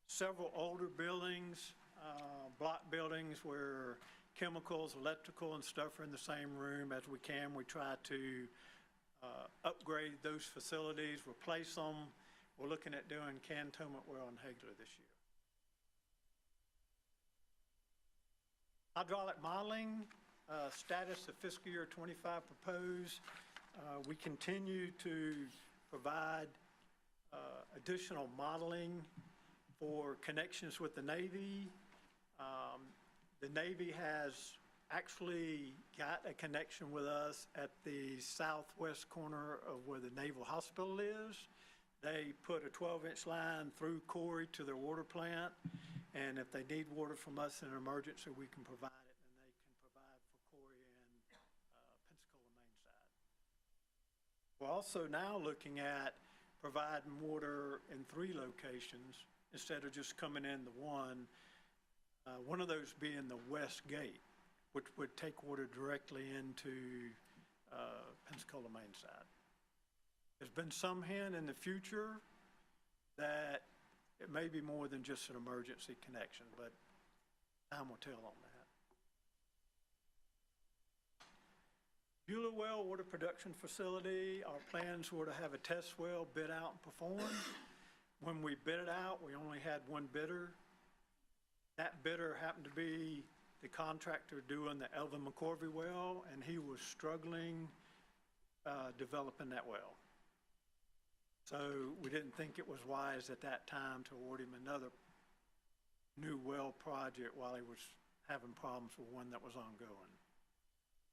several older buildings, block buildings where chemicals, electrical, and stuff are in the same room. As we can, we try to upgrade those facilities, replace them. We're looking at doing Cantonment Well and Hagler this year. Hydraulic modeling, status of fiscal year 25 proposed. We continue to provide additional modeling for connections with the Navy. The Navy has actually got a connection with us at the southwest corner of where the Naval Hospital is. They put a 12-inch line through Corey to their water plant, and if they need water from us in an emergency, we can provide it, and they can provide for Corey and Pensacola main side. We're also now looking at providing water in 3 locations instead of just coming in the one. One of those being the west gate, which would take water directly into Pensacola main side. There's been some hint in the future that it may be more than just an emergency connection, but time will tell on that. Beulah Well Water Production Facility, our plans were to have a test well bid out and performed. When we bid it out, we only had one bidder. That bidder happened to be the contractor doing the Elvin McCorvey well, and he was struggling developing that well. So we didn't think it was wise at that time to award him another new well project while he was having problems with one that was ongoing.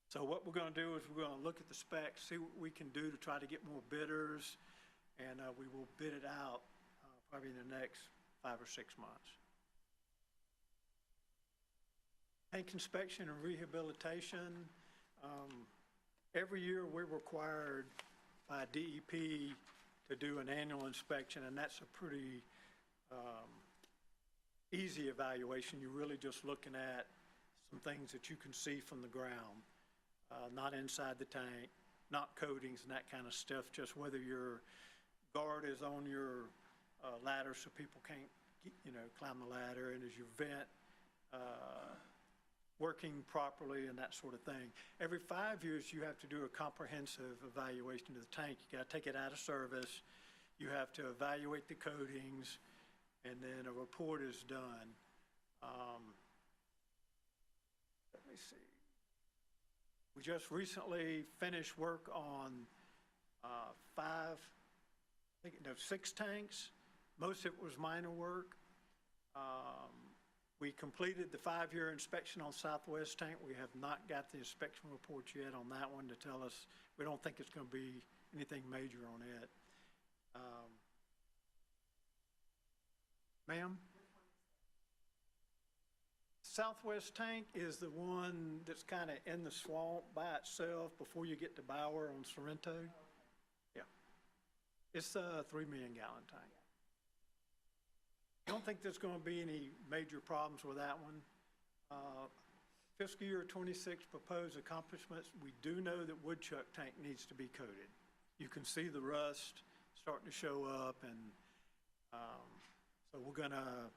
So what we're going to do is we're going to look at the specs, see what we can do to try to get more bidders, and we will bid it out probably in the next 5 or 6 months. Tank inspection and rehabilitation. Every year we're required by DEP to do an annual inspection, and that's a pretty easy evaluation. You're really just looking at some things that you can see from the ground, not inside the tank, not coatings and that kind of stuff, just whether your guard is on your ladder so people can't, you know, climb the ladder, and is your vent working properly and that sort of thing. Every 5 years, you have to do a comprehensive evaluation of the tank. You got to take it out of service. You have to evaluate the coatings, and then a report is done. Let me see. We just recently finished work on 6 tanks. Most of it was minor work. We completed the 5-year inspection on Southwest Tank. We have not got the inspection report yet on that one to tell us. We don't think it's going to be anything major on it. Ma'am? southwest tank is the one that's kind of in the swamp by itself before you get to Bauer on Sorrento. Yeah. It's a 3 million gallon tank. I don't think there's going to be any major problems with that one. Fiscal year 26 proposed accomplishments, we do know that woodchuck tank needs to be coated. You can see the rust starting to show up, and so we're going to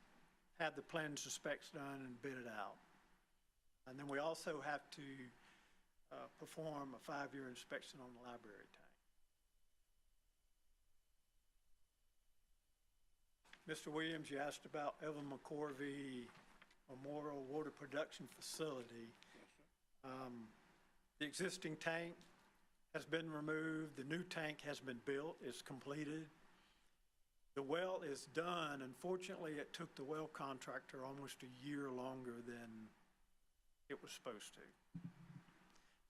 have the plans and specs done and bid it out. And then we also have to perform a 5-year inspection on the library tank. Mr. Williams, you asked about Evan McCorvey Memorial Water Production Facility. The existing tank has been removed. The new tank has been built. It's completed. The well is done. Unfortunately, it took the well contractor almost a year longer than it was supposed to.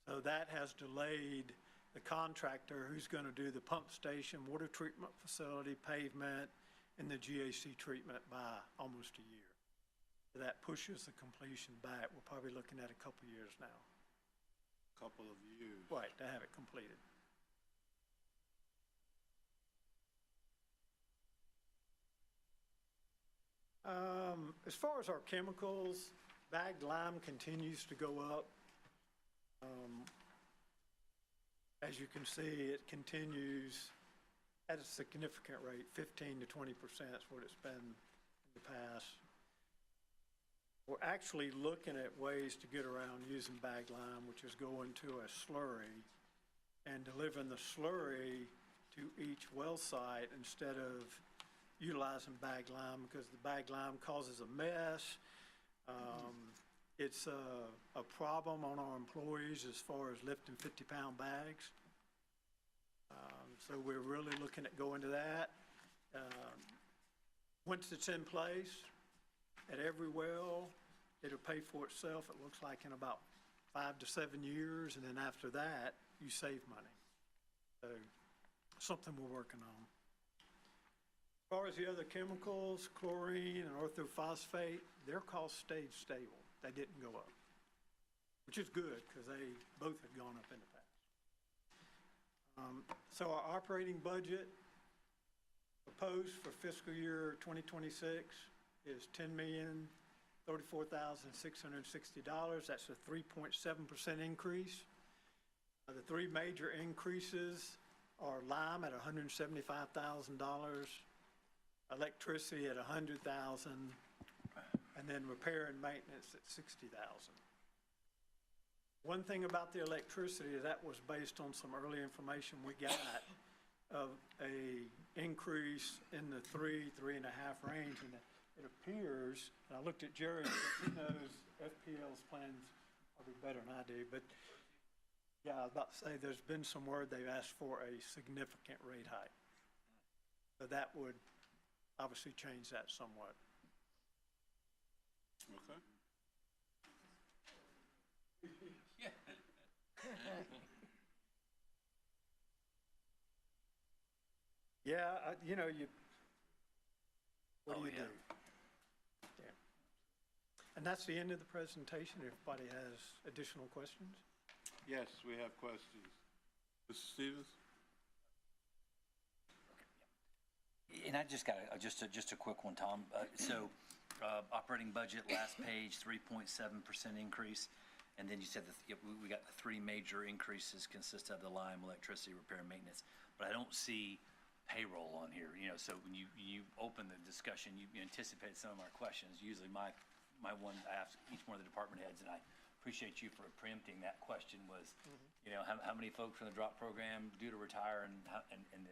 So that has delayed the contractor who's going to do the pump station, water treatment facility, pavement, and the GAC treatment by almost a year. That pushes the completion back. We're probably looking at a couple years now. Couple of years. Right, to have it completed. As far as our chemicals, bagged lime continues to go up. As you can see, it continues at a significant rate, 15 to 20% is what it's been in the past. We're actually looking at ways to get around using bagged lime, which is going to a slurry and delivering the slurry to each well site instead of utilizing bagged lime, because the bagged lime causes a mess. It's a problem on our employees as far as lifting 50-pound bags. So we're really looking at going to that. Once it's in place at every well, it'll pay for itself, it looks like, in about 5 to 7 years, and then after that, you save money. So something we're working on. As far as the other chemicals, chlorine and orthophosphate, their costs stayed stable. They didn't go up, which is good because they both had gone up in the past. So our operating budget proposed for fiscal year 2026 is $10,034,660. That's a 3.7% increase. The three major increases are lime at $175,000, electricity at $100,000, and then repair and maintenance at $60,000. One thing about the electricity is that was based on some early information we got of a increase in the 3.5 range, and it appears, and I looked at Jerry, he knows FPL's plans probably better than I do, but yeah, I was about to say there's been some word they've asked for a significant rate hike. So that would obviously change that somewhat. Okay. Yeah, what do you do? Yeah. And that's the end of the presentation. If anybody has additional questions? Yes, we have questions. Mr. Stevens? And I just got just a quick one, Tom. Operating budget, last page, 3.7% increase. And then you said that we got the three major increases consist of the lime, electricity, repair, and maintenance. But I don't see payroll on here, so when you open the discussion, you anticipated some of our questions. Usually my one, I ask each one of the department heads, and I appreciate you for preempting that question was, how many folks from the drop program due to retire, and then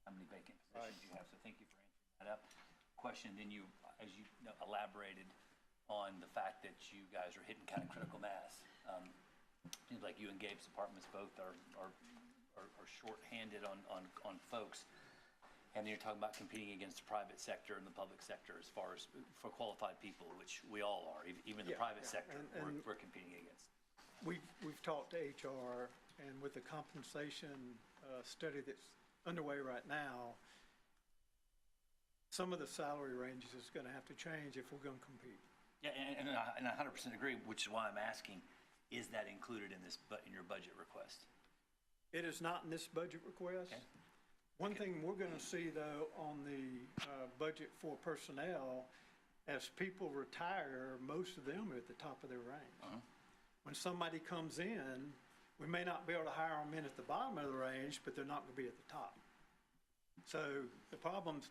how many vacant positions you have. So thank you for answering that up. Question, then you, as you elaborated on the fact that you guys are hitting kind of critical mass. Seems like you and Gabe's departments both are short-handed on folks. And then you're talking about competing against the private sector and the public sector as far as for qualified people, which we all are, even the private sector we're competing against. We've talked to HR, and with the compensation study that's underway right now, some of the salary ranges is going to have to change if we're going to compete. Yeah, and I 100% agree, which is why I'm asking, is that included in this, in your budget request? It is not in this budget request. Okay. One thing we're going to see, though, on the budget for personnel, as people retire, most of them are at the top of their range. When somebody comes in, we may not be able to hire them in at the bottom of the range, but they're not going to be at the top. So the problem's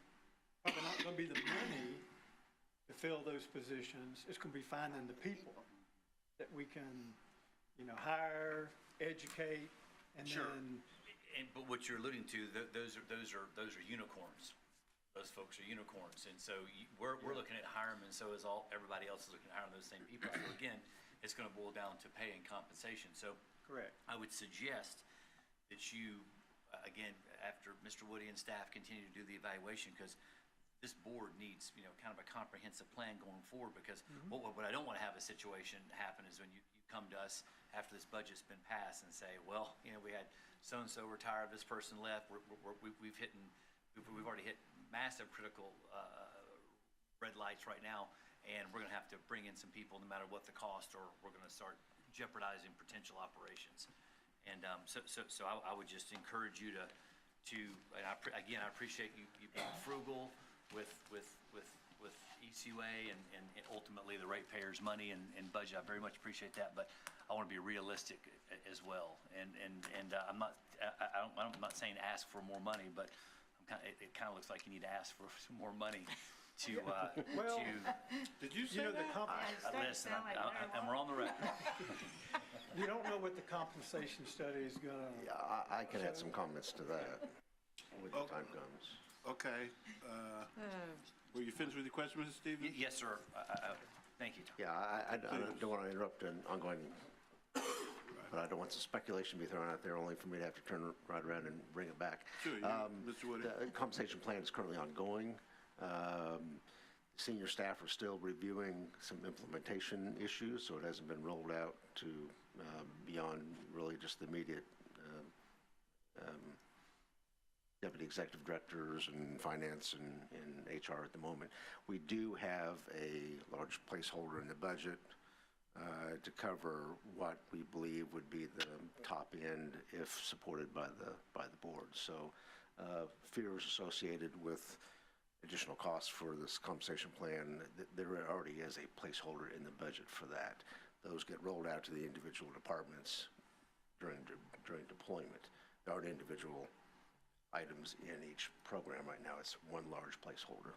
probably not going to be the money to fill those positions. It's going to be finding the people that we can, hire, educate, and Sure. then But what you're alluding to, those are unicorns. Those folks are unicorns, and so we're looking at hiring, and so is everybody else is looking at hiring those same people. So again, it's going to boil down to pay and compensation. So correct. I would suggest that you, again, after Mr. Woody and staff continue to do the evaluation, because this board needs, kind of a comprehensive plan going forward, because what I don't want to have a situation happen is when you come to us after this budget's been passed and say, well, we had so-and-so retired, this person left, we've already hit massive critical red lights right now, and we're going to have to bring in some people no matter what the cost, or we're going to start jeopardizing potential operations. And so I would just encourage you to and I appreciate you being frugal with ECUA and ultimately the ratepayers' money and budget. I very much appreciate that, but I want to be realistic as well. And I'm not saying ask for more money, but it kind of looks like you need to ask for some more money to Well, Did you say that? listen. And we're on the record. you don't know what the compensation study is going to. Yeah, I can add some comments to that when the time comes. Okay. Were you finished with your question, Mr. Stevens? Yes, sir. Thank you, Tom. Yeah, I don't want to interrupt an ongoing, but I don't want some speculation to be thrown out there only for me to have to turn right around and bring it back. Sure, Mr. Woody. The compensation plan is currently ongoing. Senior staff are still reviewing some implementation issues, so it hasn't been rolled out to beyond really just the immediate deputy executive directors and finance and HR at the moment. We do have a large placeholder in the budget to cover what we believe would be the top end if supported by the board. So fears associated with additional costs for this compensation plan, there already is a placeholder in the budget for that. Those get rolled out to the individual departments during deployment. There aren't individual items in each program right now. It's one large placeholder.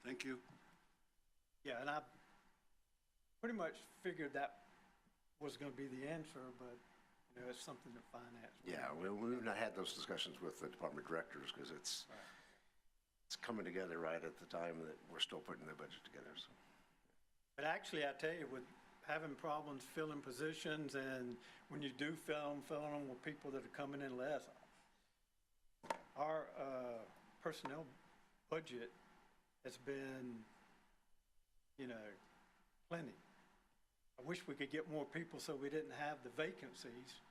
Thank you. Yeah, and I pretty much figured that was going to be the answer, but it's something to finance. Yeah, we've not had those discussions with the department directors because it's coming together right at the time that we're still putting the budget together. So. But actually, I tell you, with having problems filling positions, and when you do filling them with people that are coming in less, our personnel budget has been, plenty. I wish we could get more people so we didn't have the vacancies.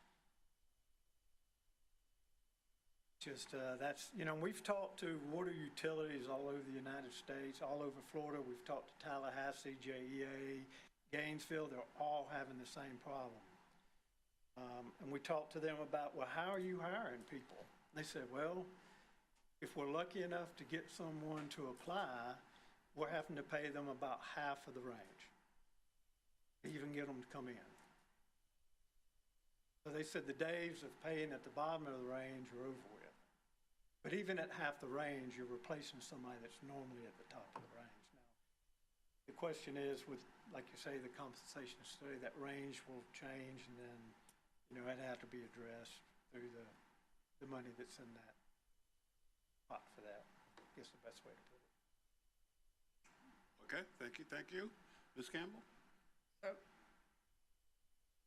Just, that's, we've talked to water utilities all over the United States, all over Florida. We've talked to Tallahassee, JEA, Gainesville. They're all having the same problem. And we talked to them about, well, how are you hiring people? They said, well, if we're lucky enough to get someone to apply, we're having to pay them about half of the range to even get them to come in. So they said the days of paying at the bottom of the range are over with. But even at half the range, you're replacing somebody that's normally at the top of the range. Now, the question is, with, like you say, the compensation study, that range will change, and then, it has to be addressed through the money that's in that pot for that. I guess the best way to put it. Okay, thank you. Ms. Campbell?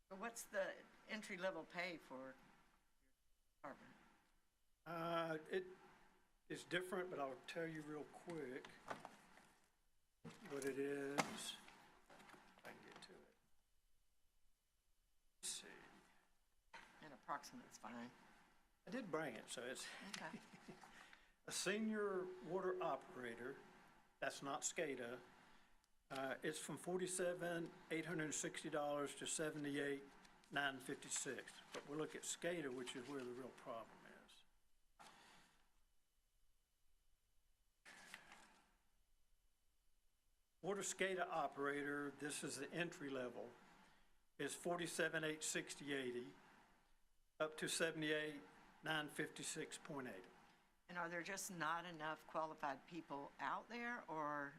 So what's the entry-level pay for your department? It is different, but I'll tell you real quick what it is. If I can get to it. Let's see. An approximate's fine. I did bring it, so it's Okay. a senior water operator That's not SCADA. It's from $47,860 to $78,956. But we'll look at SCADA, which is where the real problem is. Water SCADA operator, this is the entry level, is $47,860.80 up to $78,956.80. And are there just not enough qualified people out there, or?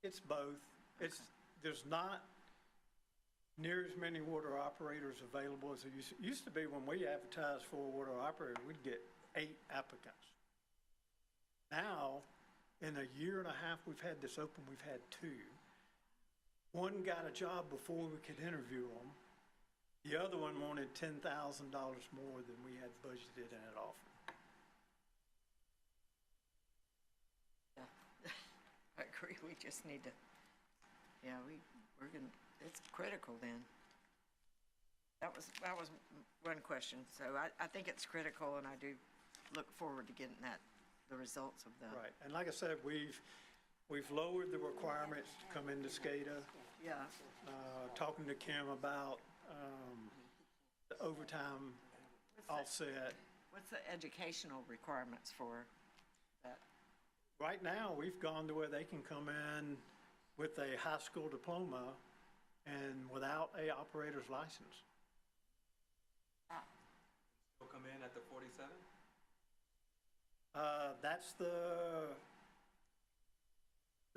It's both. There's not near as many water operators available as there used to be. When we advertised for a water operator, we'd get 8 applicants. Now, in a year and a half we've had this open, we've had 2. One got a job before we could interview them. The other one wanted $10,000 more than we had budgeted and had offered. I agree, we just need to, we're gonna, it's critical then. That was one question, so I think it's critical, and I do look forward to getting the results of that. Right, and like I said, we've lowered the requirements to come into SCADA. Yeah, Talking to Kim about the overtime offset. what's the educational requirements for that? Right now, we've gone to where they can come in with a high school diploma and without a operator's license. Will come in at the 47? That's the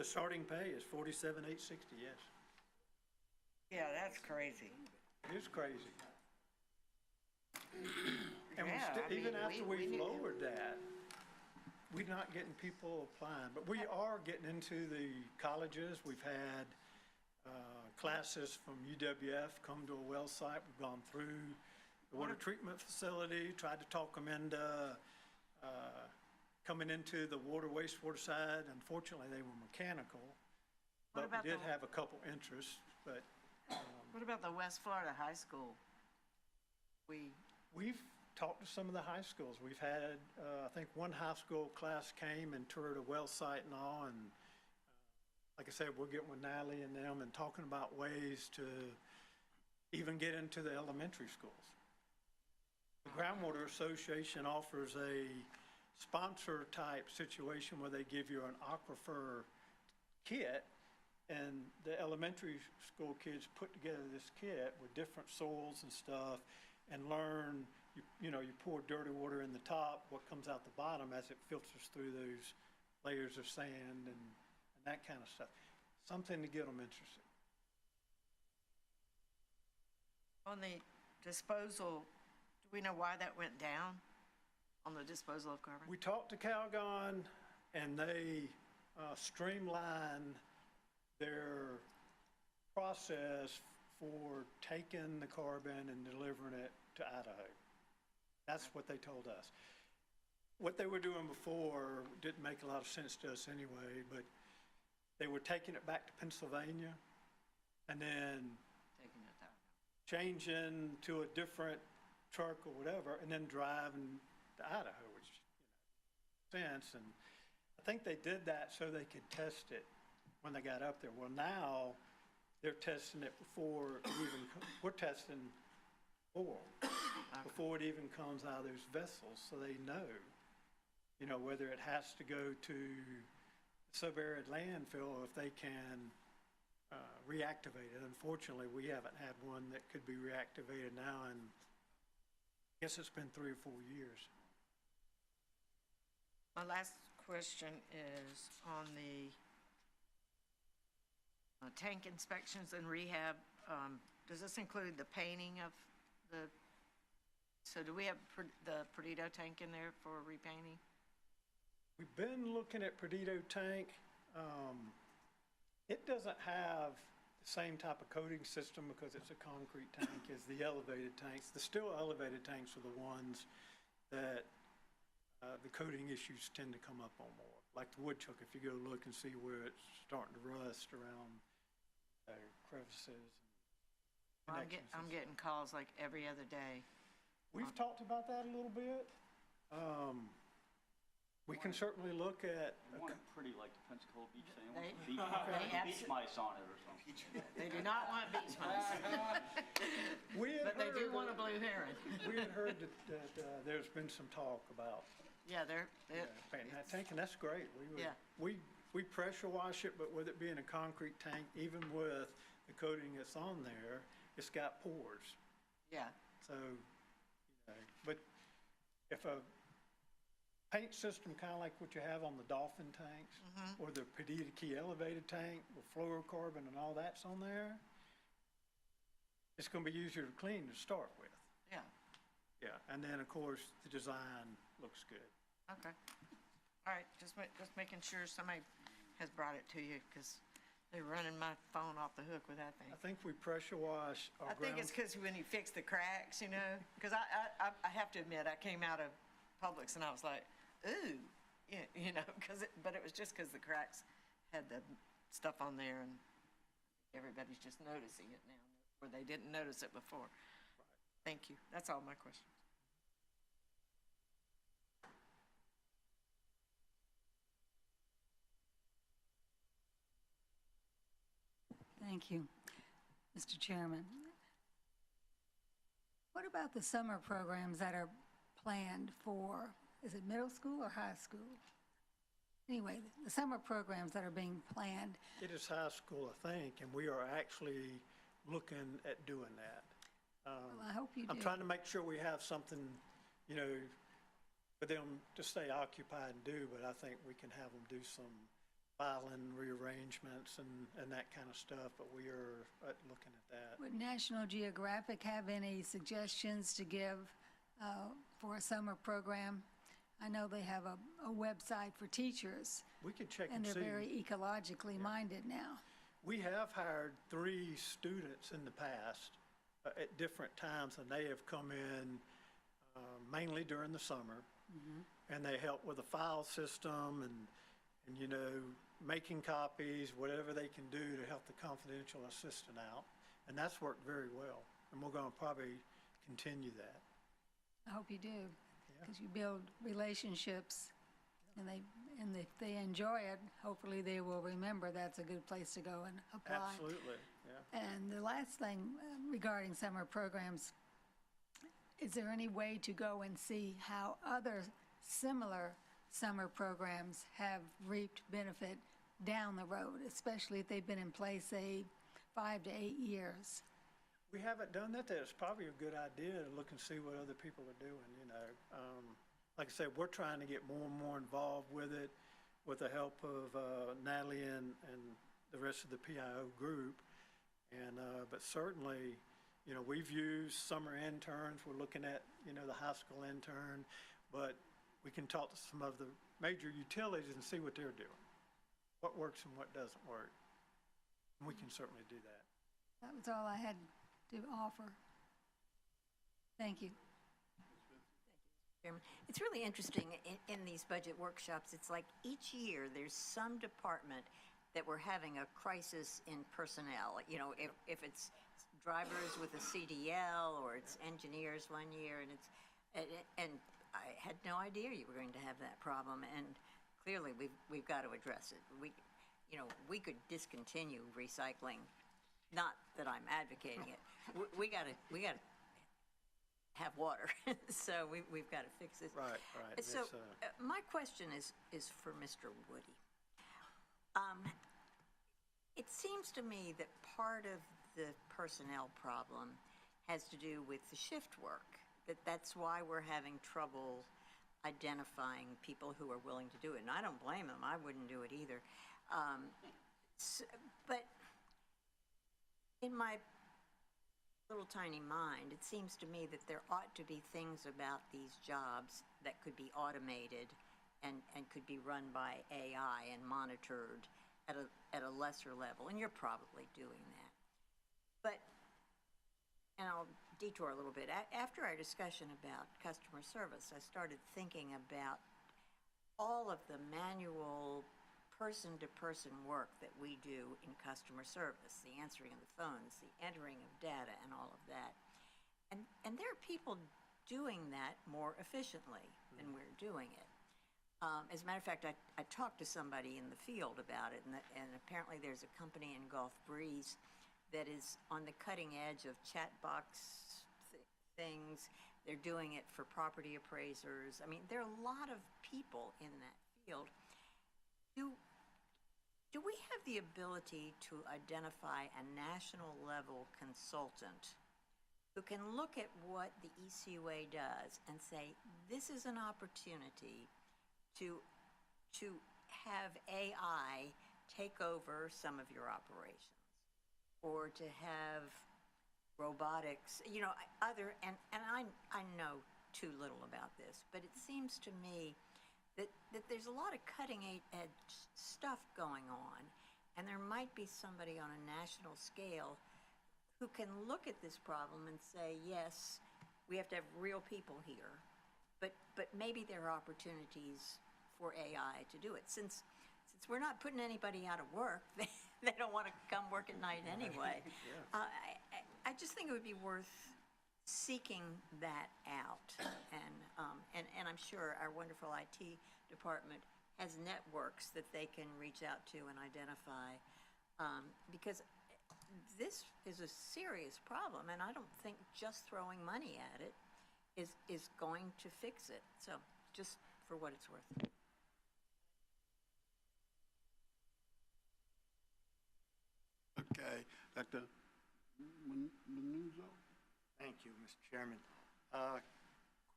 starting pay is $47,860, yes. Yeah, that's crazy. It is crazy. And Yeah, I even mean, after we we've need to- lowered that, we're not getting people applying. But we are getting into the colleges. We've had classes from UWF come to a well site. We've gone through the water treatment facility, tried to talk them into coming into the water wastewater side. Unfortunately, they were mechanical. What But about we did the- have a couple interests, but What about the West Florida High School? we've talked to some of the high schools. We've had, I think one high school class came and toured a well site and all, and like I said, we're getting with Natalie and them and talking about ways to even get into the elementary schools. The Groundwater Association offers a sponsor-type situation where they give you an aquifer kit, and the elementary school kids put together this kit with different soils and stuff and learn, you pour dirty water in the top, what comes out the bottom as it filters through those layers of sand and that kind of stuff. Something to get them interested. On the disposal, do we know why that went down on the disposal of carbon? We talked to Calgon, and they streamlined their process for taking the carbon and delivering it to Idaho. That's what they told us. What they were doing before didn't make a lot of sense to us anyway, but they were taking it back to Pennsylvania and then Taking it down. changing to a different truck or whatever, and then driving to Idaho, which, makes sense. And I think they did that so they could test it when they got up there. Well, now they're testing it before it even, we're testing before it even comes out of those vessels, so they know, whether it has to go to subarid landfill or if they can reactivate it. Unfortunately, we haven't had one that could be reactivated now, and I guess it's been 3 or 4 years. My last question is on the tank inspections and rehab. Does this include the painting of so do we have the Perdido tank in there for repainting? We've been looking at Perdido tank. It doesn't have the same type of coating system because it's a concrete tank as the elevated tanks. The still elevated tanks are the ones that the coating issues tend to come up on more. Like the woodchuck, if you go look and see where it's starting to rust around crevices. I'm getting calls like every other day. We've talked about that a little bit. We can certainly look at, I want it pretty like the Pensacola Beach thing. I want They- some they beach mice on it or something. They do not want beach mice, we had but they do heard, want a blue heron. we had heard that there's been some talk about Yeah, they're, painting that tank, and that's great. Yeah. We pressure wash it, but with it being a concrete tank, even with the coating that's on there, it's got pores. yeah, So, but if a paint system, kind of like what you have on the Dolphin tanks, or the Perdita Key elevated tank with fluorocarbon and all that's on there, it's going to be easier to clean to start with. yeah, Yeah, and then, of course, the design looks good. okay. All right, just making sure somebody has brought it to you, because they're running my phone off the hook with that thing. I think we pressure wash our I think ground. it's because when you fix the cracks, because I have to admit, I came out of Publix and I was like, ooh, but it was just because the cracks had the stuff on there and everybody's just noticing it now, where they didn't notice it before. Thank you. That's all my questions. Thank you, Mr. Chairman. What about the summer programs that are planned for, is it middle school or high school? Anyway, the summer programs that are being planned. It is high school, I think, and we are actually looking at doing that. Well, I hope you do. I'm trying to make sure we have something, for them to stay occupied and do, but I think we can have them do some filing rearrangements and that kind of stuff, but we are looking at that. Would National Geographic have any suggestions to give for a summer program? I know they have a website for teachers, We could check and and they're see. very ecologically minded now. We have hired 3 students in the past at different times, and they have come in mainly during the summer, and they help with the file system and making copies, whatever they can do to help the confidential assistant out. And that's worked very well, and we're going to probably continue that. I hope you do, because you build relationships, and if they enjoy it, hopefully they will remember that's a good place to go and apply. Absolutely, yeah. And the last thing regarding summer programs, is there any way to go and see how other similar summer programs have reaped benefit down the road, especially if they've been in place, say, 5 to 8 years? We haven't done that. That's probably a good idea to look and see what other people are doing, Like I said, we're trying to get more and more involved with it with the help of Natalie and the rest of the PIO group. But certainly, we've used summer interns. We're looking at, the high school intern, but we can talk to some of the major utilities and see what they're doing, what works and what doesn't work. And we can certainly do that. That was all I had to offer. Thank you. Chairman, it's really interesting in these budget workshops. It's like each year there's some department that we're having a crisis in personnel. If it's drivers with a CDL or it's engineers one year, and I had no idea you were going to have that problem, and clearly we've got to address it. We could discontinue recycling, not that I'm advocating it. We got to have water, so we've got to fix it. Right. So my question is for Mr. Woody. It seems to me that part of the personnel problem has to do with the shift work, that's why we're having trouble identifying people who are willing to do it. And I don't blame them. I wouldn't do it either. But in my little tiny mind, it seems to me that there ought to be things about these jobs that could be automated and could be run by AI and monitored at a lesser level, and you're probably doing that. And I'll detour a little bit. After our discussion about customer service, I started thinking about all of the manual person-to-person work that we do in customer service, the answering of the phones, the entering of data, and all of that. And there are people doing that more efficiently than we're doing it. As a matter of fact, I talked to somebody in the field about it, and apparently there's a company in Gulf Breeze that is on the cutting edge of chat box things. They're doing it for property appraisers. I mean, there are a lot of people in that field. Do we have the ability to identify a national level consultant who can look at what the ECUA does and say, this is an opportunity to have AI take over some of your operations, or to have robotics, and I know too little about this, but it seems to me that there's a lot of cutting edge stuff going on, and there might be somebody on a national scale who can look at this problem and say, yes, we have to have real people here, but maybe there are opportunities for AI to do it. Since we're not putting anybody out of work, they don't want to come work at night anyway. I just think it would be worth seeking that out, and I'm sure our wonderful IT department has networks that they can reach out to and identify, because this is a serious problem, and I don't think just throwing money at it is going to fix it. So, just for what it's worth. Okay, Dr. Manuzzo? Thank you, Mr. Chairman.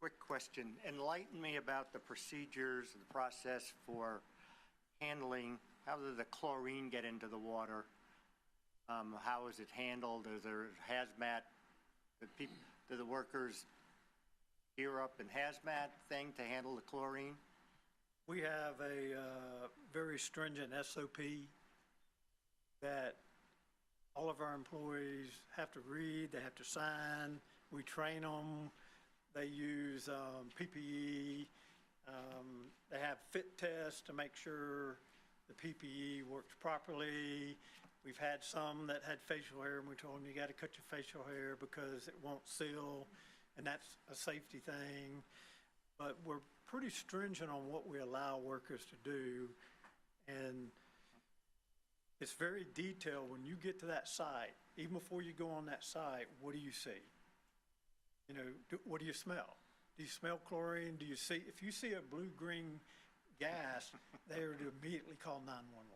Quick question. Enlighten me about the procedures, the process for handling, how does the chlorine get into the water? How is it handled? Is there hazmat? Do the workers gear up in hazmat thing to handle the chlorine? We have a very stringent SOP that all of our employees have to read, they have to sign, we train them, they use PPE, they have fit tests to make sure the PPE works properly. We've had some that had facial hair, and we told them, you got to cut your facial hair because it won't seal, and that's a safety thing. But we're pretty stringent on what we allow workers to do, and it's very detailed. When you get to that site, even before you go on that site, what do you see? What do you smell? Do you smell chlorine? Do you see, if you see a blue-green gas, they are to immediately call 911.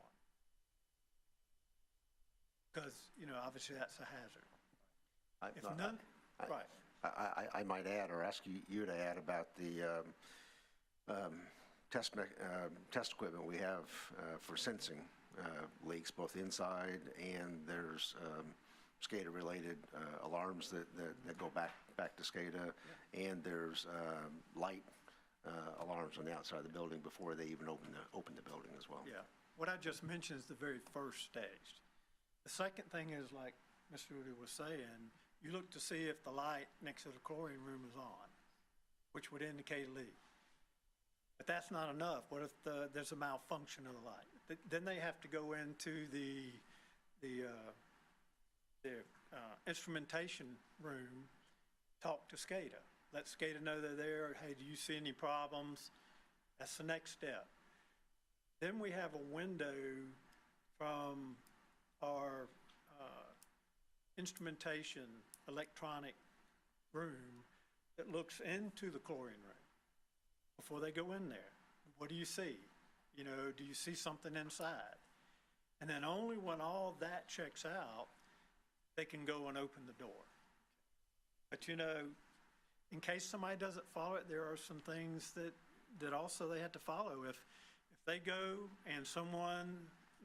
Because, obviously that's a hazard. If none, right. I might add, or ask you to add about the test equipment we have for sensing leaks, both inside, and there's SCADA-related alarms that go back to SCADA, and there's light alarms on the outside of the building before they even open the building as well. Yeah. What I just mentioned is the very first stage. The second thing is, like Mr. Rudy was saying, you look to see if the light next to the chlorine room is on, which would indicate a leak. But that's not enough. What if there's a malfunction of the light? Then they have to go into the instrumentation room, talk to SCADA. Let SCADA know they're there. Hey, do you see any problems? That's the next step. Then we have a window from our instrumentation electronic room that looks into the chlorine room before they go in there. What do you see? Do you see something inside? And then only when all that checks out, they can go and open the door. But in case somebody doesn't follow it, there are some things that also they have to follow. If they go and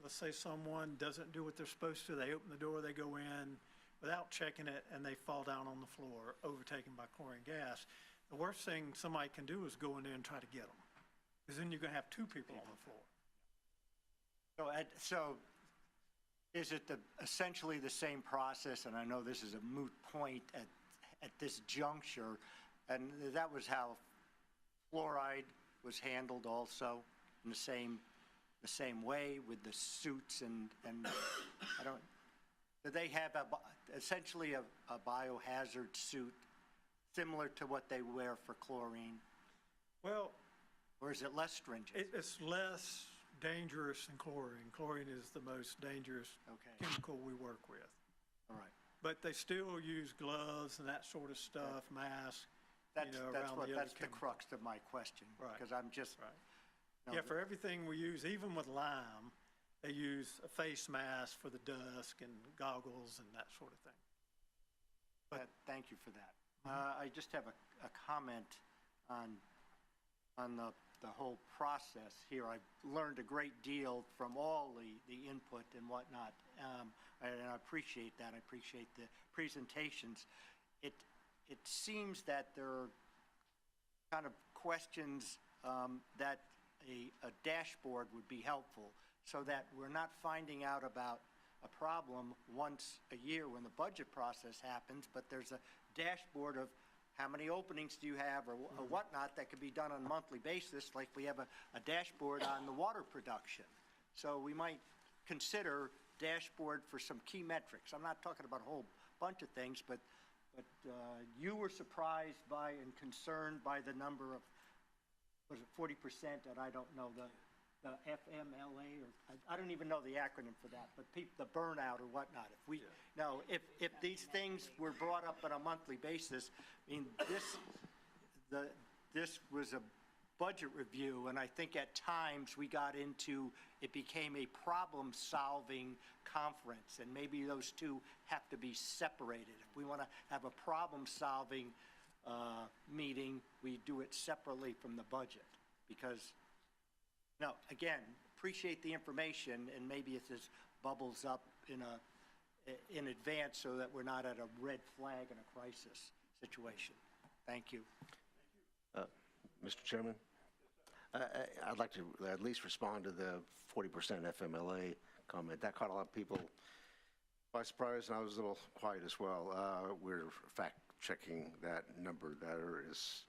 let's say someone doesn't do what they're supposed to, they open the door, they go in without checking it, and they fall down on the floor, overtaken by chlorine gas. The worst thing somebody can do is go in there and try to get them, because then you're going to have two people on the floor. So is it essentially the same process, and I know this is a moot point at this juncture, and that was how fluoride was handled also, in the same way with the suits, and do they have essentially a biohazard suit similar to what they wear for chlorine? Well, or is it less stringent? It's less dangerous than chlorine. Chlorine is the most dangerous Okay. chemical we work with. All right. But they still use gloves and that sort of stuff, masks, That's around the other that's the chemicals. crux of my question. Right. Because I'm just, Right. No, Yeah, for everything we use, even with lime, they use a face mask for the dust and goggles and that sort of thing. thank you for that. I just have a comment on the whole process here. I've learned a great deal from all the input and whatnot, and I appreciate that. I appreciate the presentations. It seems that there are kind of questions that a dashboard would be helpful, so that we're not finding out about a problem once a year when the budget process happens, but there's a dashboard of how many openings do you have or whatnot that could be done on a monthly basis, like we have a dashboard on the water production. So we might consider dashboard for some key metrics. I'm not talking about a whole bunch of things, but you were surprised by and concerned by the number of, was it 40%, and I don't know, the FMLA, or I don't even know the acronym for that, but the burnout or whatnot. If these things were brought up on a monthly basis, I mean, this was a budget review, and I think at times we got into, it became a problem-solving conference, and maybe those two have to be separated. If we want to have a problem-solving meeting, we do it separately from the budget, because, no, again, appreciate the information, and maybe it just bubbles up in advance so that we're not at a red flag in a crisis situation. Thank you. Mr. Chairman, I'd like to at least respond to the 40% FMLA comment. That caught a lot of people by surprise, and I was a little quiet as well. We're fact-checking that number. There is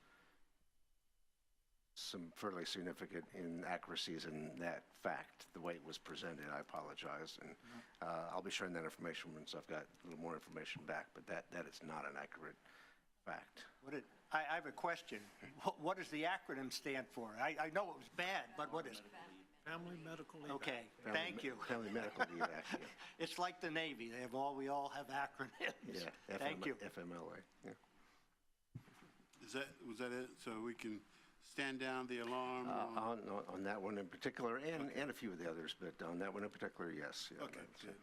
some fairly significant inaccuracies in that fact, the way it was presented. I apologize, and I'll be sharing that information once I've got a little more information back, but that is not an accurate fact. I have a question. What does the acronym stand for? I know it was bad, but what is it? Family Medical Leave Okay, Act. thank you. Family Medical Leave Act, yeah. It's like the Navy. We all have acronyms. Yeah, Thank you. FMLA, yeah. Was that it? So we can stand down the alarm? On that one in particular, and a few of the others, but on that one in particular, yes. Yeah, Okay, good.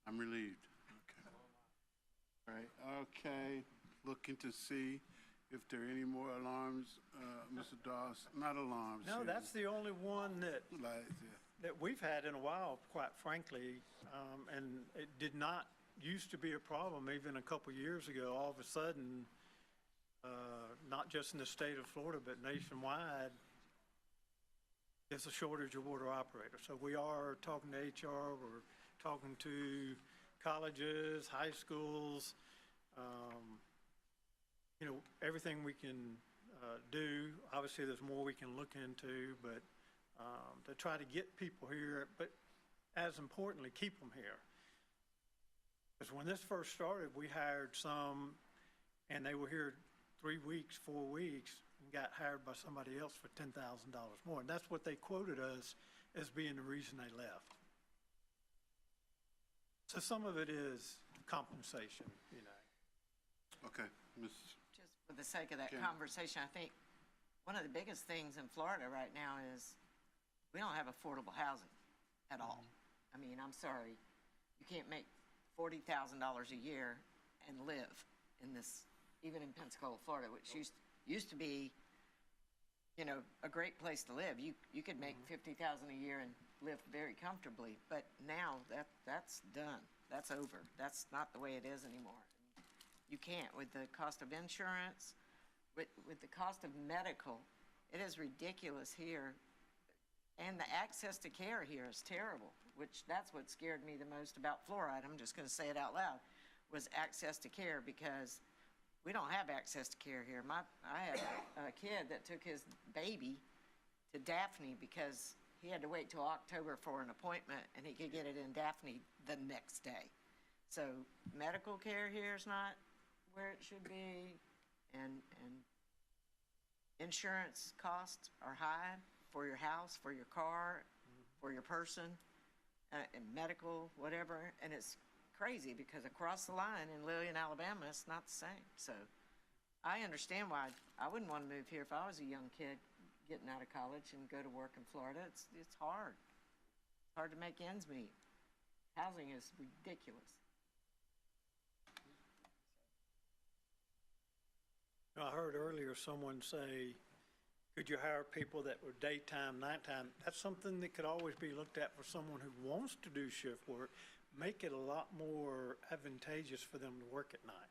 I'm relieved. Okay. All right, okay. Looking to see if there are any more alarms, Mr. Doss. Not alarms. No, that's the only one that Lights, yeah. that we've had in a while, quite frankly, and it did not used to be a problem even a couple years ago. All of a sudden, not just in the state of Florida, but nationwide, there's a shortage of water operators. So we are talking to HR, we're talking to colleges, high schools, everything we can do. Obviously, there's more we can look into, but to try to get people here, but as importantly, keep them here. Because when this first started, we hired some, and they were here 3 weeks, 4 weeks, and got hired by somebody else for $10,000 more. And that's what they quoted us as being the reason they left. So some of it is compensation, Okay, Ms. Just for the sake of that Kim. conversation, I think one of the biggest things in Florida right now is we don't have affordable housing at all. I mean, I'm sorry, you can't make $40,000 a year and live in this, even in Pensacola, Florida, which used to be, a great place to live. You could make $50,000 a year and live very comfortably, but now that's done. That's over. That's not the way it is anymore. You can't, with the cost of insurance, with the cost of medical, it is ridiculous here. And the access to care here is terrible, which that's what scared me the most about fluoride. I'm just going to say it out loud, was access to care, because we don't have access to care here. I had a kid that took his baby to Daphne because he had to wait till October for an appointment, and he could get it in Daphne the next day. So medical care here is not where it should be, and insurance costs are high for your house, for your car, for your person, and medical, whatever. And it's crazy because across the line in Lillian, Alabama, it's not the same. So I understand why I wouldn't want to move here if I was a young kid getting out of college and go to work in Florida. It's hard. It's hard to make ends meet. Housing is ridiculous. I heard earlier someone say, could you hire people that were daytime, nighttime? That's something that could always be looked at for someone who wants to do shift work, make it a lot more advantageous for them to work at night.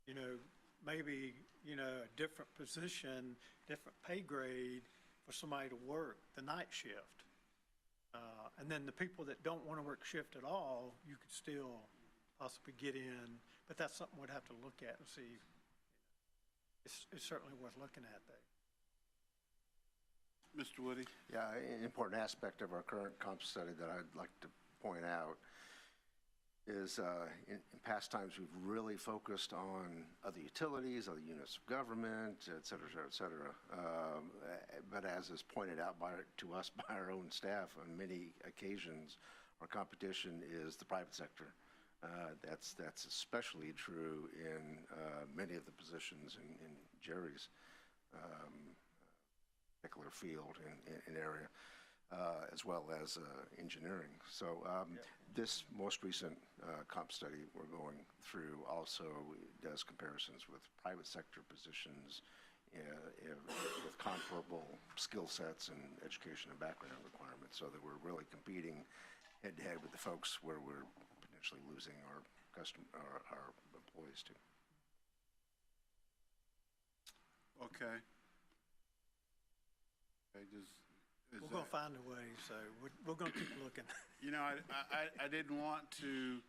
You know, maybe, a different position, different pay grade for somebody to work the night shift. And then the people that don't want to work shift at all, you could still possibly get in, but that's something we'd have to look at and see. It's certainly worth looking at, though. Mr. Woody? Yeah, an important aspect of our current comp study that I'd like to point out is in past times, we've really focused on other utilities, other units of government, et cetera, et cetera. But as is pointed out to us by our own staff on many occasions, our competition is the private sector. That's especially true in many of the positions in Jerry's particular field in area, as well as engineering. So this most recent comp study we're going through also does comparisons with private sector positions with comparable skill sets and education and background requirements, so that we're really competing head-to-head with the folks where we're potentially losing our employees to. Okay. We're going to find a way, so we're going to keep looking. I didn't want to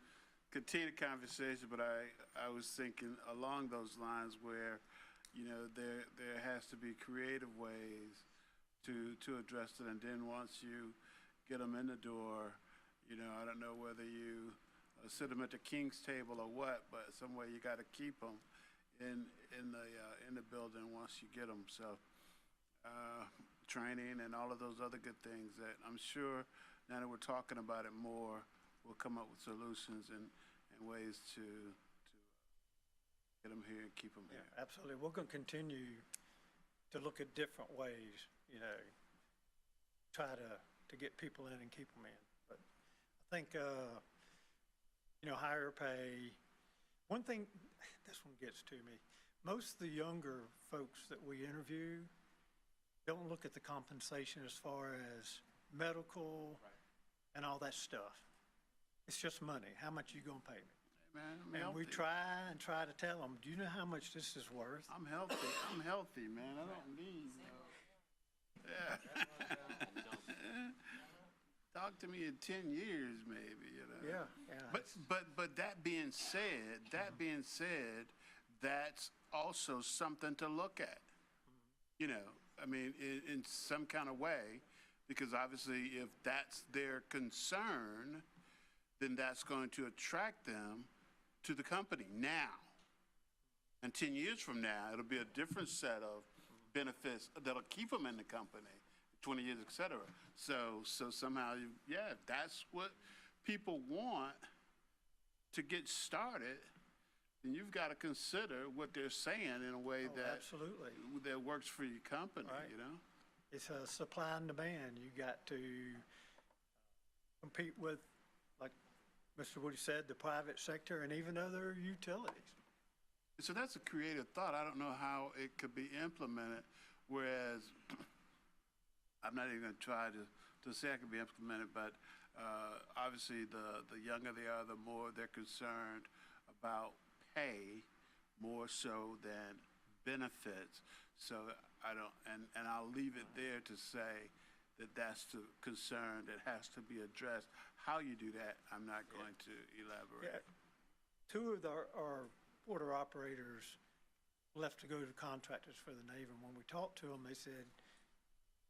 continue the conversation, but I was thinking along those lines where, there has to be creative ways to address it. And then once you get them in the door, I don't know whether you sit them at the king's table or what, but some way you got to keep them in the building once you get them. So training and all of those other good things that I'm sure now that we're talking about it more, we'll come up with solutions and ways to get them here and keep them here. Yeah, absolutely. We're going to continue to look at different ways, try to get people in and keep them in. But I think, higher pay. One thing, this one gets to me. Most of the younger folks that we interview don't look at the compensation as far as medical and all that stuff. It's just money. How much you gonna pay me? Hey man, I'm And healthy. we try to tell them, do you know how much this is worth? I'm healthy, man. I don't need Yeah. Talk to me in 10 years, maybe, Yeah. But that being said, that's also something to look at. In some kind of way, because obviously if that's their concern, then that's going to attract them to the company now. And 10 years from now, it'll be a different set of benefits that'll keep them in the company, 20 years, et cetera. So somehow, if that's what people want to get started, then you've got to consider what they're saying in a way Absolutely. that works for your company, Right. It's a supply and demand. You got to compete with, like Mr. Woody said, the private sector and even other utilities. So that's a creative thought. I don't know how it could be implemented, whereas I'm not even going to try to say it could be implemented, but obviously the younger they are, the more they're concerned about pay more so than benefits. So and I'll leave it there to say that that's the concern that has to be addressed. How you do that, I'm not going to elaborate. Yeah. Two of our water operators left to go to contractors for the Navy. And when we talked to them, they said,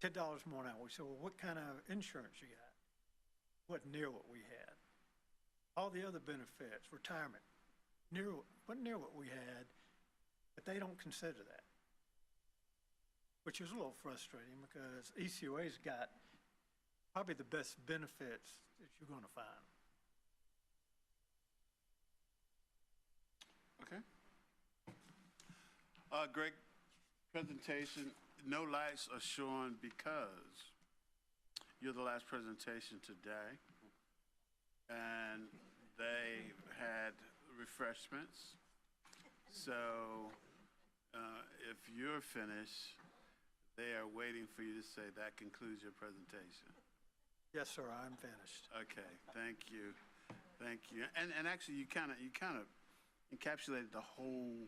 $10 more an hour. We said, well, what kind of insurance you got? Wasn't near what we had. All the other benefits, retirement, wasn't near what we had, but they don't consider that. which is a little frustrating because ECOA's got probably the best benefits that you're going to find. Okay. Great presentation. No lights are showing because you're the last presentation today. And they had refreshments. So if you're finished, they are waiting for you to say that concludes your presentation. Yes, sir, I'm finished. Okay, thank you. Thank you. And actually, you kind of encapsulated the whole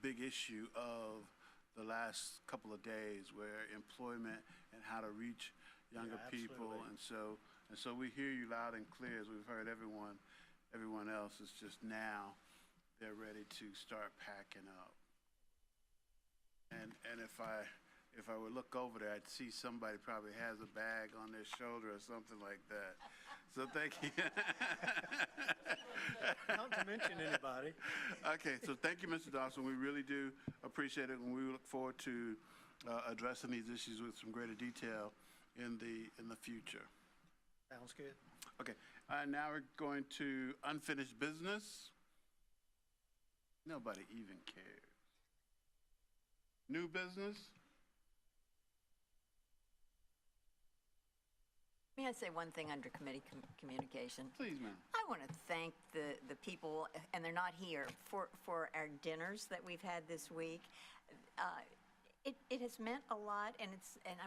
big issue of the last couple of days, where employment and how to reach younger people. absolutely. And so we hear you loud and clear, as we've heard everyone else. It's just now they're ready to start packing up. And if I would look over there, I'd see somebody probably has a bag on their shoulder or something like that. So thank you. Not to mention anybody. Okay, so thank you, Mr. Dawson. We really do appreciate it, and we look forward to addressing these issues with some greater detail in the future. Sounds good. Okay, now we're going to unfinished business. Nobody even cares. New business? May I say one thing under committee communication? Please, ma'am. I want to thank the people, and they're not here, for our dinners that we've had this week. It has meant a lot, and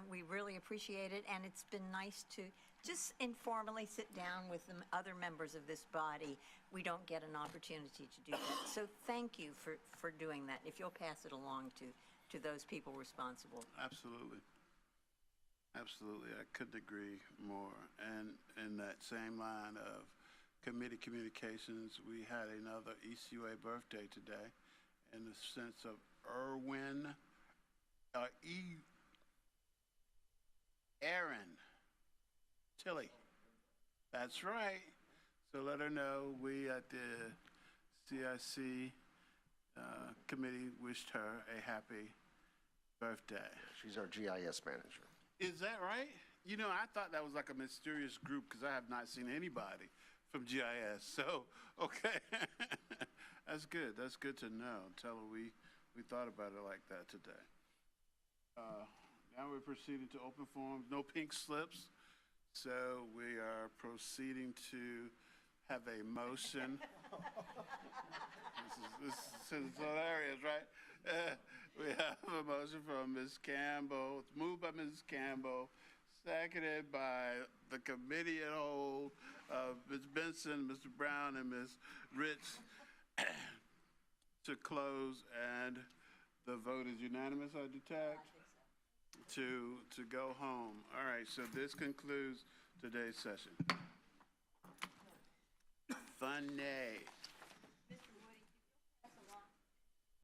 we really appreciate it, and it's been nice to just informally sit down with the other members of this body. We don't get an opportunity to do that. So thank you for doing that, if you'll pass it along to those people responsible. Absolutely. Absolutely, I couldn't agree more. And in that same line of committee communications, we had another ECUA birthday today, in the sense of Aaron Tilly. That's right. So let her know we at the CIC committee wished her a happy birthday. She's our GIS manager. Is that right? You know, I thought that was like a mysterious group because I have not seen anybody from GIS. So, okay. That's good. That's good to know. Tell her we thought about it like that today. Now we're proceeding to open forums. No pink slips. So we are proceeding to have a motion. This is hilarious, right? We have a motion from Ms. Campbell. It's moved by Mrs. Campbell, seconded by the committee at whole, Ms. Benson, Mr. Brown, and Ms. Ritz, to close, and the vote is unanimous, I detect? To go home. All right, so this concludes today's session. Funny.